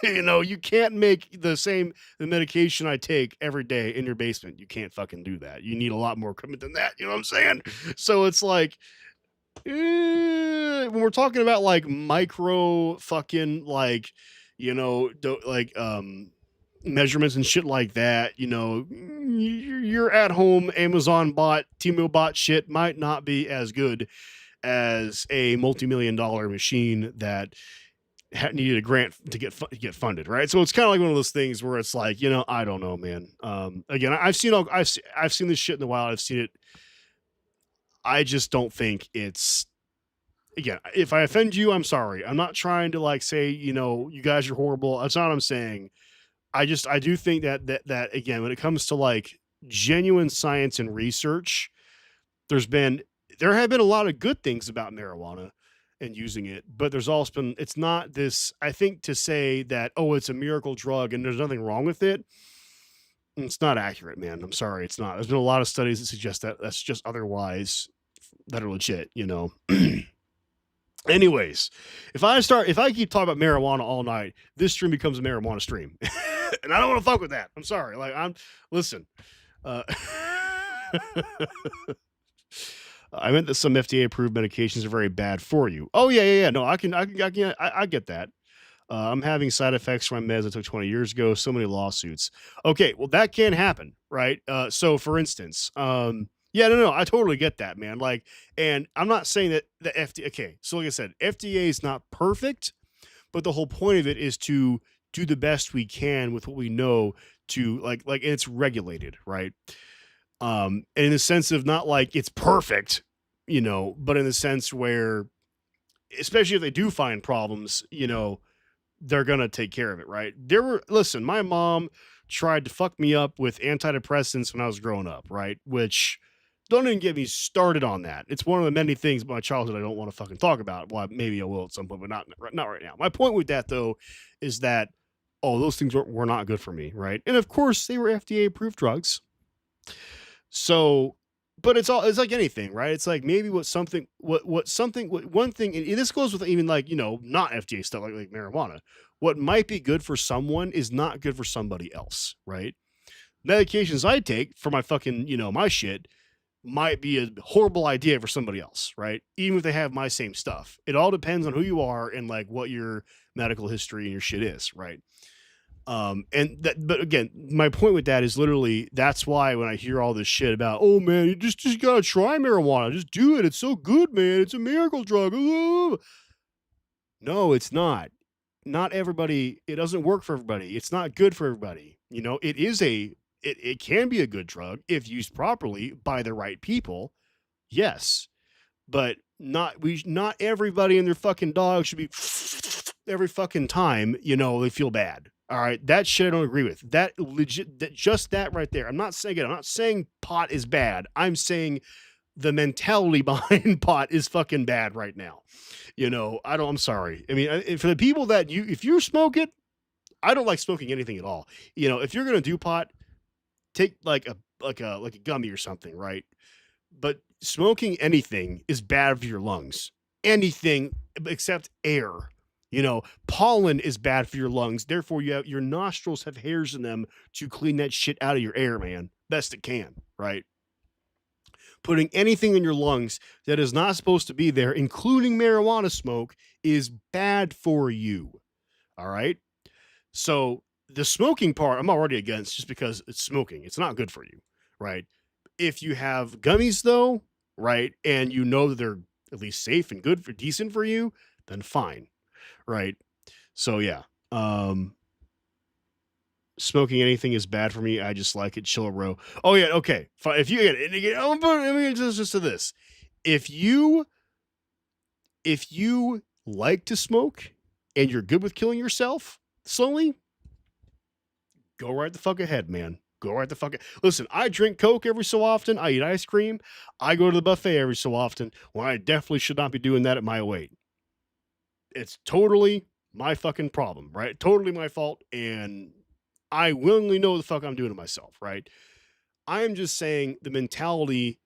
you can't make the medication I take every day in your basement. You can't fucking do that. You need a lot more equipment than that. You know what I'm saying? So it's like, when we're talking about like micro fucking like, like measurements and shit like that, your at home Amazon bot, Timo bot shit might not be as good as a multi-million-dollar machine that needed a grant to get funded, right? So it's kind of like one of those things where it's like, I don't know, man. Again, I've seen this shit in the wild. I've seen it. I just don't think it's, again, if I offend you, I'm sorry. I'm not trying to like say, you guys are horrible. That's not what I'm saying. I do think that again, when it comes to like genuine science and research, there have been a lot of good things about marijuana and using it, but there's also been, it's not this, I think, to say that, oh, it's a miracle drug and there's nothing wrong with it. It's not accurate, man. I'm sorry. It's not. There's been a lot of studies that suggest that that's just otherwise, that are legit, Anyways, if I keep talking about marijuana all night, this stream becomes a marijuana stream. And I don't want to fuck with that. I'm sorry. Like, listen, uh, I meant that some FDA approved medications are very bad for you. Oh yeah. No, I get that. I'm having side effects from my meds I took 20 years ago. So many lawsuits. Okay, well that can happen, right? So for instance, yeah, no, I totally get that, man. Like, and I'm not saying that the FDA. Okay, so like I said, FDA is not perfect, but the whole point of it is to do the best we can with what we know, to and it's regulated, right? And in the sense of not like it's perfect, but in the sense where, especially if they do find problems, they're gonna take care of it, right? Listen, my mom tried to fuck me up with antidepressants when I was growing up, right? Which, don't even get me started on that. It's one of the many things about my childhood I don't want to fucking talk about. Well, maybe I will at some point, but not right now. My point with that though is that, oh, those things were not good for me, right? And of course they were FDA approved drugs. So, but it's like anything, right? It's like maybe one thing, and this goes with even like, not FDA stuff like marijuana. What might be good for someone is not good for somebody else, right? Medications I take for my fucking, my shit might be a horrible idea for somebody else, right? Even if they have my same stuff. It all depends on who you are and like what your medical history and your shit is, right? But again, my point with that is literally, that's why when I hear all this shit about, oh man, you just gotta try marijuana, just do it, it's so good, man, it's a miracle drug. No, it's not. Not everybody, it doesn't work for everybody. It's not good for everybody. It can be a good drug if used properly by the right people. Yes. But not everybody and their fucking dog should be every fucking time, they feel bad. All right. That shit I don't agree with. That just that right there. I'm not saying pot is bad. I'm saying the mentality behind pot is fucking bad right now. I'm sorry. I mean, for the people that if you smoke it, I don't like smoking anything at all. If you're going to do pot, take like a gummy or something, right? But smoking anything is bad for your lungs. Anything except air. Pollen is bad for your lungs. Therefore, your nostrils have hairs in them to clean that shit out of your air, man. Best it can, right? Putting anything in your lungs that is not supposed to be there, including marijuana smoke, is bad for you. All right? So the smoking part, I'm already against, just because it's smoking. It's not good for you, right? If you have gummies though, right, and that they're at least safe and decent for you, then fine, right? So yeah, smoking anything is bad for me. I just like it. Chill, bro. Oh yeah, okay. Fine. If you get it, let me just to this. If you like to smoke and you're good with killing yourself slowly, Go right the fuck ahead, man. Go right the fuck ahead. Listen, I drink Coke every so often. I eat ice cream. I go to the buffet every so often when I definitely should not be doing that at my weight. It's totally my fucking problem, right? Totally my fault. And I willingly know what the fuck I'm doing to myself, right? I am just saying the mentality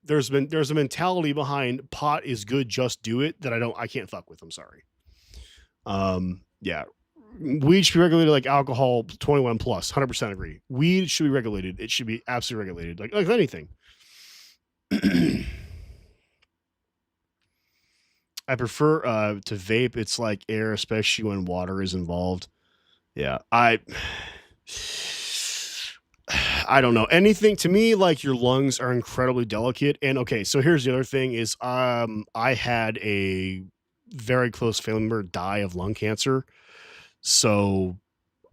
there's a mentality behind pot is good, just do it that I can't fuck with. I'm sorry. Yeah. Weed should be regulated like alcohol 21 plus. 100% agree. Weed should be regulated. It should be absolutely regulated. Like anything. I prefer to vape. It's like air, especially when water is involved. Yeah. I don't know. Anything to me, like your lungs are incredibly delicate. And okay, so here's the other thing is I had a very close family member die of lung cancer. So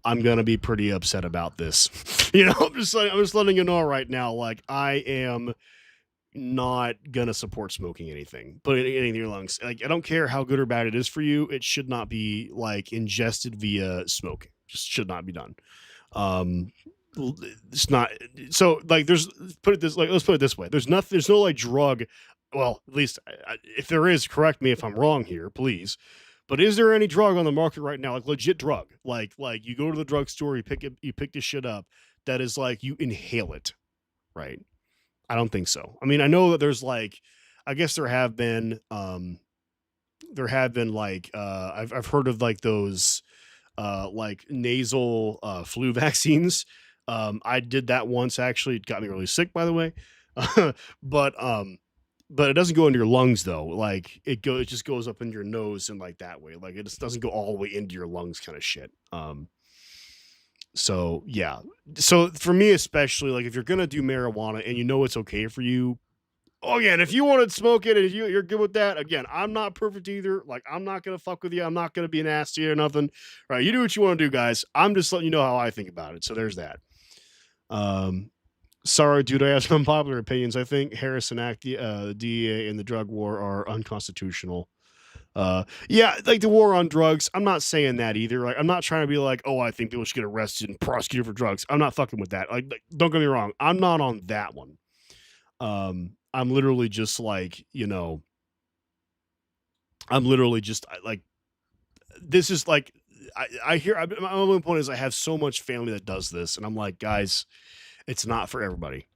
I'm gonna be pretty upset about this. I'm just letting you know right now. Like I am not gonna support smoking anything, put anything in your lungs. Like I don't care how good or bad it is for you. It should not be like ingested via smoking. Just should not be done. Um, it's not so like there's put it this like let's put it this way. There's no like drug. Well, at least if there is, correct me if I'm wrong here, please. But is there any drug on the market right now, like legit drug, like you go to the drugstore, you pick this shit up, that is like you inhale it, right? I don't think so. I mean, I know that there's like, I guess there have been like, I've heard of like those, like nasal flu vaccines. I did that once actually. It got me really sick, by the way. but but it doesn't go into your lungs though. Like it just goes up into your nose and like that way. Like it just doesn't go all the way into your lungs, kind of shit. So yeah. So for me, especially, like if you're gonna do marijuana and you know it's okay for you, oh again, if you want to smoke it and you're good with that, again, I'm not perfect either. Like I'm not gonna fuck with you. I'm not gonna be nasty or nothing. All right, you do what you want to do, guys. I'm just letting you know how I think about it. So there's that. Um, sorry, dude. I have some unpopular opinions. I think Harrison Act, the DEA, and the drug war are unconstitutional. Yeah, like the war on drugs. I'm not saying that either. Like, I'm not trying to be like, oh, I think people should get arrested and prosecuted for drugs. I'm not fucking with that. Like don't get me wrong. I'm not on that one. I'm literally just like, I'm literally just like, this is like, I hear, my only point is I have so much family that does this. And I'm like, guys, it's not for everybody.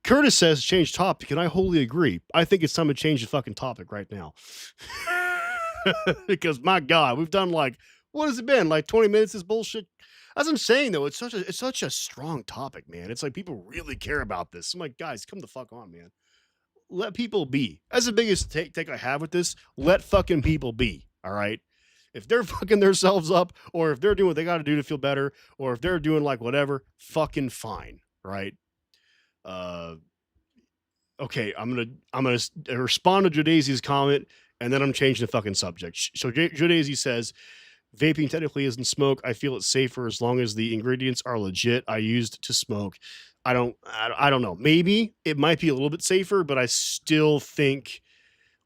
Curtis says change topic, and I wholly agree. I think it's time to change the fucking topic right now. Because my God, we've done like, what has it been? Like 20 minutes, this bullshit. As I'm saying though, it's such a strong topic, man. It's like people really care about this. I'm like, guys, come the fuck on, man. Let people be. That's the biggest take I have with this. Let fucking people be. All right. If they're fucking themselves up, or if they're doing what they got to do to feel better, or if they're doing like whatever, fucking fine. Right. Uh, okay, I'm gonna respond to Judazy's comment, and then I'm changing the fucking subject. So Judazy says, vaping technically isn't smoke. I feel it's safer as long as the ingredients are legit. I used to smoke. I don't know. Maybe it might be a little bit safer, but I still think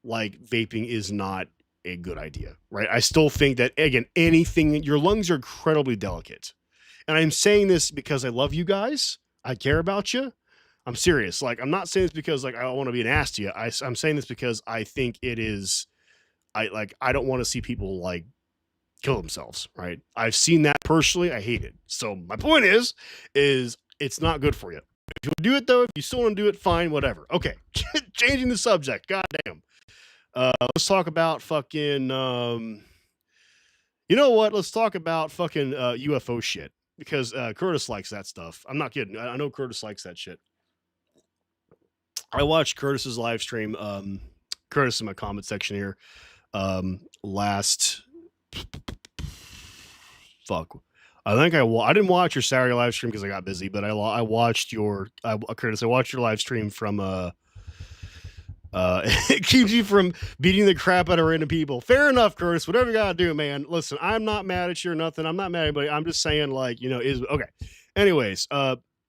like vaping is not a good idea, right? I still think that again, your lungs are incredibly delicate. And I'm saying this because I love you guys. I care about you. I'm serious. Like, I'm not saying this because like I want to be an ass to you. I'm saying this because I think it is. I don't want to see people like kill themselves. Right? I've seen that personally. I hate it. So my point is it's not good for you. If you do it though, if you still want to do it, fine, whatever. Okay, changing the subject. God damn. Let's talk about fucking. You know what? Let's talk about fucking UFO shit because Curtis likes that stuff. I'm not kidding. I know Curtis likes that shit. I watched Curtis's live stream. Curtis in my comment section here. Last fuck. I think I didn't watch your Saturday live stream because I got busy, but I watched your Curtis. I watched your live stream from it keeps you from beating the crap out of random people. Fair enough, Curtis. Whatever you gotta do, man. Listen, I'm not mad at you or nothing. I'm not mad at anybody. I'm just saying, like, is okay. Anyways,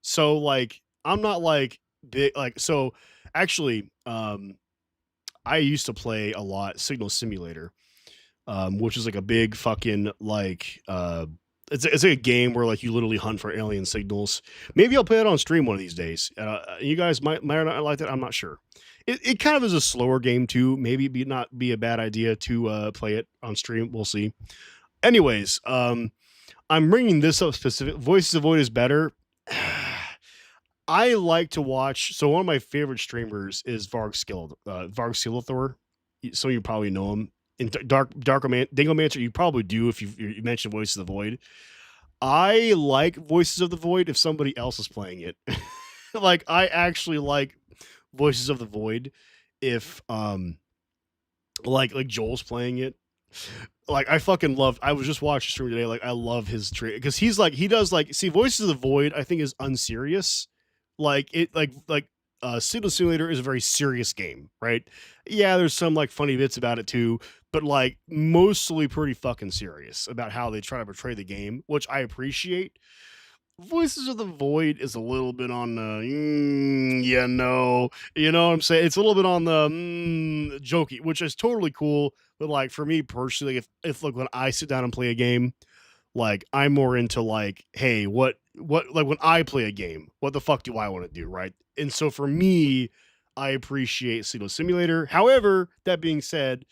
so like I'm not like big like so actually I used to play a lot Signal Simulator, which is like a big fucking like it's like a game where like you literally hunt for alien signals. Maybe I'll play it on stream one of these days. You guys might or not like that. I'm not sure. It kind of is a slower game too. Maybe be not be a bad idea to play it on stream. We'll see. Anyways, I'm bringing this up specific. Voices of Void is better. I like to watch. So one of my favorite streamers is Varg Skeletor. So you probably know him. In Dingomancer, you probably do if you mentioned Voices of the Void. I like Voices of the Void if somebody else is playing it. Like I actually like Voices of the Void if like Joel's playing it. Like I fucking love. I was just watching stream today. Like I love his trade because he's like he does like see Voices of the Void. I think is unserious. Like it like Signal Simulator is a very serious game, right? Yeah, there's some like funny bits about it too, but like mostly pretty fucking serious about how they try to portray the game, which I appreciate. Voices of the Void is a little bit on the you know what I'm saying? It's a little bit on the jokey, which is totally cool. But like for me personally, if like when I sit down and play a game, like I'm more into like, hey, what like when I play a game, what the fuck do I want to do, right? And so for me, I appreciate Signal Simulator. However, that being said,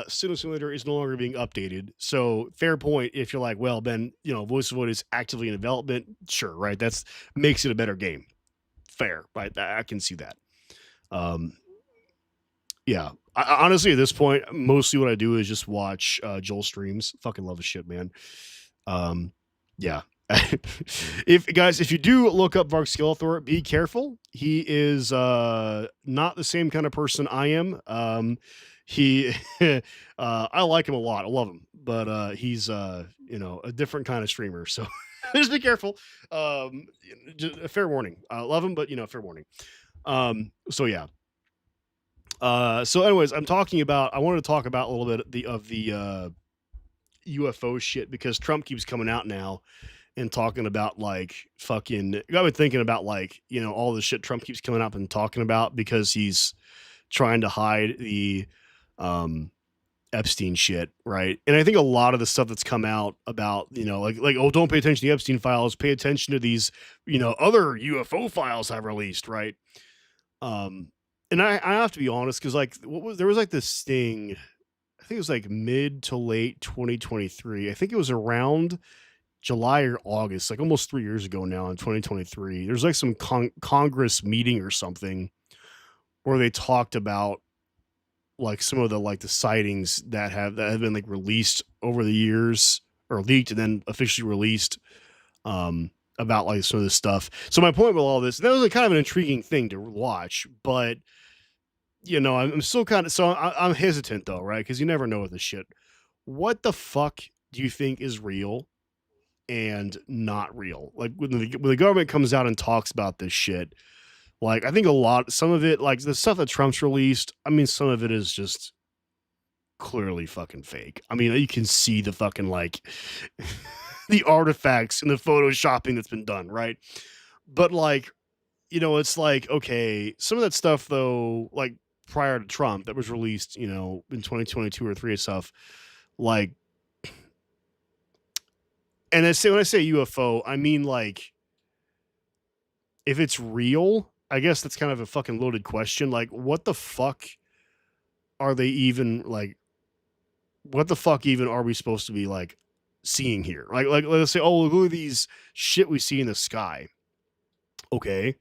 Signal Simulator is no longer being updated. So fair point. If you're like, well, Ben, you know, Voice of Void is actively in development. Sure, right? That's makes it a better game. Fair, right? I can see that. Um, yeah. Honestly, at this point, mostly what I do is just watch Joel streams. Fucking love his shit, man. Yeah. If you do look up Varg Skeletor, be careful. He is not the same kind of person I am. He I like him a lot. I love him, but he's you know, a different kind of streamer. So just be careful. Just a fair warning. I love him, but you know, fair warning. So yeah. So anyways, I wanted to talk about a little bit of the UFO shit because Trump keeps coming out now and talking about like fucking I've been thinking about like, you know, all the shit Trump keeps coming up and talking about because he's trying to hide the Epstein shit, right? And I think a lot of the stuff that's come out about, you know, like oh, don't pay attention to the Epstein files, pay attention to these, you know, other UFO files I've released, right? And I have to be honest because like there was like this thing, I think it was like mid to late 2023. I think it was around July or August, like almost 3 years ago now in 2023. There's like some Congress meeting or something where they talked about like some of the sightings that have been like released over the years or leaked and then officially released about like some of this stuff. So my point with all this, that was like kind of an intriguing thing to watch, but you know, I'm still kind of I'm hesitant though, right? Because you never know with this shit. What the fuck do you think is real and not real? Like when the government comes out and talks about this shit, like I think some of it, like the stuff that Trump's released, I mean, some of it is just clearly fucking fake. I mean, you can see the fucking like the artifacts and the photoshopping that's been done, right? But like, you know, it's like okay, some of that stuff though, like prior to Trump that was released, you know, in 2022 or three and stuff, like, and when I say UFO, I mean like, if it's real, I guess that's kind of a fucking loaded question. Like, what the fuck are they even like? What the fuck even are we supposed to be like seeing here? Like let's say, oh, look at these shit we see in the sky. Okay,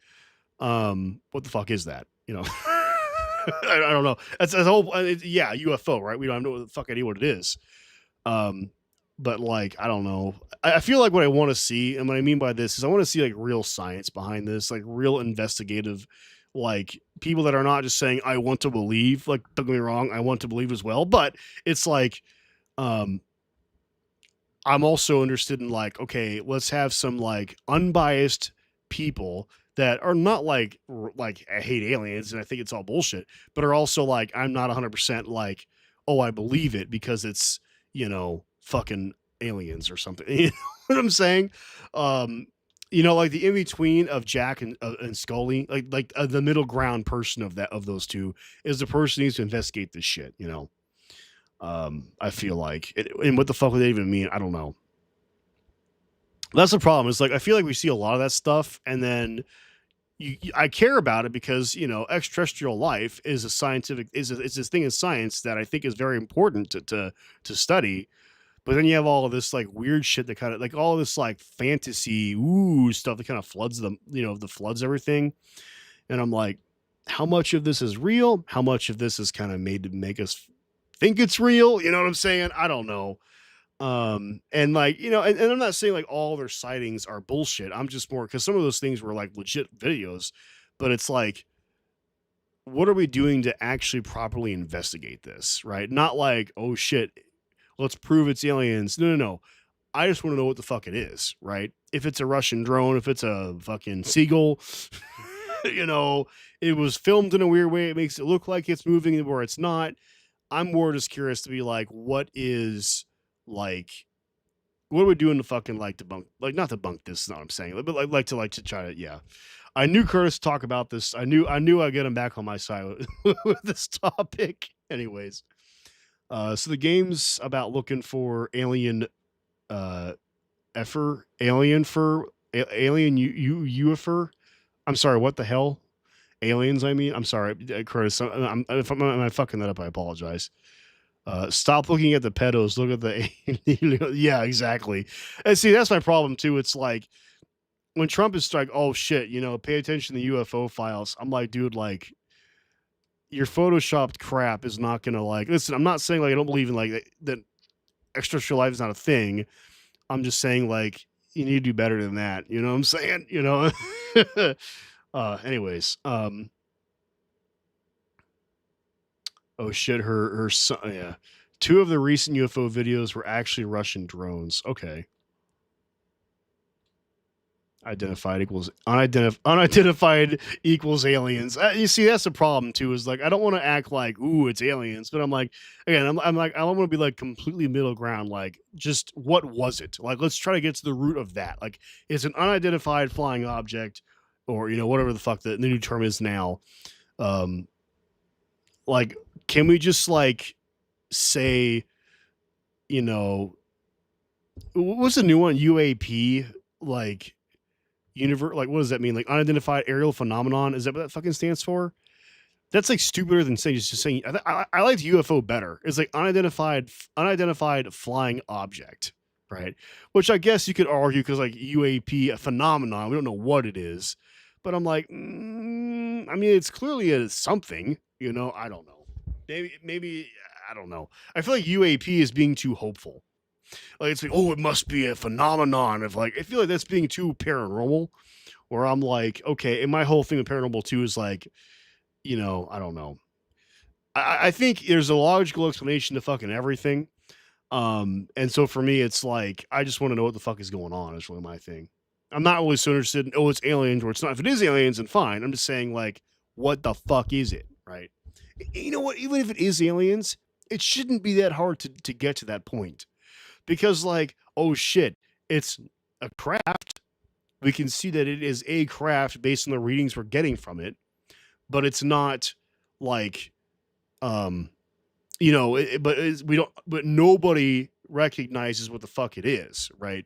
what the fuck is that? You know. I don't know. That's a whole yeah, UFO, right? We don't know what the fuck idea what it is. But like I don't know. I feel like what I want to see, and what I mean by this is I want to see like real science behind this, like real investigative, like people that are not just saying I want to believe. Like don't get me wrong, I want to believe as well, but it's like I'm also interested in like okay, let's have some like unbiased people that are not like I hate aliens and I think it's all bullshit, but are also like I'm not 100% like oh I believe it because it's you know fucking aliens or something. You know what I'm saying? You know like the in between of Jack and Scully, like the middle ground person of those two is the person who needs to investigate this shit. You know, I feel like and what the fuck would they even mean? I don't know. That's the problem. It's like I feel like we see a lot of that stuff, and then I care about it because extraterrestrial life is a scientific is this thing in science that I think is very important to study. But then you have all of this like weird shit that kind of like all of this like fantasy stuff that kind of floods them, the floods everything. And I'm like, how much of this is real? How much of this is kind of made to make us think it's real? You know what I'm saying? I don't know. And like, and I'm not saying like all their sightings are bullshit. I'm just more because some of those things were like legit videos, but it's like, what are we doing to actually properly investigate this? Right? Not like, oh shit, let's prove it's aliens. No, no, no. I just want to know what the fuck it is, right? If it's a Russian drone, if it's a fucking seagull, you know, it was filmed in a weird way. It makes it look like it's moving where it's not. I'm more just curious to be like, like, what are we doing to fucking like debunk, like not debunk this, is not what I'm saying, but like to try to, yeah. I knew Curtis would talk about this. I knew I'd get him back on my side with this topic. Anyways, so the game's about looking for alien uh alien UFO. I'm sorry, what the hell? Aliens, I mean. I'm sorry, Curtis. If I'm fucking that up, I apologize. Stop looking at the pedos. Look at the yeah, exactly. And see, that's my problem too. It's like when Trump is like, oh shit, pay attention to the UFO files. I'm like, dude, like your photoshopped crap is not gonna like. Listen, I'm not saying like I don't believe in like that extraterrestrial life is not a thing. I'm just saying like you need to do better than that. You know what I'm saying? Anyways, oh shit, her son, yeah. Two of the recent UFO videos were actually Russian drones. Okay. Identified equals unidentified equals aliens. You see, that's the problem too. Is like I don't want to act like it's aliens, but I'm like again, I'm like I don't want to be like completely middle ground. Like just what was it? Like let's try to get to the root of that. Like it's an unidentified flying object, or whatever the fuck the new term is now. Um, like can we just like say what's the new one UAP like universe, like what does that mean? Like unidentified aerial phenomenon, is that what that fucking stands for? That's like stupider than saying just saying I like UFO better. It's like unidentified flying object, right? Which I guess you could argue because like UAP, a phenomenon, we don't know what it is, but I'm like I mean it's clearly a something, I don't know, maybe I don't know. I feel like UAP is being too hopeful. Like it's like, oh, it must be a phenomenon of like I feel like that's being too paranormal. Where I'm like, okay, and my whole thing with paranormal too is like, I don't know. I think there's a logical explanation to fucking everything. And so for me, it's like I just want to know what the fuck is going on. Is really my thing. I'm not really so interested in it's aliens or it's not. If it is aliens, then fine. I'm just saying like, what the fuck is it, right? You know what? Even if it is aliens, it shouldn't be that hard to get to that point. Because like, oh shit, it's a craft. We can see that it is a craft based on the readings we're getting from it, but it's not like we don't, but nobody recognizes what the fuck it is, right?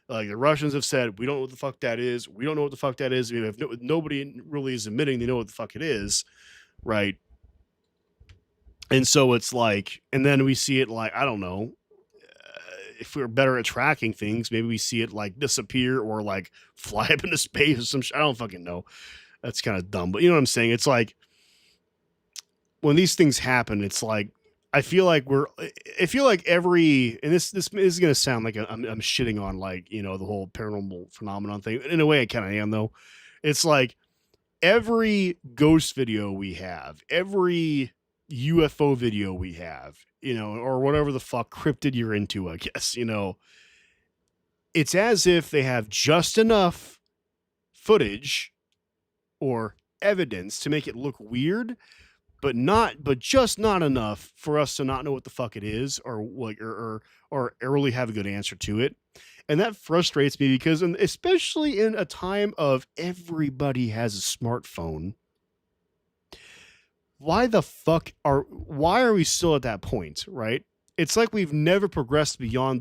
Like the Russians have said, we don't know what the fuck that is. We don't know what the fuck that is. We have nobody really is admitting they know what the fuck it is, right? And so it's like, and then we see it like, I don't know, if we are better at tracking things, maybe we see it like disappear or like fly up into space or some shit. I don't fucking know. That's kind of dumb, but you know what I'm saying? It's like when these things happen, it's like I feel like every, and this is gonna sound like I'm shitting on like the whole paranormal phenomenon thing. In a way, I kind of am though. It's like every ghost video we have, every UFO video we have, or whatever the fuck cryptid you're into, I guess, it's as if they have just enough footage or evidence to make it look weird, but just not enough for us to not know what the fuck it is or like or really have a good answer to it. And that frustrates me because especially in a time of everybody has a smartphone, why are we still at that point, right? It's like we've never progressed beyond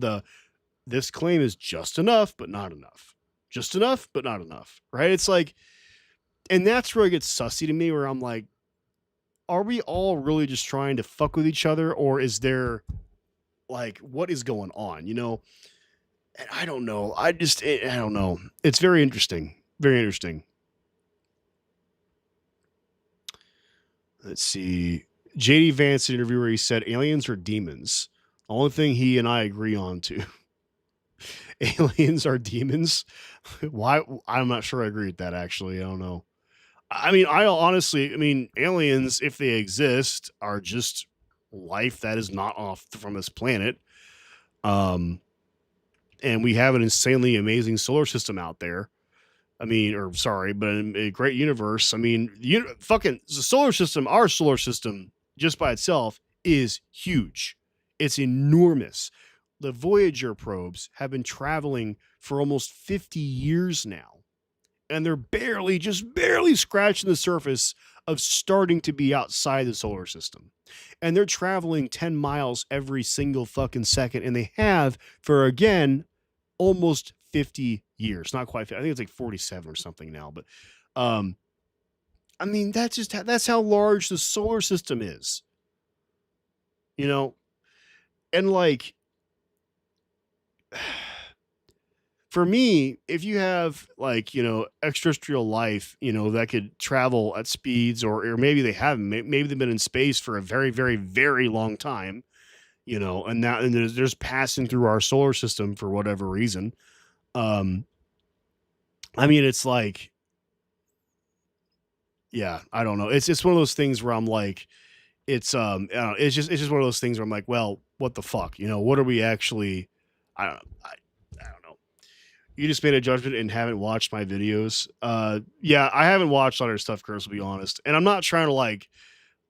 this claim is just enough, but not enough. Just enough, but not enough. Right? It's like, and that's where it gets sussy to me, where I'm like, are we all really just trying to fuck with each other, or is there like what is going on? And I don't know. I don't know. It's very interesting. Very interesting. Let's see. JD Vance interviewer, he said aliens are demons. Only thing he and I agree on too. Aliens are demons. Why? I'm not sure I agree with that. Actually, I don't know. I mean, I mean, aliens, if they exist, are just life that is not off from this planet. Um, and we have an insanely amazing solar system out there. I mean, or sorry, but a great universe. I mean, fucking the solar system, our solar system, just by itself, is huge. It's enormous. The Voyager probes have been traveling for almost 50 years now, and they're just barely scratching the surface of starting to be outside the solar system. And they're traveling 10 miles every single fucking second, and they have for, again, almost 50 years. Not quite. I think it's like 47 or something now, but um I mean, that's how large the solar system is. You know, and like for me, if you have like, extraterrestrial life, that could travel at speeds, or maybe they haven't, maybe they've been in space for a very, very, very long time, and now and they're just passing through our solar system for whatever reason. Um, I mean, it's like, yeah, I don't know. It's one of those things where I'm like, I don't know, it's just one of those things where I'm like, well, what the fuck, what are we actually? I don't, I don't know. You just made a judgment and haven't watched my videos. Yeah, I haven't watched other stuff, Chris, to be honest, and I'm not trying to like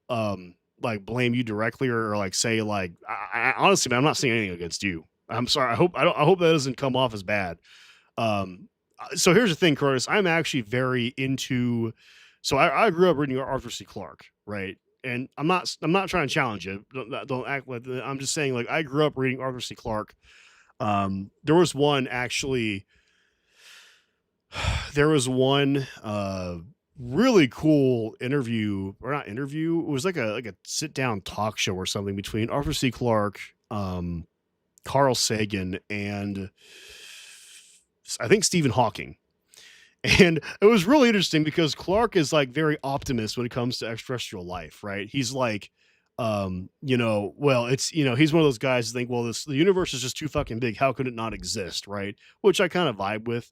blame you directly, or like say like, honestly, man, I'm not saying anything against you. I'm sorry. I hope that doesn't come off as bad. So here's the thing, Curtis. I'm actually very into. So I grew up reading Arthur C. Clarke, right? And I'm not trying to challenge you. Don't act like I'm just saying, like, I grew up reading Arthur C. Clarke. There was one actually. There was one really cool interview, or not interview. It was like a sit down talk show or something between Arthur C. Clarke, Carl Sagan, and I think Stephen Hawking. And it was really interesting because Clark is like very optimist when it comes to extraterrestrial life, right? He's like, well, it's, he's one of those guys who think, well, the universe is just too fucking big. How could it not exist, right? Which I kind of vibe with.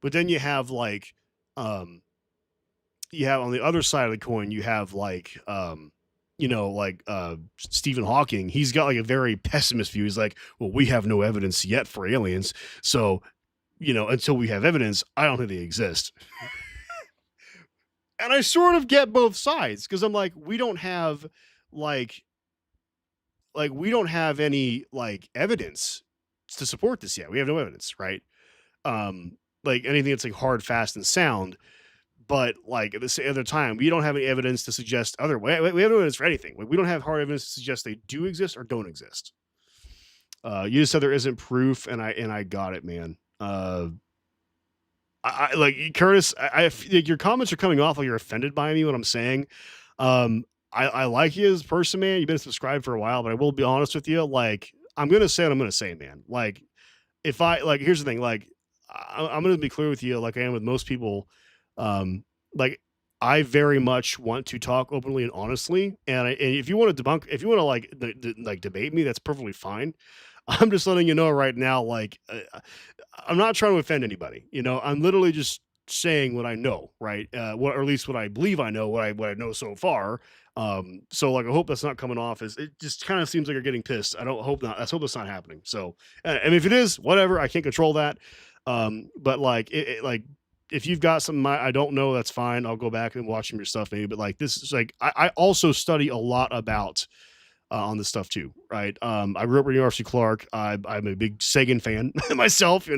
But then you have like, you have on the other side of the coin, you have like, Stephen Hawking. He's got like a very pessimist view. He's like, well, we have no evidence yet for aliens, so until we have evidence, I don't think they exist. And I sort of get both sides, because I'm like, we don't have like we don't have any like evidence to support this yet. We have no evidence, right? Like anything that's like hard, fast, and sound. But like at the same other time, we don't have any evidence to suggest other way. We have no evidence for anything. Like, we don't have hard evidence to suggest they do exist or don't exist. You just said there isn't proof, and I got it, man. I like Curtis. Like, your comments are coming off like you're offended by me, what I'm saying. I like you as a person, man. You've been subscribed for a while, but I will be honest with you. Like, I'm gonna say what I'm gonna say, man. Like, if I like, here's the thing. Like, I'm gonna be clear with you, like I am with most people. Like, I very much want to talk openly and honestly. And if you want to debunk, if you want to like debate me, that's perfectly fine. I'm just letting you know right now, like, I'm not trying to offend anybody. I'm literally just saying what I know, right? What, or at least what I believe I know, what I know so far. So like, I hope that's not coming off as, it just kind of seems like you're getting pissed. I don't hope not. I hope that's not happening. So, and if it is, whatever, I can't control that. But like, like, if you've got something I don't know, that's fine. I'll go back and watch some of your stuff maybe. But like, this is like, I also study a lot about on this stuff too, right? I grew up reading Arthur C. Clarke. I'm a big Sagan fan myself,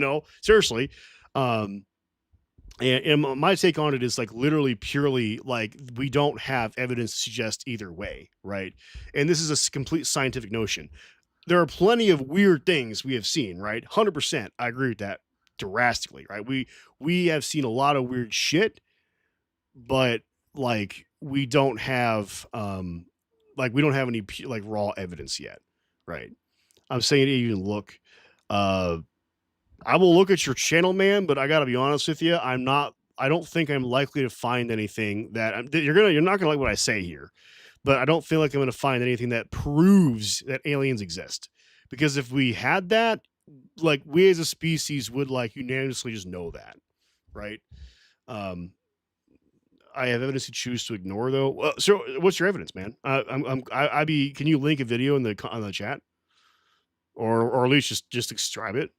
seriously. And my take on it is like literally purely like, we don't have evidence to suggest either way, right? And this is a complete scientific notion. there are plenty of weird things we have seen, right? 100%. I agree with that drastically, right? We have seen a lot of weird shit, but like we don't have we don't have any like raw evidence yet, right? I'm saying to even look. Uh, I will look at your channel, man, but I got to be honest with you. I'm not. I don't think I'm likely to find anything that you're not gonna like what I say here, but I don't feel like I'm gonna find anything that proves that aliens exist. Because if we had that, like we as a species would like unanimously just know that, right? Um, I have evidence you choose to ignore though. Well, so what's your evidence, man? I be. Can you link a video in the on the chat, or at least just describe it?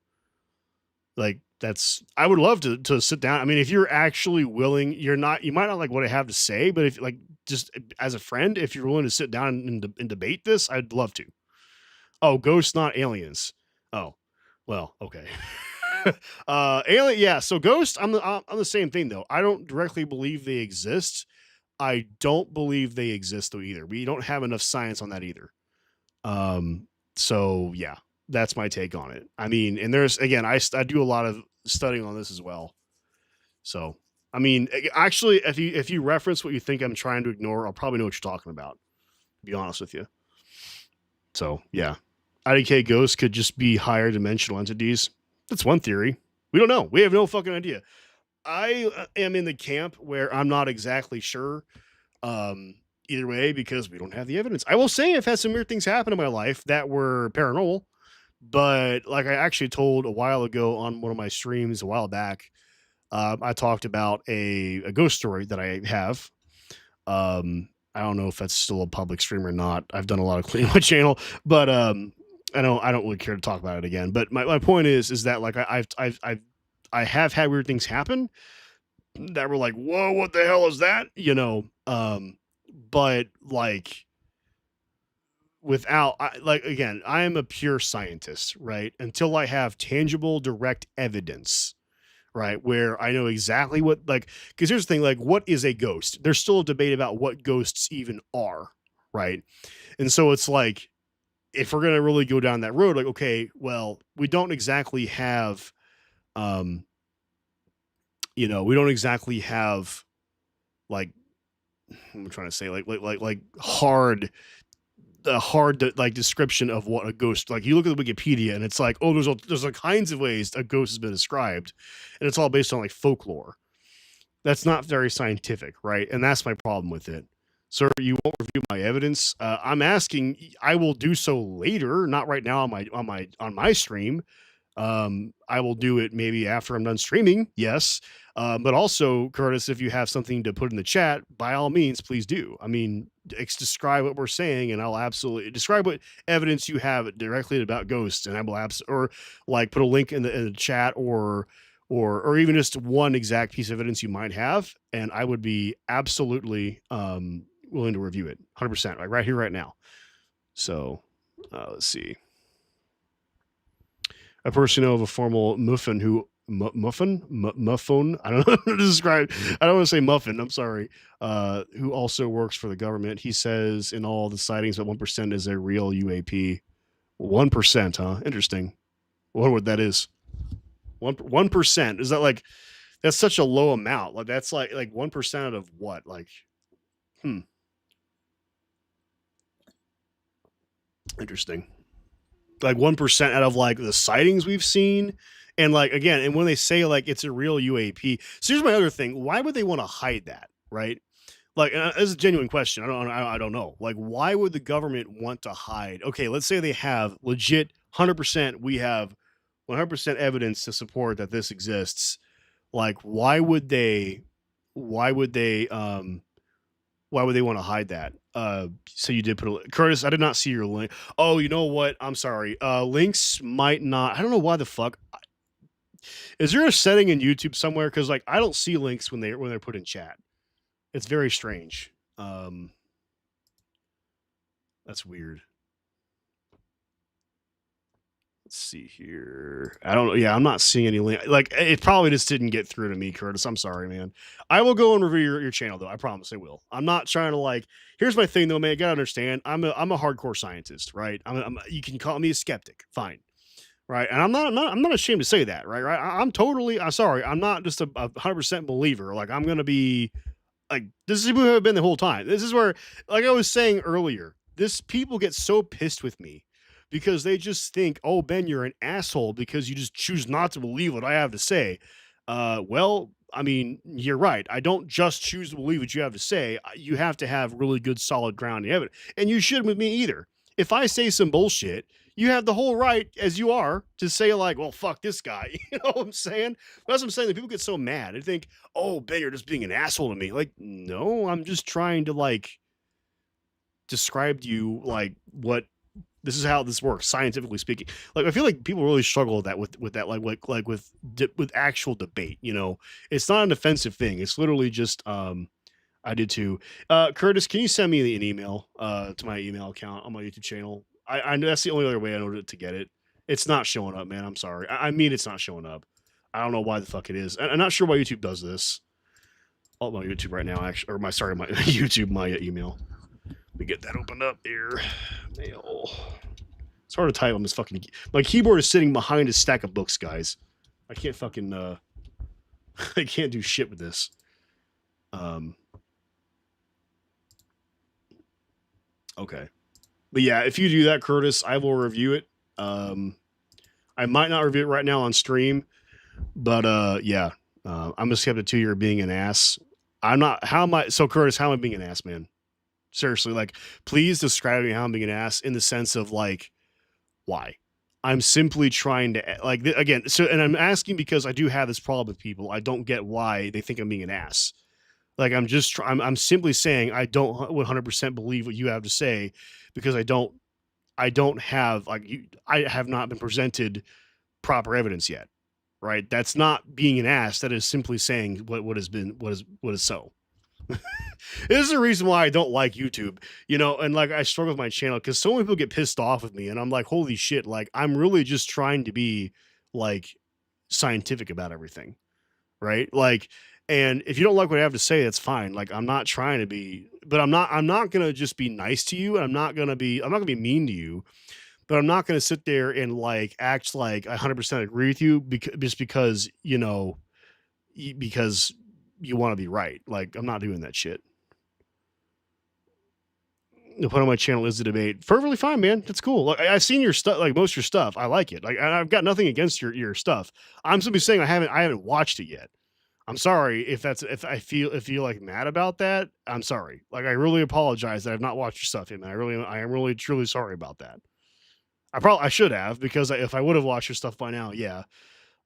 Like that's I would love to sit down. I mean, if you're actually willing, you might not like what I have to say, but if like just as a friend, if you're willing to sit down and debate this, I'd love to. Oh, ghosts, not aliens. Oh, well, okay. Alien, yeah. So ghosts, I'm the same thing though. I don't directly believe they exist. I don't believe they exist though either. We don't have enough science on that either. Um, so yeah, that's my take on it. I mean, and there's again, I do a lot of studying on this as well. So I mean, actually, if you reference what you think I'm trying to ignore, I'll probably know what you're talking about. To be honest with you. So yeah, IDK ghosts could just be higher dimensional entities. That's one theory. We don't know. We have no fucking idea. I am in the camp where I'm not exactly sure. Either way, because we don't have the evidence. I will say I've had some weird things happen in my life that were paranormal, but like I actually told a while ago on one of my streams a while back, I talked about a ghost story that I have. I don't know if that's still a public stream or not. I've done a lot of cleaning my channel, but I don't really care to talk about it again. But my point is that like I have had weird things happen that were like, whoa, what the hell is that? But like without like again, I am a pure scientist, right? Until I have tangible, direct evidence, right? Where I know exactly what like because here's the thing, like what is a ghost? There's still a debate about what ghosts even are, right? And so it's like if we're gonna really go down that road, like, okay, well, we don't exactly have um, we don't exactly have like I'm trying to say like hard the hard like description of what a ghost like you look at the Wikipedia and it's like oh there's all kinds of ways a ghost has been described and it's all based on like folklore. That's not very scientific, right? And that's my problem with it. Sir, you won't review my evidence. I'm asking. I will do so later, not right now on my stream. I will do it maybe after I'm done streaming. Yes, but also, Curtis, if you have something to put in the chat, by all means, please do. I mean, describe what we're saying, and I'll absolutely describe what evidence you have directly about ghosts, and I will or like put a link in the chat or even just one exact piece of evidence you might have, and I would be absolutely willing to review it 100%, like right here, right now. So let's see. A person of a formal muffin who muffin. I don't know how to describe. I don't want to say muffin. I'm sorry. Who also works for the government. He says in all the sightings that 1% is a real UAP. 1%, huh? Interesting. I wonder what that is. 1%. Is that like that's such a low amount? Like that's like 1% out of what? Like, interesting. Like 1% out of like the sightings we've seen. And like again, and when they say like it's a real UAP, so here's my other thing: why would they want to hide that, right? Like, this is a genuine question. I don't know. Like, why would the government want to hide? Okay, let's say they have legit 100%. We have 100% evidence to support that this exists. Like, why would they? Why would they? Why would they want to hide that? So you did put a Curtis. I did not see your link. Oh, you know what? I'm sorry. Links might not. I don't know why the fuck. Is there a setting in YouTube somewhere? Because like I don't see links when they're put in chat. It's very strange. That's weird. Let's see here. I don't know. Yeah, I'm not seeing any link. Like it probably just didn't get through to me, Curtis. I'm sorry, man. I will go and review your channel though. I promise I will. I'm not trying to like. Here's my thing though, man. You gotta understand. I'm a hardcore scientist, right? You can call me a skeptic, fine, right? And I'm not ashamed to say that, right? I'm totally. I'm sorry. I'm not just a 100% believer. Like I'm gonna be like this is who I've been the whole time. This is where, like I was saying earlier, this people get so pissed with me because they just think, oh Ben, you're an asshole because you just choose not to believe what I have to say. Well, I mean, you're right. I don't just choose to believe what you have to say. You have to have really good, solid grounding evidence, and you shouldn't with me either. If I say some bullshit, you have the whole right, as you are, to say like, "Well, fuck this guy." You know what I'm saying? That's what I'm saying. That people get so mad. They think, "Oh, Ben, you're just being an asshole to me." Like, no, I'm just trying to like describe to you like what this is how this works scientifically speaking. Like I feel like people really struggle with that with that like with actual debate. You know, it's not an offensive thing. It's literally just I did too. Curtis, can you send me an email to my email account on my YouTube channel? I know that's the only other way I know to get it. It's not showing up, man. I'm sorry. I mean, it's not showing up. I don't know why the fuck it is. I'm not sure why YouTube does this. Oh, my YouTube right now, actually, or my sorry, my YouTube, my email. Let me get that opened up here. Mail. It's hard to type on this fucking. My keyboard is sitting behind a stack of books, guys. I can't fucking. I can't do shit with this. Okay. But yeah, if you do that, Curtis, I will review it. I might not review it right now on stream, but yeah, I'm just skeptic too. You're being an ass. I'm not. How am I? So Curtis, how am I being an ass, man? Seriously, like, please describe me how I'm being an ass in the sense of like, why? I'm simply trying to like again. So, and I'm asking because I do have this problem with people. I don't get why they think I'm being an ass. Like I'm simply saying I don't 100% believe what you have to say because I don't have like I have not been presented proper evidence yet. Right? That's not being an ass. That is simply saying what has been what is so. This is the reason why I don't like YouTube, you know, and like I struggle with my channel because so many people get pissed off with me, and I'm like, holy shit, like I'm really just trying to be like scientific about everything, right? Like, and if you don't like what I have to say, that's fine. Like, I'm not trying to be, but I'm not gonna just be nice to you, and I'm not gonna be mean to you, but I'm not gonna sit there and like act like I 100% agree with you just because you know because you want to be right. Like, I'm not doing that shit. The point on my channel is the debate. Perfectly fine, man. That's cool. Like I've seen your stuff, like most of your stuff. I like it. Like and I've got nothing against your stuff. I'm simply saying I haven't watched it yet. I'm sorry if I feel like mad about that. I'm sorry. Like I really apologize that I've not watched your stuff yet, man. I am really truly sorry about that. I should have because if I would have watched your stuff by now, yeah.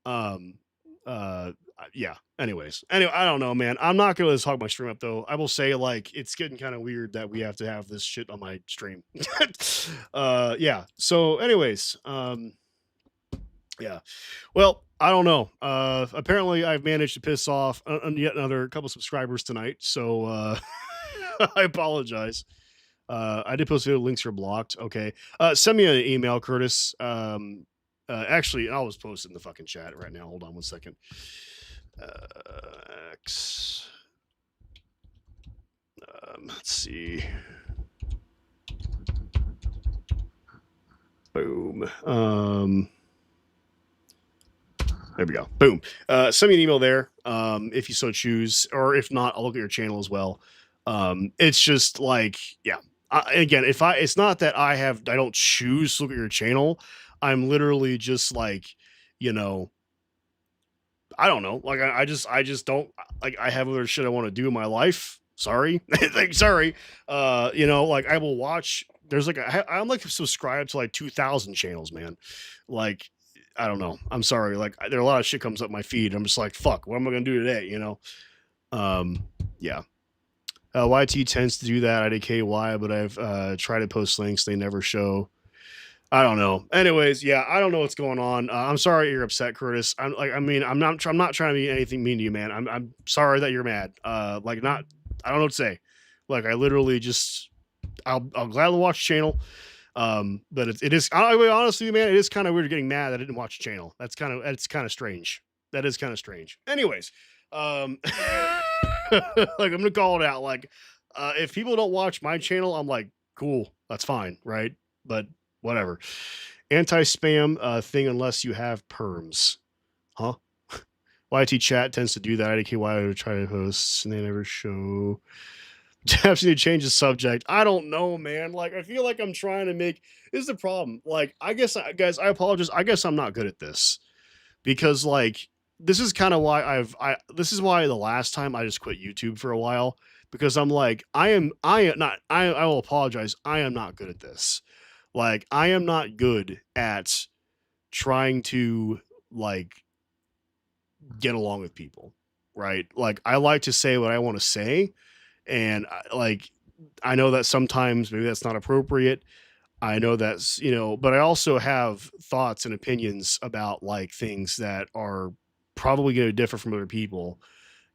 Um, yeah. Anyway, I don't know, man. I'm not gonna hog my stream up though. I will say, like, it's getting kind of weird that we have to have this shit on my stream. Yeah. So, yeah. Well, I don't know. Apparently, I've managed to piss off yet another couple subscribers tonight. So, I apologize. I did post the links are blocked. Okay. Send me an email, Curtis. Actually, I'll just post it in the fucking chat right now. Hold on 1 second. X. Let's see. Boom. There we go. Boom. Send me an email there if you so choose, or if not, I'll look at your channel as well. It's just like, yeah. Again, it's not that I don't choose to look at your channel. I'm literally just like, you know, I don't know. Like I just don't like I have other shit I want to do in my life. Sorry. Like sorry. You know, like I will watch there's like I'm like subscribed to like 2,000 channels, man. Like I don't know. I'm sorry. Like there are a lot of shit comes up my feed. I'm just like, fuck, what am I gonna do today? You know? Yeah. YT tends to do that. I did KY, but I've tried to post links. They never show. I don't know. Anyways, yeah, I don't know what's going on. I'm sorry you're upset, Curtis. I'm not trying to be anything mean to you, man. I'm sorry that you're mad. I don't know what to say. Like I literally just, I'll gladly watch the channel. But it is honestly, man, it is kind of weird getting mad that I didn't watch the channel. It's kind of strange. That is kind of strange. Anyways, like I'm gonna call it out. Like, if people don't watch my channel, I'm like, cool, that's fine, right? But whatever. Anti-spam thing unless you have perms, huh? YT chat tends to do that. IDKY would try to host and they never show. Perhaps need to change the subject. I don't know, man. Like, I feel like I'm trying to make this is the problem. Like, guys, I apologize. I guess I'm not good at this because, like, this is kind of why this is why the last time I just quit YouTube for a while because I'm like, I am not, I will apologize. I am not good at this. Like, I am not good at trying to, like, get along with people, right? Like, I like to say what I want to say. And like, I know that sometimes maybe that's not appropriate. I know that's, but I also have thoughts and opinions about like things that are probably going to differ from other people.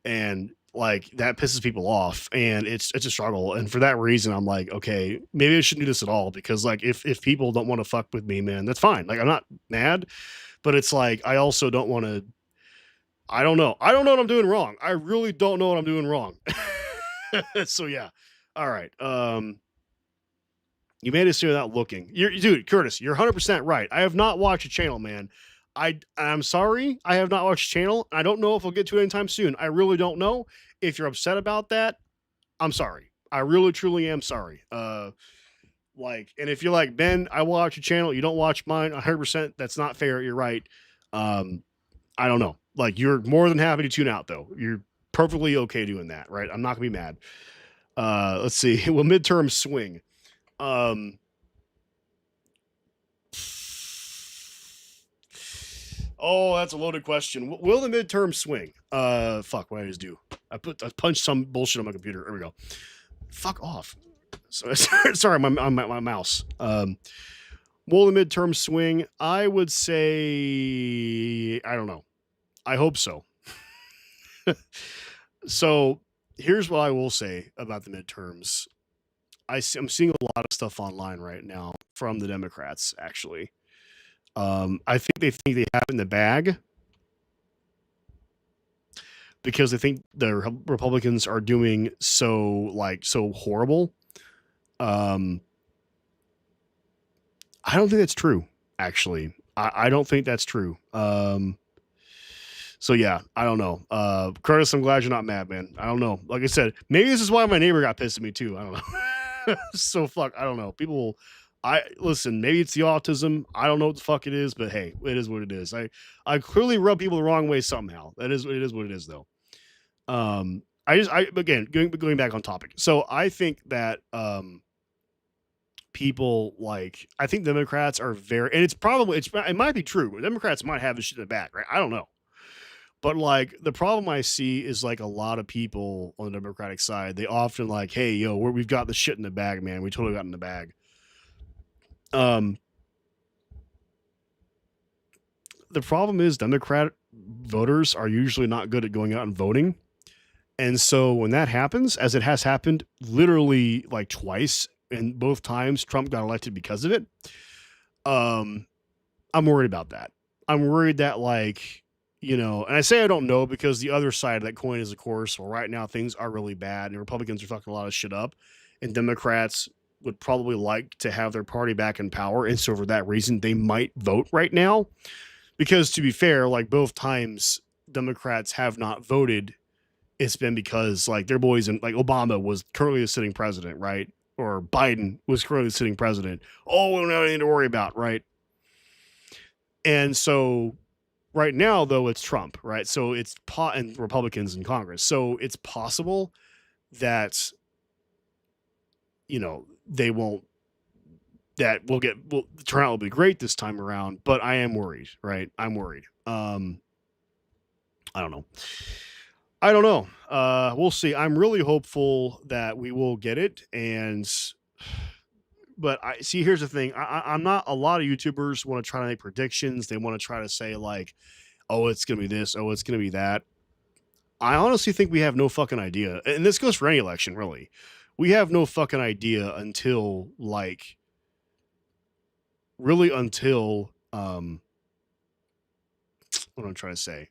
And like that pisses people off and it's a struggle. And for that reason, I'm like, okay, maybe I shouldn't do this at all because like if people don't want to fuck with me, man, that's fine. Like I'm not mad, but it's like I also don't want to. I don't know. I don't know what I'm doing wrong. I really don't know what I'm doing wrong. So yeah. All right. You made us do without looking. Dude, Curtis, you're 100% right. I have not watched a channel, man. I'm sorry. I have not watched a channel. I don't know if we'll get to it anytime soon. I really don't know. If you're upset about that, I'm sorry. I really truly am sorry. Like, and if you're like, Ben, I watch your channel, you don't watch mine 100%, that's not fair. You're right. I don't know. Like, you're more than happy to tune out though. You're perfectly okay doing that, right? I'm not gonna be mad. Let's see. Will midterm swing? Oh, that's a loaded question. Will the midterm swing? Fuck, what did I just do? I punched some bullshit on my computer. There we go. Fuck off. Sorry, my mouse. Will the midterm swing? I would say, I don't know. I hope so. So here's what I will say about the midterms. I'm seeing a lot of stuff online right now from the Democrats, actually. I think they have it in the bag because they think the Republicans are doing so horrible. I don't think that's true, actually. I don't think that's true. So yeah, I don't know. Curtis, I'm glad you're not mad, man. I don't know. Like I said, maybe this is why my neighbor got pissed at me too. I don't know. So fuck, I don't know. People, listen, maybe it's the autism. I don't know what the fuck it is, but hey, it is what it is. I clearly rub people the wrong way somehow. It is what it is though. Again, going back on topic. So I think that, people I think Democrats are very, and it might be true. Democrats might have this shit in the back, right? I don't know. But like the problem I see is like a lot of people on the Democratic side, they often like, hey, yo, we've got the shit in the bag, man. We totally got in the bag. The problem is Democrat voters are usually not good at going out and voting. And so when that happens, as it has happened literally like twice, and both times Trump got elected because of it, I'm worried about that. I'm worried that and I say I don't know because the other side of that coin is, of course, well, right now things are really bad and Republicans are fucking a lot of shit up and Democrats would probably like to have their party back in power. And so for that reason, they might vote right now because to be fair, like both times Democrats have not voted. It's been because like their boys and like Obama was currently a sitting president, right? Or Biden was currently sitting president. Oh, we don't have anything to worry about, right? And so right now, though, it's Trump, right? So it's and Republicans in Congress. So it's possible that, they won't, that will turnout will be great this time around, but I am worried, right? I'm worried. I don't know. We'll see. I'm really hopeful that we will get it. But here's the thing. I'm not, a lot of YouTubers want to try to make predictions. They want to try to say like, oh, it's going to be this. Oh, it's going to be that. I honestly think we have no fucking idea. And this goes for any election, really. We have no fucking idea until like really until what I'm trying to say.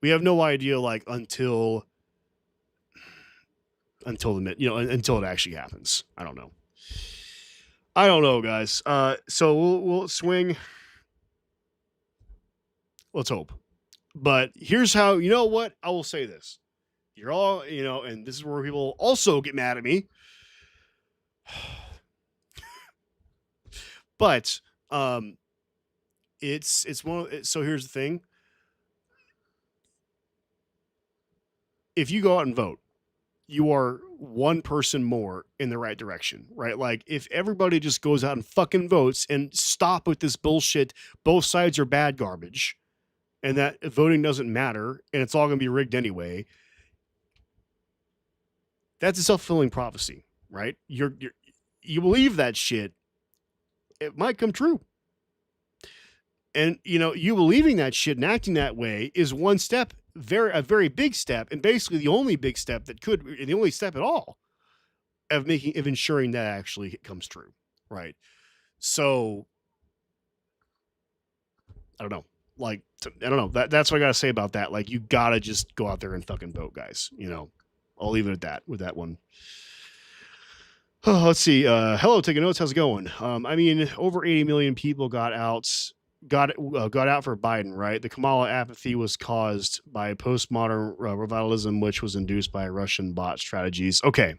We have no idea, like, until until it actually happens. I don't know. I don't know, guys. So we'll swing. Let's hope. But here's how. You know what? I will say this. You're all, and this is where people also get mad at me. But it's one of, so here's the thing. If you go out and vote, you are one person more in the right direction, right? Like, if everybody just goes out and fucking votes and stop with this bullshit, both sides are bad garbage, and that voting doesn't matter, and it's all going to be rigged anyway, that's a self-fulfilling prophecy, right? You believe that shit, it might come true. And, you believing that shit and acting that way is one step, a very big step, and basically the only big step the only step at all of ensuring that actually comes true, right? So, I don't know. Like, I don't know. That's what I gotta say about that. Like, you gotta just go out there and fucking vote, guys. I'll leave it at that with that one. Oh, let's see. Hello, taking notes. How's it going? Over 80 million people got out for Biden, right? The Kamala apathy was caused by postmodern revivalism, which was induced by Russian bot strategies. Okay.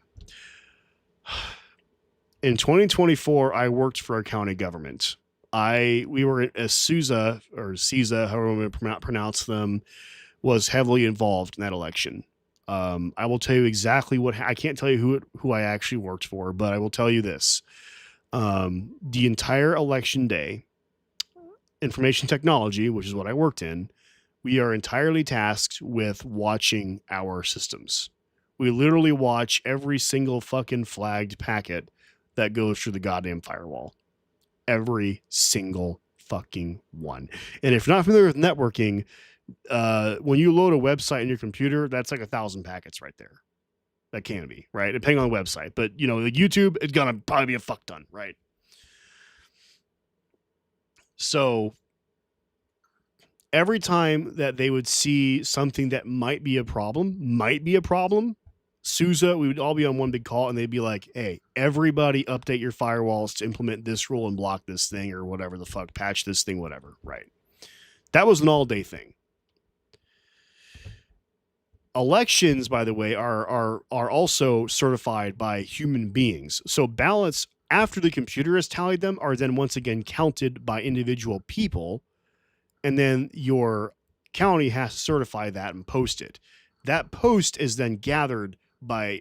In 2024, I worked for a county government. We were at Sousa, or CISA, however we pronounce them, was heavily involved in that election. I will tell you exactly I can't tell you who I actually worked for, but I will tell you this. The entire election day, information technology, which is what I worked in, we are entirely tasked with watching our systems. We literally watch every single fucking flagged packet that goes through the goddamn firewall. Every single fucking one. And if you're not familiar with networking, when you load a website in your computer, that's like 1,000 packets right there. That can be, right? Depending on the website. But, the YouTube, it's gonna probably be a fuck ton, right? So every time that they would see something that might be a problem, Sousa, we would all be on one big call, and they'd be like, hey, everybody update your firewalls to implement this rule and block this thing or whatever the fuck, patch this thing, whatever, right? That was an all-day thing. Elections, by the way, are also certified by human beings. So ballots, after the computer has tallied them, are then once again counted by individual people, and then your county has to certify that and post it. That post is then gathered by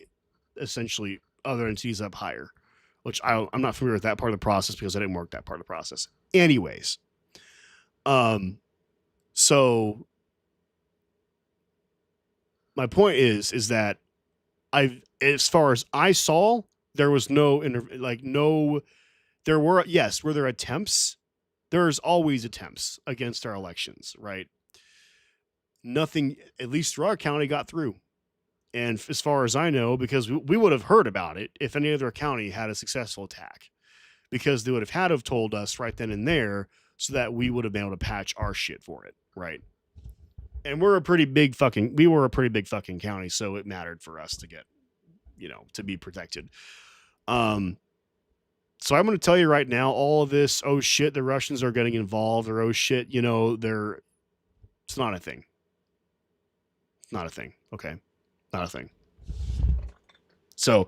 essentially other entities up higher, which I'm not familiar with that part of the process because I didn't work that part of the process. Anyways, so my point is that as far as I saw, there was were there attempts? There's always attempts against our elections, right? Nothing, at least for our county, got through. And as far as I know, because we would have heard about it if any other county had a successful attack, because they would have had told us right then and there, so that we would have been able to patch our shit for it, right? And we were a pretty big fucking county, so it mattered for us to get, to be protected. So I'm going to tell you right now, all of this, oh shit, the Russians are getting involved, or oh shit, it's not a thing. Not a thing. Okay. Not a thing. So,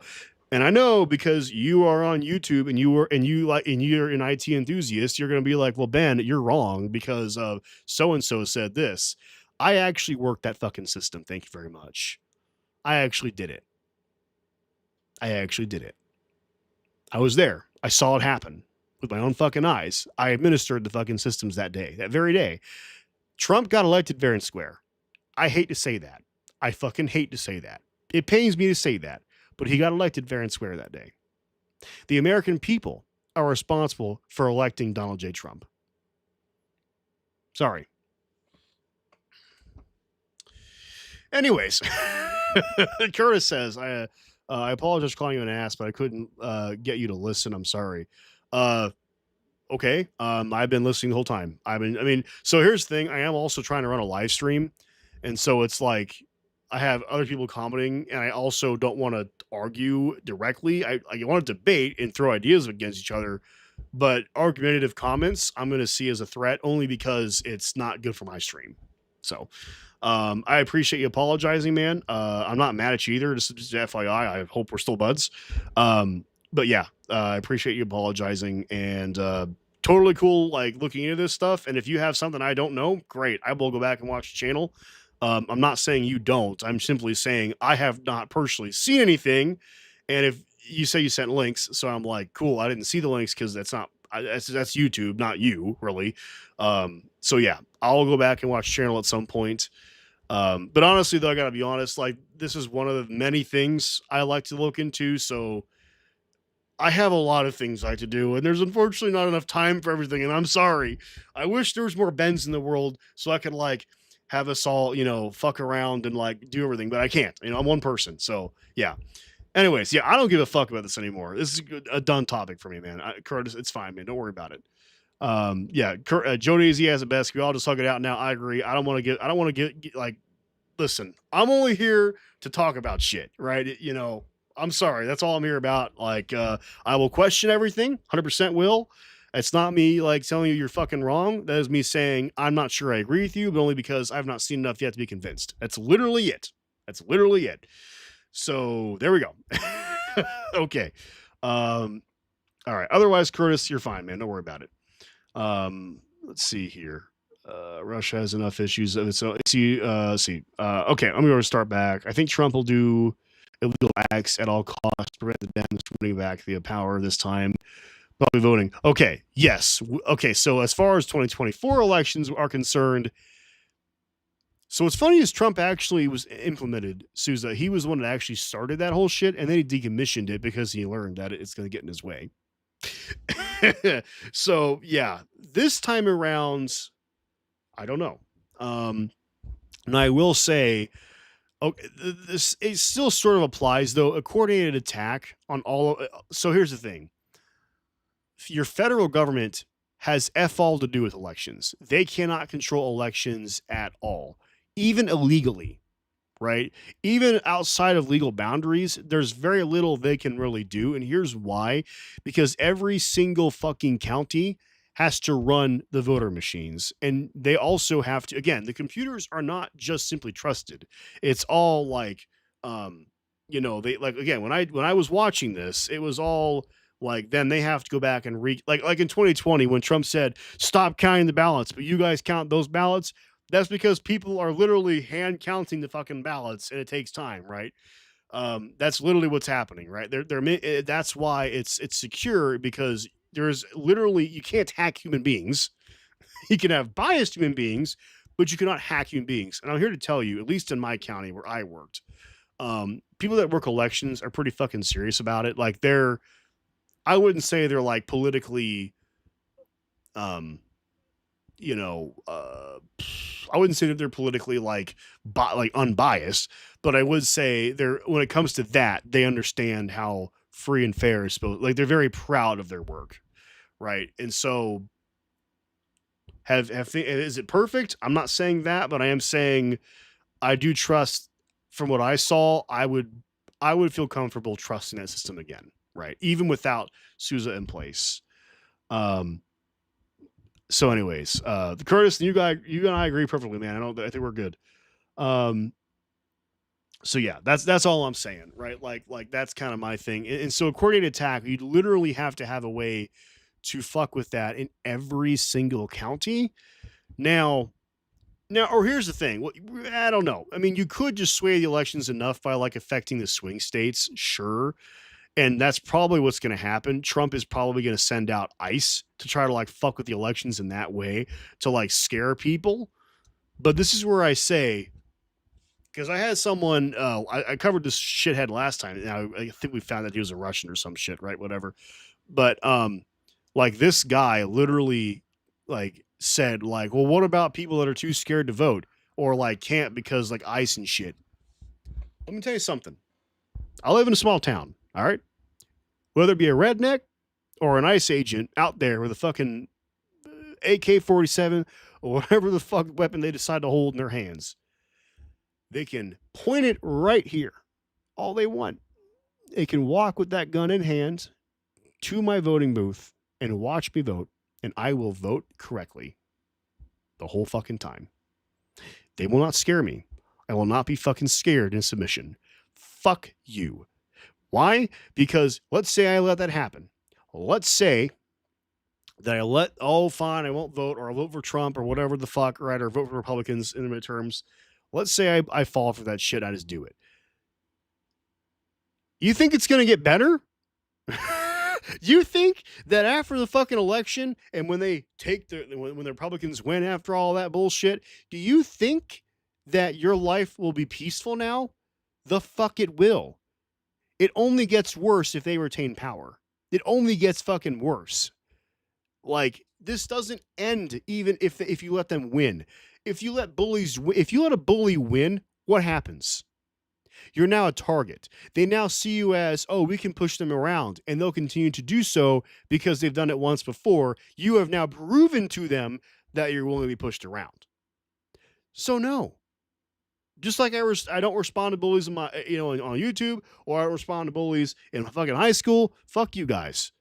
and I know because you are on YouTube and you're an IT enthusiast, you're going to be like, well, Ben, you're wrong because so-and-so said this. I actually worked that fucking system. Thank you very much. I actually did it. I was there. I saw it happen with my own fucking eyes. I administered the fucking systems that very day. Trump got elected fair and square. I hate to say that. I fucking hate to say that. It pains me to say that, but he got elected fair and square that day. The American people are responsible for electing Donald J. Trump. Sorry. Anyways, Curtis says, I apologize for calling you an ass, but I couldn't get you to listen. I'm sorry. Okay. I've been listening the whole time. I mean, so here's the thing. I am also trying to run a live stream. And so it's like I have other people commenting, and I also don't want to argue directly. I want to debate and throw ideas against each other, but argumentative comments I'm going to see as a threat only because it's not good for my stream. So I appreciate you apologizing, man. I'm not mad at you either. Just FYI, I hope we're still buds. But yeah, I appreciate you apologizing, and totally cool. Like looking into this stuff, and if you have something I don't know, great. I will go back and watch the channel. I'm not saying you don't. I'm simply saying I have not personally seen anything. And if you say you sent links, so I'm like, cool. I didn't see the links because that's YouTube, not you, really. So yeah, I'll go back and watch the channel at some point. But honestly, though, I gotta be honest. Like, this is one of the many things I like to look into. So I have a lot of things I like to do, and there's unfortunately not enough time for everything. And I'm sorry. I wish there was more Bens in the world so I could like have us all, fuck around and like do everything, but I can't. I'm one person. So yeah. Anyways, yeah, I don't give a fuck about this anymore. This is a done topic for me, man. Curtis, it's fine, man. Don't worry about it. Yeah, Joe Daisy has the best. We all just hug it out now. I agree. I don't want to get like, listen, I'm only here to talk about shit, right? I'm sorry. That's all I'm here about. Like, I will question everything, 100% will. It's not me like telling you you're fucking wrong. That is me saying I'm not sure I agree with you, but only because I've not seen enough yet to be convinced. That's literally it. That's literally it. So there we go. Okay. All right. Otherwise, Curtis, you're fine, man. Don't worry about it. Let's see here. Russia has enough issues of its own. Okay, I'm going to start back. I think Trump will do illegal acts at all costs to prevent the Dems from winning back the power this time. Probably voting. Okay, yes. Okay, so as far as 2024 elections are concerned, so what's funny is Trump actually was implemented, Sousa. He was the one that actually started that whole shit, and then he decommissioned it because he learned that it's going to get in his way. So yeah, this time around, I don't know. And I will say, okay, this it still sort of applies though. A coordinated attack on all of. So here's the thing: your federal government has f all to do with elections. They cannot control elections at all, even illegally. Right? Even outside of legal boundaries, there's very little they can really do. And here's why: because every single fucking county has to run the voter machines. And they also have to, again, the computers are not just simply trusted. It's all like, they like, again, when I was watching this, it was all like, then they have to go back and like in 2020 when Trump said, stop counting the ballots, but you guys count those ballots. That's because people are literally hand counting the fucking ballots, and it takes time, right? That's literally what's happening, right? That's why it's secure, because there's literally, you can't hack human beings. You can have biased human beings, but you cannot hack human beings. And I'm here to tell you, at least in my county where I worked, people that work elections are pretty fucking serious about it. Like I wouldn't say they're like politically, um, I wouldn't say that they're politically like unbiased, but I would say when it comes to that, they understand how free and fair is supposed. Like they're very proud of their work, right? And so, is it perfect? I'm not saying that, but I am saying I do trust. From what I saw, I would feel comfortable trusting that system again, right? Even without Sousa in place. So anyways, the Curtis, you and I agree perfectly, man. I think we're good. So yeah, that's all I'm saying, right? Like that's kind of my thing. And so a coordinated attack, you'd literally have to have a way to fuck with that in every single county. Now, or here's the thing. I don't know. I mean, you could just sway the elections enough by like affecting the swing states, sure. And that's probably what's going to happen. Trump is probably going to send out ICE to try to like fuck with the elections in that way to like scare people. But this is where I say, because I had someone, I covered this shithead last time. Now I think we found that he was a Russian or some shit, right? Whatever. But like this guy literally like said like, well, what about people that are too scared to vote or like can't because like ICE and shit? Let me tell you something. I live in a small town. All right. Whether it be a redneck or an ICE agent out there with a fucking AK-47 or whatever the fuck weapon they decide to hold in their hands, they can point it right here, all they want. They can walk with that gun in hand to my voting booth and watch me vote, and I will vote correctly the whole fucking time. They will not scare me. I will not be fucking scared in submission. Fuck you. Why? Because let's say I let that happen. Let's say that fine, I won't vote, or I'll vote for Trump or whatever the fuck, right? Or vote for Republicans in the midterms. Let's say I fall for that shit. I just do it. You think it's going to get better? You think that after the fucking election and when they when the Republicans win after all that bullshit, do you think that your life will be peaceful now? The fuck it will. It only gets worse if they retain power. It only gets fucking worse. Like, this doesn't end even if you let them win. If you let a bully win, what happens? You're now a target. They now see you as, oh, we can push them around, and they'll continue to do so because they've done it once before. You have now proven to them that you're willing to be pushed around. So no. Just like I don't respond to bullies on YouTube, or I don't respond to bullies in fucking high school. Fuck you guys.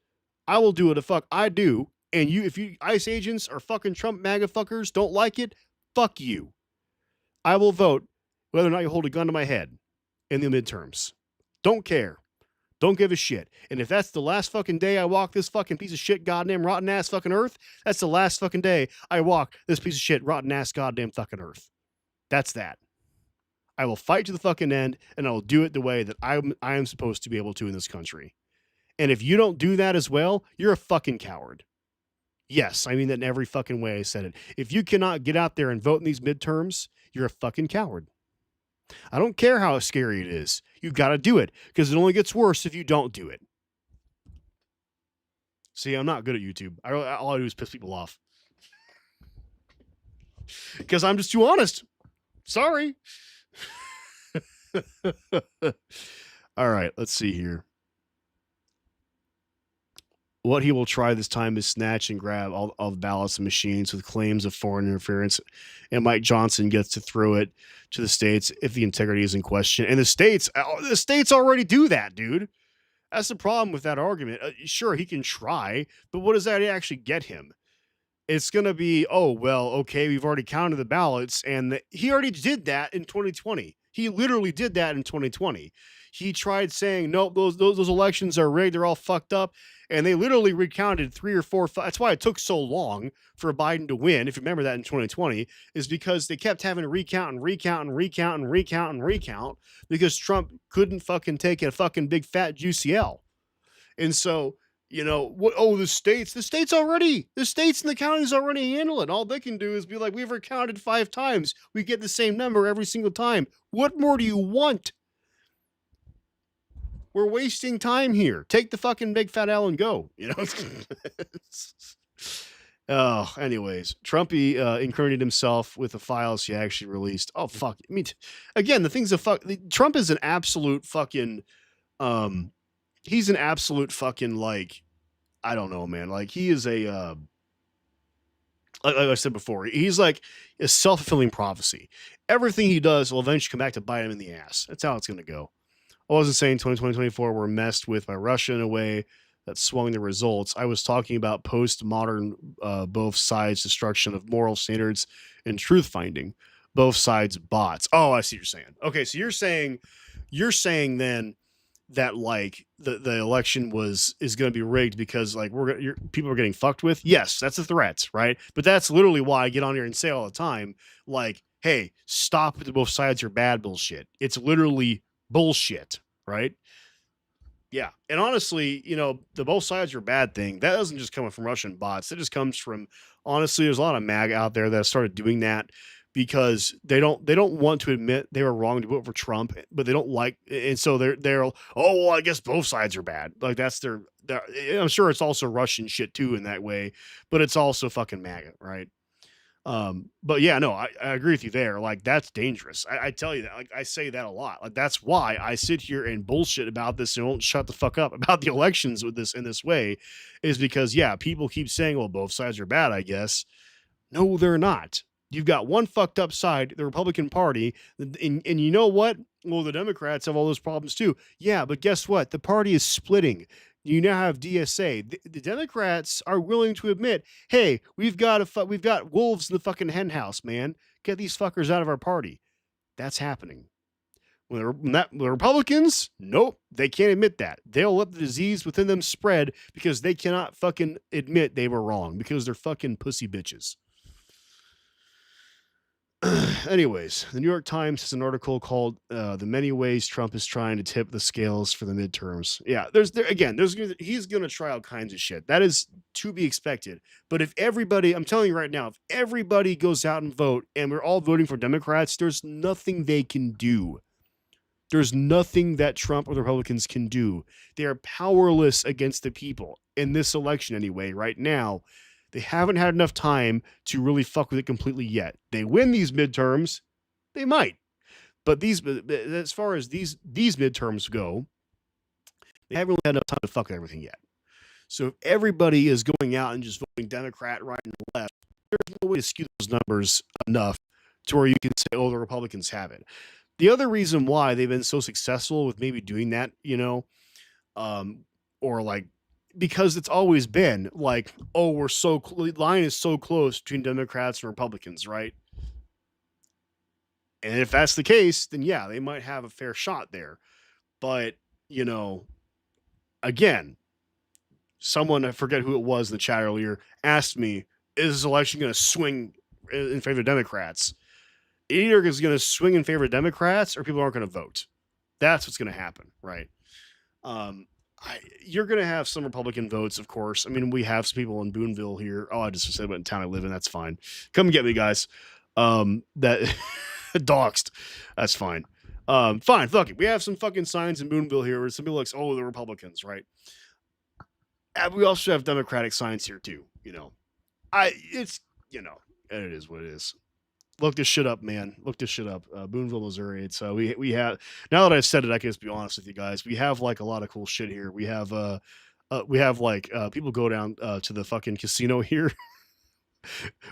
I will do what the fuck I do. And if you ICE agents or fucking Trump MAGA fuckers don't like it, fuck you. I will vote whether or not you hold a gun to my head in the midterms. Don't care. Don't give a shit. And if that's the last fucking day I walk this fucking piece of shit, goddamn rotten ass fucking earth, that's the last fucking day I walk this piece of shit, rotten ass goddamn fucking earth. That's that. I will fight to the fucking end, and I will do it the way that I am supposed to be able to in this country. And if you don't do that as well, you're a fucking coward. Yes, I mean that in every fucking way I said it. If you cannot get out there and vote in these midterms, you're a fucking coward. I don't care how scary it is. You've got to do it, because it only gets worse if you don't do it. See, I'm not good at YouTube. All I do is piss people off. Because I'm just too honest. Sorry. All right, let's see here. What he will try this time is snatch and grab all of ballots and machines with claims of foreign interference, and Mike Johnson gets to throw it to the states if the integrity is in question. And the states already do that, dude. That's the problem with that argument. Sure, he can try, but what does that actually get him? It's going to be, oh, well, okay, we've already counted the ballots, and he already did that in 2020. He literally did that in 2020. He tried saying, nope, those elections are rigged, they're all fucked up, and they literally recounted 3 or 4. That's why it took so long for Biden to win, if you remember that in 2020, is because they kept having to recount because Trump couldn't fucking take a fucking big fat juicy L. And so, the states and the counties already handle it. All they can do is be like, we've recounted 5 times. We get the same number every single time. What more do you want? We're wasting time here. Take the fucking big fat L and go. Anyways, Trumpy incriminated himself with the files he actually released. Oh, fuck. I mean, again, the things Trump is an absolute fucking, he's an absolute fucking, like, I don't know, man. Like, he is like I said before, he's like a self-fulfilling prophecy. Everything he does will eventually come back to bite him in the ass. That's how it's going to go. I wasn't saying 2024 were messed with by Russia in a way that swung the results. I was talking about postmodern, both sides destruction of moral standards and truth finding. Both sides bots. Oh, I see what you're saying. Okay, so you're saying then that like the election is going to be rigged because like people are getting fucked with. Yes, that's a threat, right? But that's literally why I get on here and say all the time, like, hey, stop with the both sides are bad bullshit. It's literally bullshit, right? Yeah. And honestly, the both sides are bad thing, that doesn't just come from Russian bots. It just comes from, honestly, there's a lot of MAGA out there that started doing that because they don't want to admit they were wrong to vote for Trump, but they don't like, and so they're oh, well, I guess both sides are bad. Like that's their I'm sure it's also Russian shit too in that way, but it's also fucking MAGA, right? But yeah, no, I agree with you there. Like that's dangerous. I tell you that. Like I say that a lot. Like that's why I sit here and bullshit about this and won't shut the fuck up about the elections with this in this way, is because yeah, people keep saying, well, both sides are bad, I guess. No, they're not. You've got one fucked up side, the Republican Party, and you know what? Well, the Democrats have all those problems too. Yeah, but guess what? The party is splitting. You now have DSA. The Democrats are willing to admit, hey, we've got wolves in the fucking hen house, man. Get these fuckers out of our party. That's happening. The Republicans, nope, they can't admit that. They'll let the disease within them spread because they cannot fucking admit they were wrong because they're fucking pussy bitches. Anyways, the New York Times has an article called "The Many Ways Trump is Trying to Tip the Scales for the Midterms." Yeah, he's going to try all kinds of shit. That is to be expected. But if everybody, I'm telling you right now, if everybody goes out and vote and we're all voting for Democrats, there's nothing they can do. There's nothing that Trump or the Republicans can do. They are powerless against the people in this election anyway, right now. They haven't had enough time to really fuck with it completely yet. They win these midterms, they might. But as far as these midterms go, they haven't really had enough time to fuck with everything yet. So if everybody is going out and just voting Democrat right and left, there's no way to skew those numbers enough to where you can say, oh, the Republicans have it. The other reason why they've been so successful with maybe doing that, or like, because it's always been like, oh, line is so close between Democrats and Republicans, right? And if that's the case, then yeah, they might have a fair shot there. But, again, someone, I forget who it was in the chat earlier, asked me, is this election going to swing in favor of Democrats? It either is going to swing in favor of Democrats or people aren't going to vote. That's what's going to happen, right? You're going to have some Republican votes, of course. I mean, we have some people in Boonville here. Oh, I just said what town I live in. That's fine. Come get me, guys. That doxed. That's fine. Fine. Fuck it. We have some fucking signs in Boonville here where some people like, oh, the Republicans, right? And we also have Democratic signs here too. It is what it is. Look this shit up, man. Look this shit up. Boonville, Missouri. It's we have, now that I've said it, I can just be honest with you guys. We have like a lot of cool shit here. We have people go down to the fucking casino here.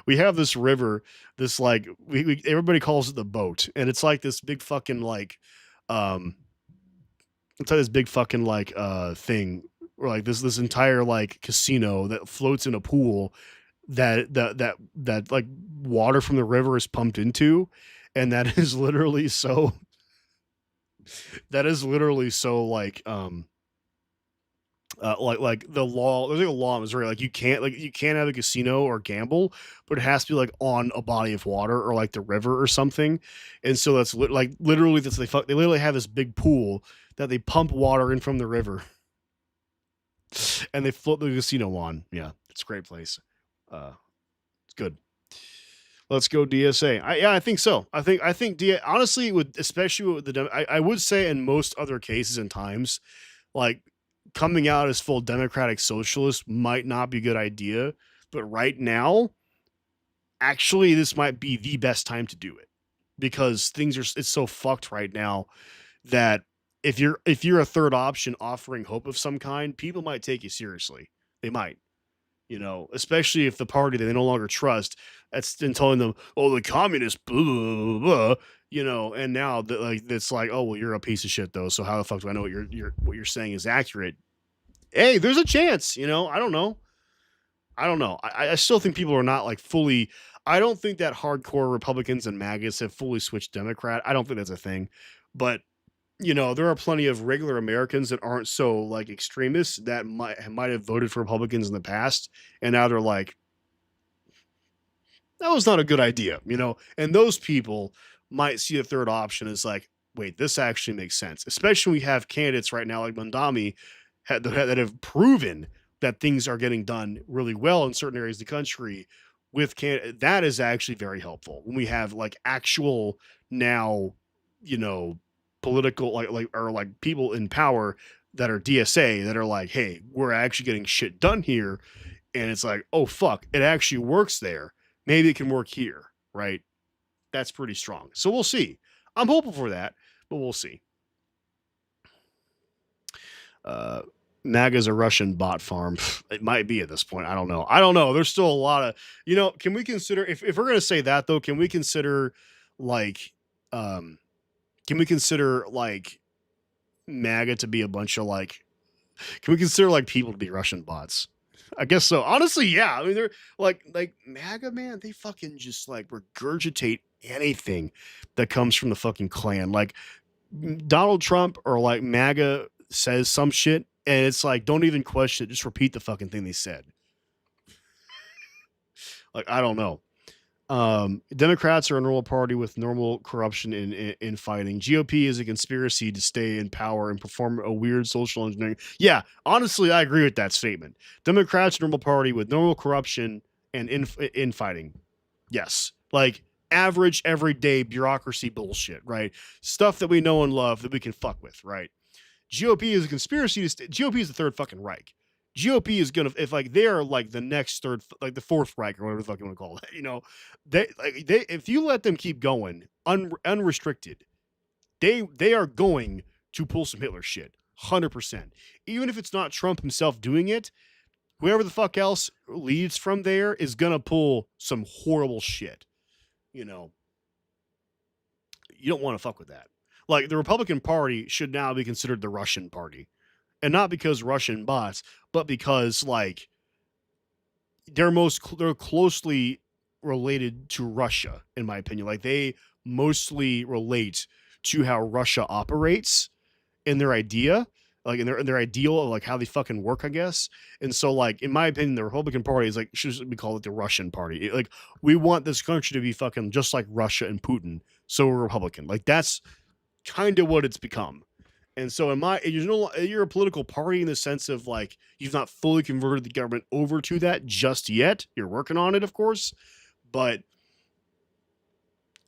We have this river, this like we everybody calls it the boat, and it's like this big fucking like it's like this big fucking like thing, or like this entire like casino that floats in a pool that like water from the river is pumped into, and that is literally so like the law. There's like a law in Missouri, like you can't have a casino or gamble, but it has to be like on a body of water or like the river or something. And so that's literally they literally have this big pool that they pump water in from the river and they float the casino on. Yeah, it's a great place. It's good. Let's go DSA. I think so. I think honestly, especially with I would say in most other cases and times, like coming out as full Democratic Socialist might not be a good idea, but right now, actually, this might be the best time to do it because it's so fucked right now that if you're a third option offering hope of some kind, people might take you seriously. They might. Especially if the party that they no longer trust, that's been telling them, oh, the communists, blah, blah, blah, blah, and now it's like, oh, well, you're a piece of shit though. So how the fuck do I know what you're saying is accurate? Hey, there's a chance, I don't know. I still think people are not like fully, I don't think that hardcore Republicans and MAGAs have fully switched Democrat. I don't think that's a thing, but there are plenty of regular Americans that aren't so like extremists that might have voted for Republicans in the past, and now they're like, that was not a good idea, and those people might see a third option as like, wait, this actually makes sense, especially when we have candidates right now like Mondami that have proven that things are getting done really well in certain areas of the country with that is actually very helpful when we have like actual now, political like people in power that are DSA that are like, hey, we're actually getting shit done here, and it's like, oh fuck, it actually works there. maybe it can work here, right? That's pretty strong. So we'll see. I'm hopeful for that, but we'll see. MAGA's a Russian bot farm. It might be at this point. I don't know. There's still a lot of, can we consider, if we're going to say that though, can we consider like, MAGA to be a bunch of can we consider people to be Russian bots? I guess so. Honestly, yeah. I mean, they're like MAGA, man. They fucking just regurgitate anything that comes from the fucking Klan. Like Donald Trump or MAGA says some shit, and it's don't even question it. Just repeat the fucking thing they said. I don't know. Democrats are a normal party with normal corruption in fighting. GOP is a conspiracy to stay in power and perform a weird social engineering. Yeah, honestly, I agree with that statement. Democrats are a normal party with normal corruption and in fighting. Yes, average everyday bureaucracy bullshit, right? Stuff that we know and love that we can fuck with, right? GOP is a conspiracy to GOP is the third fucking Reich. GOP is gonna, if they are the next third, the fourth Reich or whatever the fuck you want to call it, they if you let them keep going unrestricted, they are going to pull some Hitler shit, 100%. Even if it's not Trump himself doing it, whoever the fuck else leads from there is gonna pull some horrible shit. You don't want to fuck with that. The Republican Party should now be considered the Russian party. And not because Russian bots, but because they're closely related to Russia, in my opinion. They mostly relate to how Russia operates in their idea, in their ideal of how they fucking work, I guess. And so in my opinion, the Republican Party is should be called the Russian party. We want this country to be fucking just like Russia and Putin, so we're Republican. That's kind of what it's become. And so you're a political party in the sense of you've not fully converted the government over to that just yet. You're working on it, of course, but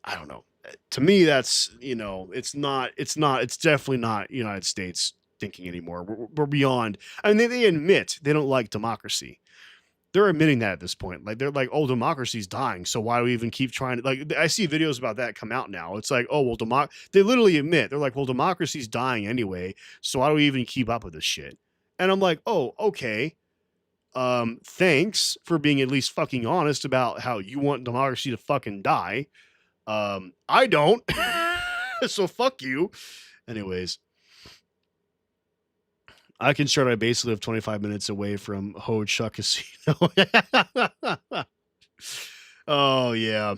I don't know. To me, that's, it's definitely not United States thinking anymore. We're beyond. I mean, they admit they don't like democracy. They're admitting that at this point. They're oh, democracy's dying, so why do we even keep trying to I see videos about that come out now. It's oh, well, they literally admit, they're well, democracy's dying anyway, so why do we even keep up with this shit? And I'm oh, okay. Thanks for being at least fucking honest about how you want democracy to fucking die. I don't. So fuck you. Anyways. I can start. I basically live 25 minutes away from Ho Chuck Casino. Oh yeah,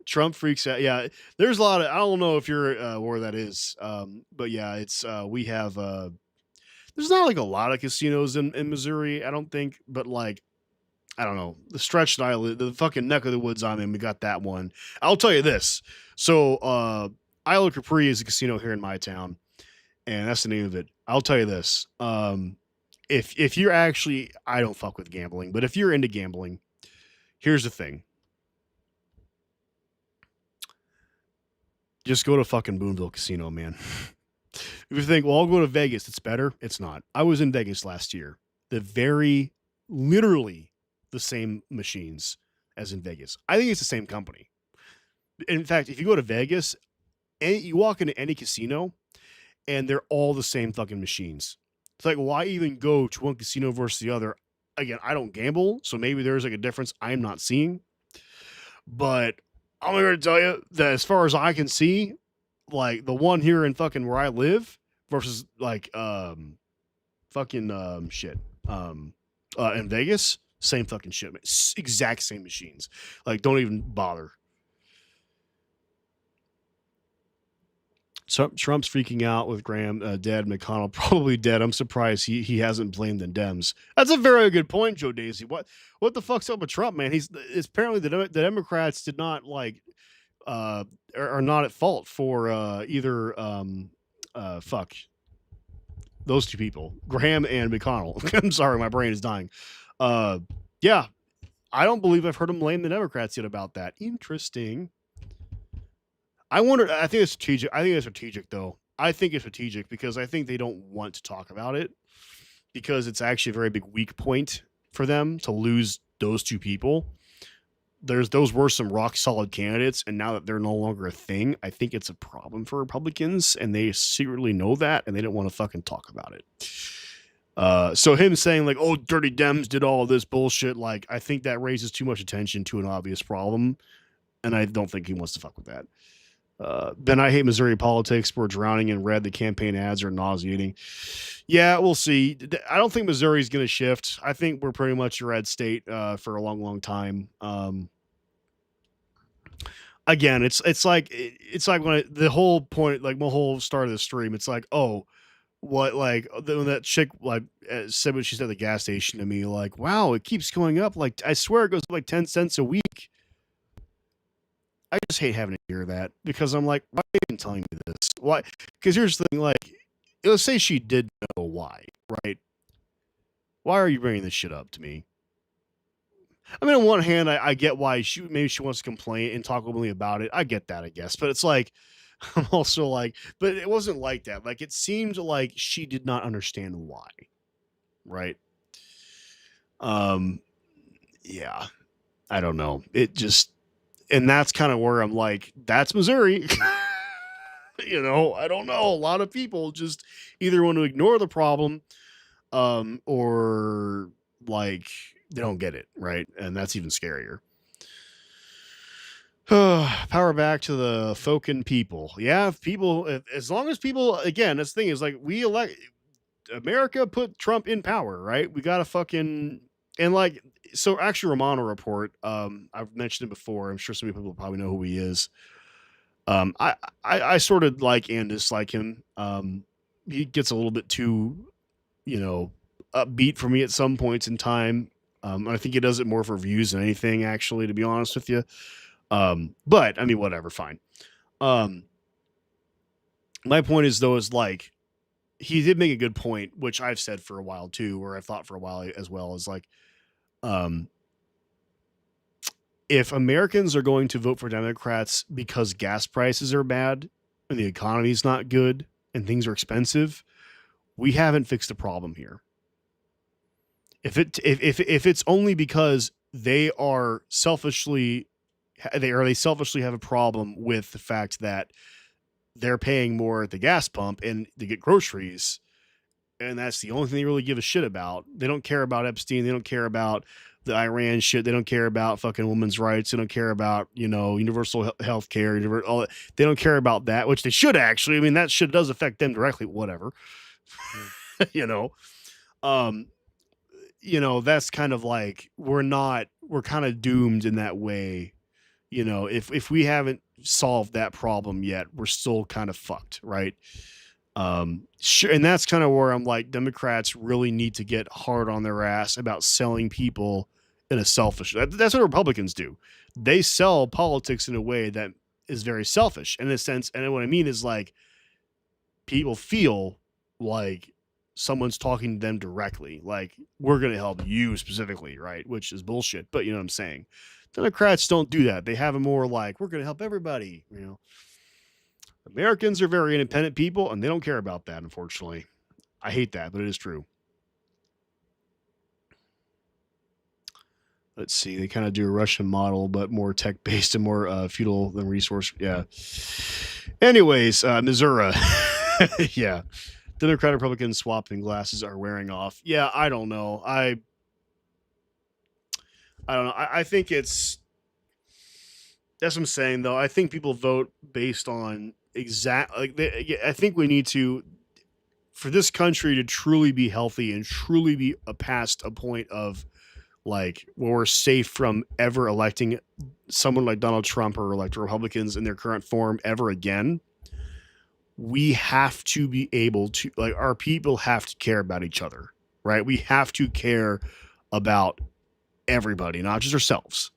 Trump freaks out. Yeah, there's a lot of. I don't know if you're where that is, but yeah, it's we have. There's not a lot of casinos in Missouri. I don't think, but I don't know, the stretch that I live, the fucking neck of the woods I'm in, we got that one. I'll tell you this. So Isle of Capri is a casino here in my town, and that's the name of it. I'll tell you this. If you're actually, I don't fuck with gambling, but if you're into gambling, here's the thing. Just go to fucking Boonville Casino, man. If you think, well, I'll go to Vegas, it's better. It's not. I was in Vegas last year. Literally the same machines as in Vegas. I think it's the same company. In fact, if you go to Vegas, you walk into any casino, and they're all the same fucking machines. It's why even go to one casino versus the other? Again, I don't gamble, so maybe there's a difference I'm not seeing. But I'm going to tell you that as far as I can see, the one here in fucking where I live versus shit in Vegas, same fucking shit, exact same machines. Don't even bother. Trump's freaking out with Graham dead. McConnell probably dead. I'm surprised he hasn't blamed the Dems. That's a very good point, Joe Daisy. What the fuck's up with Trump, man? It's apparently the Democrats did not are not at fault for either those two people, Graham and McConnell. I'm sorry, my brain is dying. Yeah, I don't believe I've heard him blame the Democrats yet about that. Interesting. I wonder. I think it's strategic. Though. I think it's strategic because I think they don't want to talk about it because it's actually a very big weak point for them to lose those two people. those were some rock solid candidates, and now that they're no longer a thing, I think it's a problem for Republicans, and they secretly know that, and they don't want to fucking talk about it. So him saying like, "Oh, dirty Dems did all this bullshit," like I think that raises too much attention to an obvious problem, and I don't think he wants to fuck with that. Then I hate Missouri politics. We're drowning in red. The campaign ads are nauseating. Yeah, we'll see. I don't think Missouri's going to shift. I think we're pretty much a red state for a long, long time. Again, it's like when the whole point, like my whole start of the stream, it's like, oh, what, like when that chick like said what she said at the gas station to me, like, wow, it keeps going up. Like I swear it goes up like 10 cents a week. I just hate having to hear that because I'm like, why are you even telling me this? Why? Because here's the thing, like, let's say she did know why, right? Why are you bringing this shit up to me? I mean, on one hand, I get why maybe she wants to complain and talk openly about it. I get that, I guess, but it's like, I'm also like, but it wasn't like that. Like, it seemed like she did not understand why, right? Yeah, I don't know. It just, and that's kind of where I'm like, that's Missouri. You know, I don't know. A lot of people just either want to ignore the problem, or like they don't get it, right? And that's even scarier. Power back to the folk and people. Yeah, if people, as long as people, again, this thing is like we elect America put Trump in power, right? We got to fucking, and like, so actually Romano Report, I've mentioned it before. I'm sure some people probably know who he is. I sort of like and dislike him. He gets a little bit too, you know, upbeat for me at some points in time. I think he does it more for views than anything, actually, to be honest with you. But I mean, whatever, fine. My point is though, is like, he did make a good point, which I've said for a while too, or I've thought for a while as well, is like, if Americans are going to vote for Democrats because gas prices are bad and the economy is not good and things are expensive, we haven't fixed the problem here. If it's only because they selfishly have a problem with the fact that they're paying more at the gas pump and to get groceries, and that's the only thing they really give a shit about. They don't care about Epstein. They don't care about the Iran shit. They don't care about fucking women's rights. They don't care about, you know, universal health care. All that. They don't care about that, which they should actually. I mean, that shit does affect them directly. Whatever, you know. You know, that's kind of like we're kind of doomed in that way. You know, if we haven't solved that problem yet, we're still kind of fucked, right? Sure, and that's kind of where I'm like, Democrats really need to get hard on their ass about selling people in a selfish. That's what Republicans do. They sell politics in a way that is very selfish in a sense. And what I mean is like, people feel like someone's talking to them directly, like we're going to help you specifically, right? Which is bullshit. But you know what I'm saying? Democrats don't do that. They have a more like, we're going to help everybody, you know. Americans are very independent people, and they don't care about that, unfortunately. I hate that, but it is true. Let's see. They kind of do a Russian model, but more tech-based and more feudal than resource. Yeah. Anyways, Missouri. Yeah. Democrat Republican swapping glasses are wearing off. Yeah, I don't know. I don't know. I think that's what I'm saying, though. I think people vote based on I think we need to, for this country to truly be healthy and truly be past a point of like where we're safe from ever electing someone like Donald Trump or elect Republicans in their current form ever again. We have to be able to, like, our people have to care about each other, right? We have to care about everybody, not just ourselves.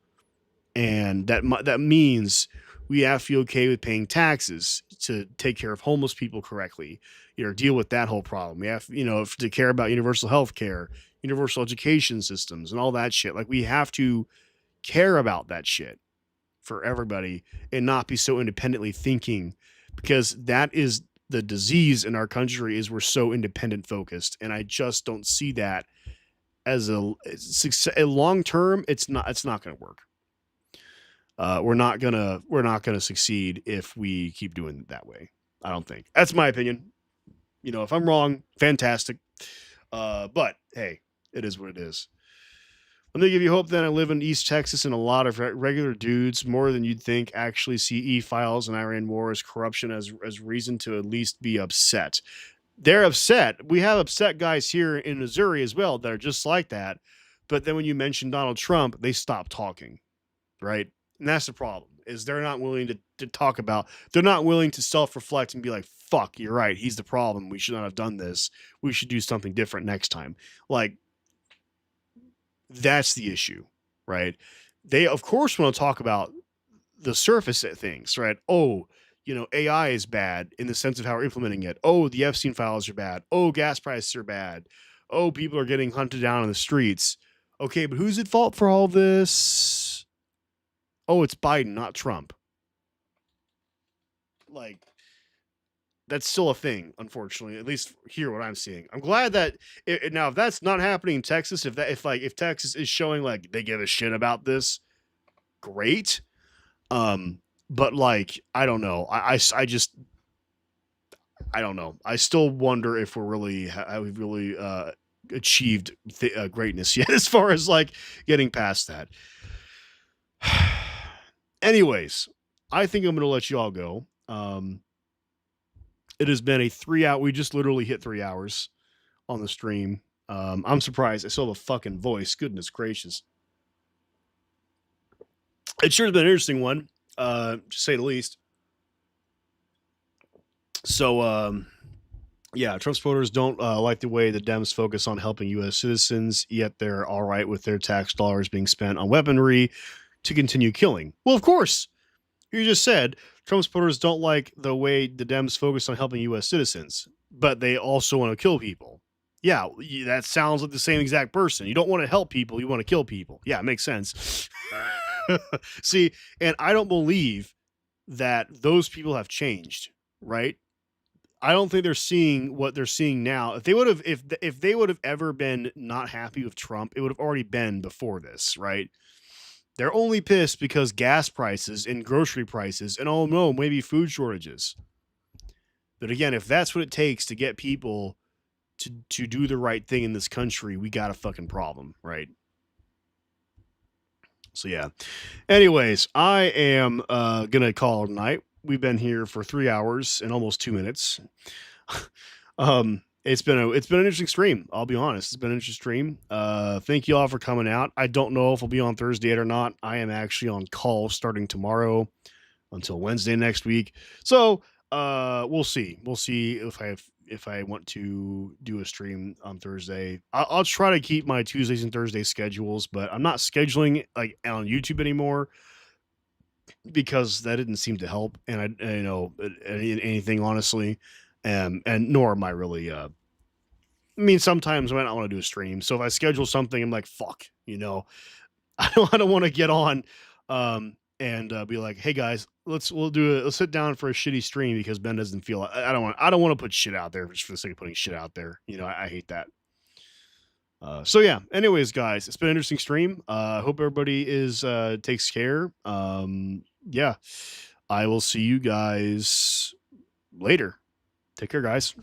And that means we have to be okay with paying taxes to take care of homeless people correctly, you know, deal with that whole problem. We have, you know, to care about universal health care, universal education systems, and all that shit. Like, we have to care about that shit for everybody and not be so independently thinking, because that is the disease in our country, is we're so independent focused. And I just don't see that as a long term. It's not going to work. We're not gonna succeed if we keep doing it that way. I don't think. That's my opinion. If I'm wrong, fantastic. But hey, it is what it is. Let me give you hope. Then I live in East Texas, and a lot of regular dudes, more than you'd think, actually see e-files and Iran war as corruption as reason to at least be upset. They're upset. We have upset guys here in Missouri as well that are just like that. But then when you mention Donald Trump, they stop talking, right? And that's the problem, is they're not willing to talk about, they're not willing to self-reflect and be like, fuck, you're right. He's the problem. We should not have done this. We should do something different next time. Like, that's the issue, right? They, of course, want to talk about the surface at things, right? Oh, AI is bad in the sense of how we're implementing it. Oh, the Epstein files are bad. Oh, gas prices are bad. Oh, people are getting hunted down in the streets. Okay, but who's at fault for all this? Oh, it's Biden, not Trump. Like, that's still a thing, unfortunately. At least here, what I'm seeing. I'm glad that now, if that's not happening in Texas, if Texas is showing like they give a shit about this, great. But like, I don't know. I just I don't know. I still wonder if we've really achieved greatness yet, as far as like getting past that. Anyways, I think I'm gonna let you all go. It has been a 3 hour. We just literally hit 3 hours on the stream. I'm surprised I still have a fucking voice. Goodness gracious. It sure has been an interesting one, to say the least. So, yeah, Trump supporters don't like the way the Dems focus on helping U.S. citizens, yet they're all right with their tax dollars being spent on weaponry to continue killing. Well, of course. You just said Trump supporters don't like the way the Dems focus on helping U.S. citizens, but they also want to kill people. Yeah, that sounds like the same exact person. You don't want to help people, you want to kill people. Yeah, it makes sense. See, and I don't believe that those people have changed, right? I don't think they're seeing what they're seeing now. If they would have ever been not happy with Trump, it would have already been before this, right? They're only pissed because gas prices and grocery prices and, oh no, maybe food shortages. But again, if that's what it takes to get people to do the right thing in this country, we got a fucking problem, right? So yeah. Anyways, I am gonna call it a night. We've been here for 3 hours and almost 2 minutes. It's been an interesting stream. I'll be honest. It's been an interesting stream. Thank you all for coming out. I don't know if I'll be on Thursday or not. I am actually on call starting tomorrow until Wednesday next week. So we'll see. We'll see if I want to do a stream on Thursday. I'll try to keep my Tuesdays and Thursdays schedules, but I'm not scheduling like on YouTube anymore because that didn't seem to help. And anything honestly. And nor am I really I mean, sometimes I might not want to do a stream. So if I schedule something, I'm like, fuck, I don't want to get on and be like, hey guys, let's sit down for a shitty stream because Ben doesn't feel I don't want to put shit out there just for the sake of putting shit out there. I hate that. So yeah, anyways, guys, it's been an interesting stream. Hope everybody takes care. Yeah, I will see you guys later. Take care, guys.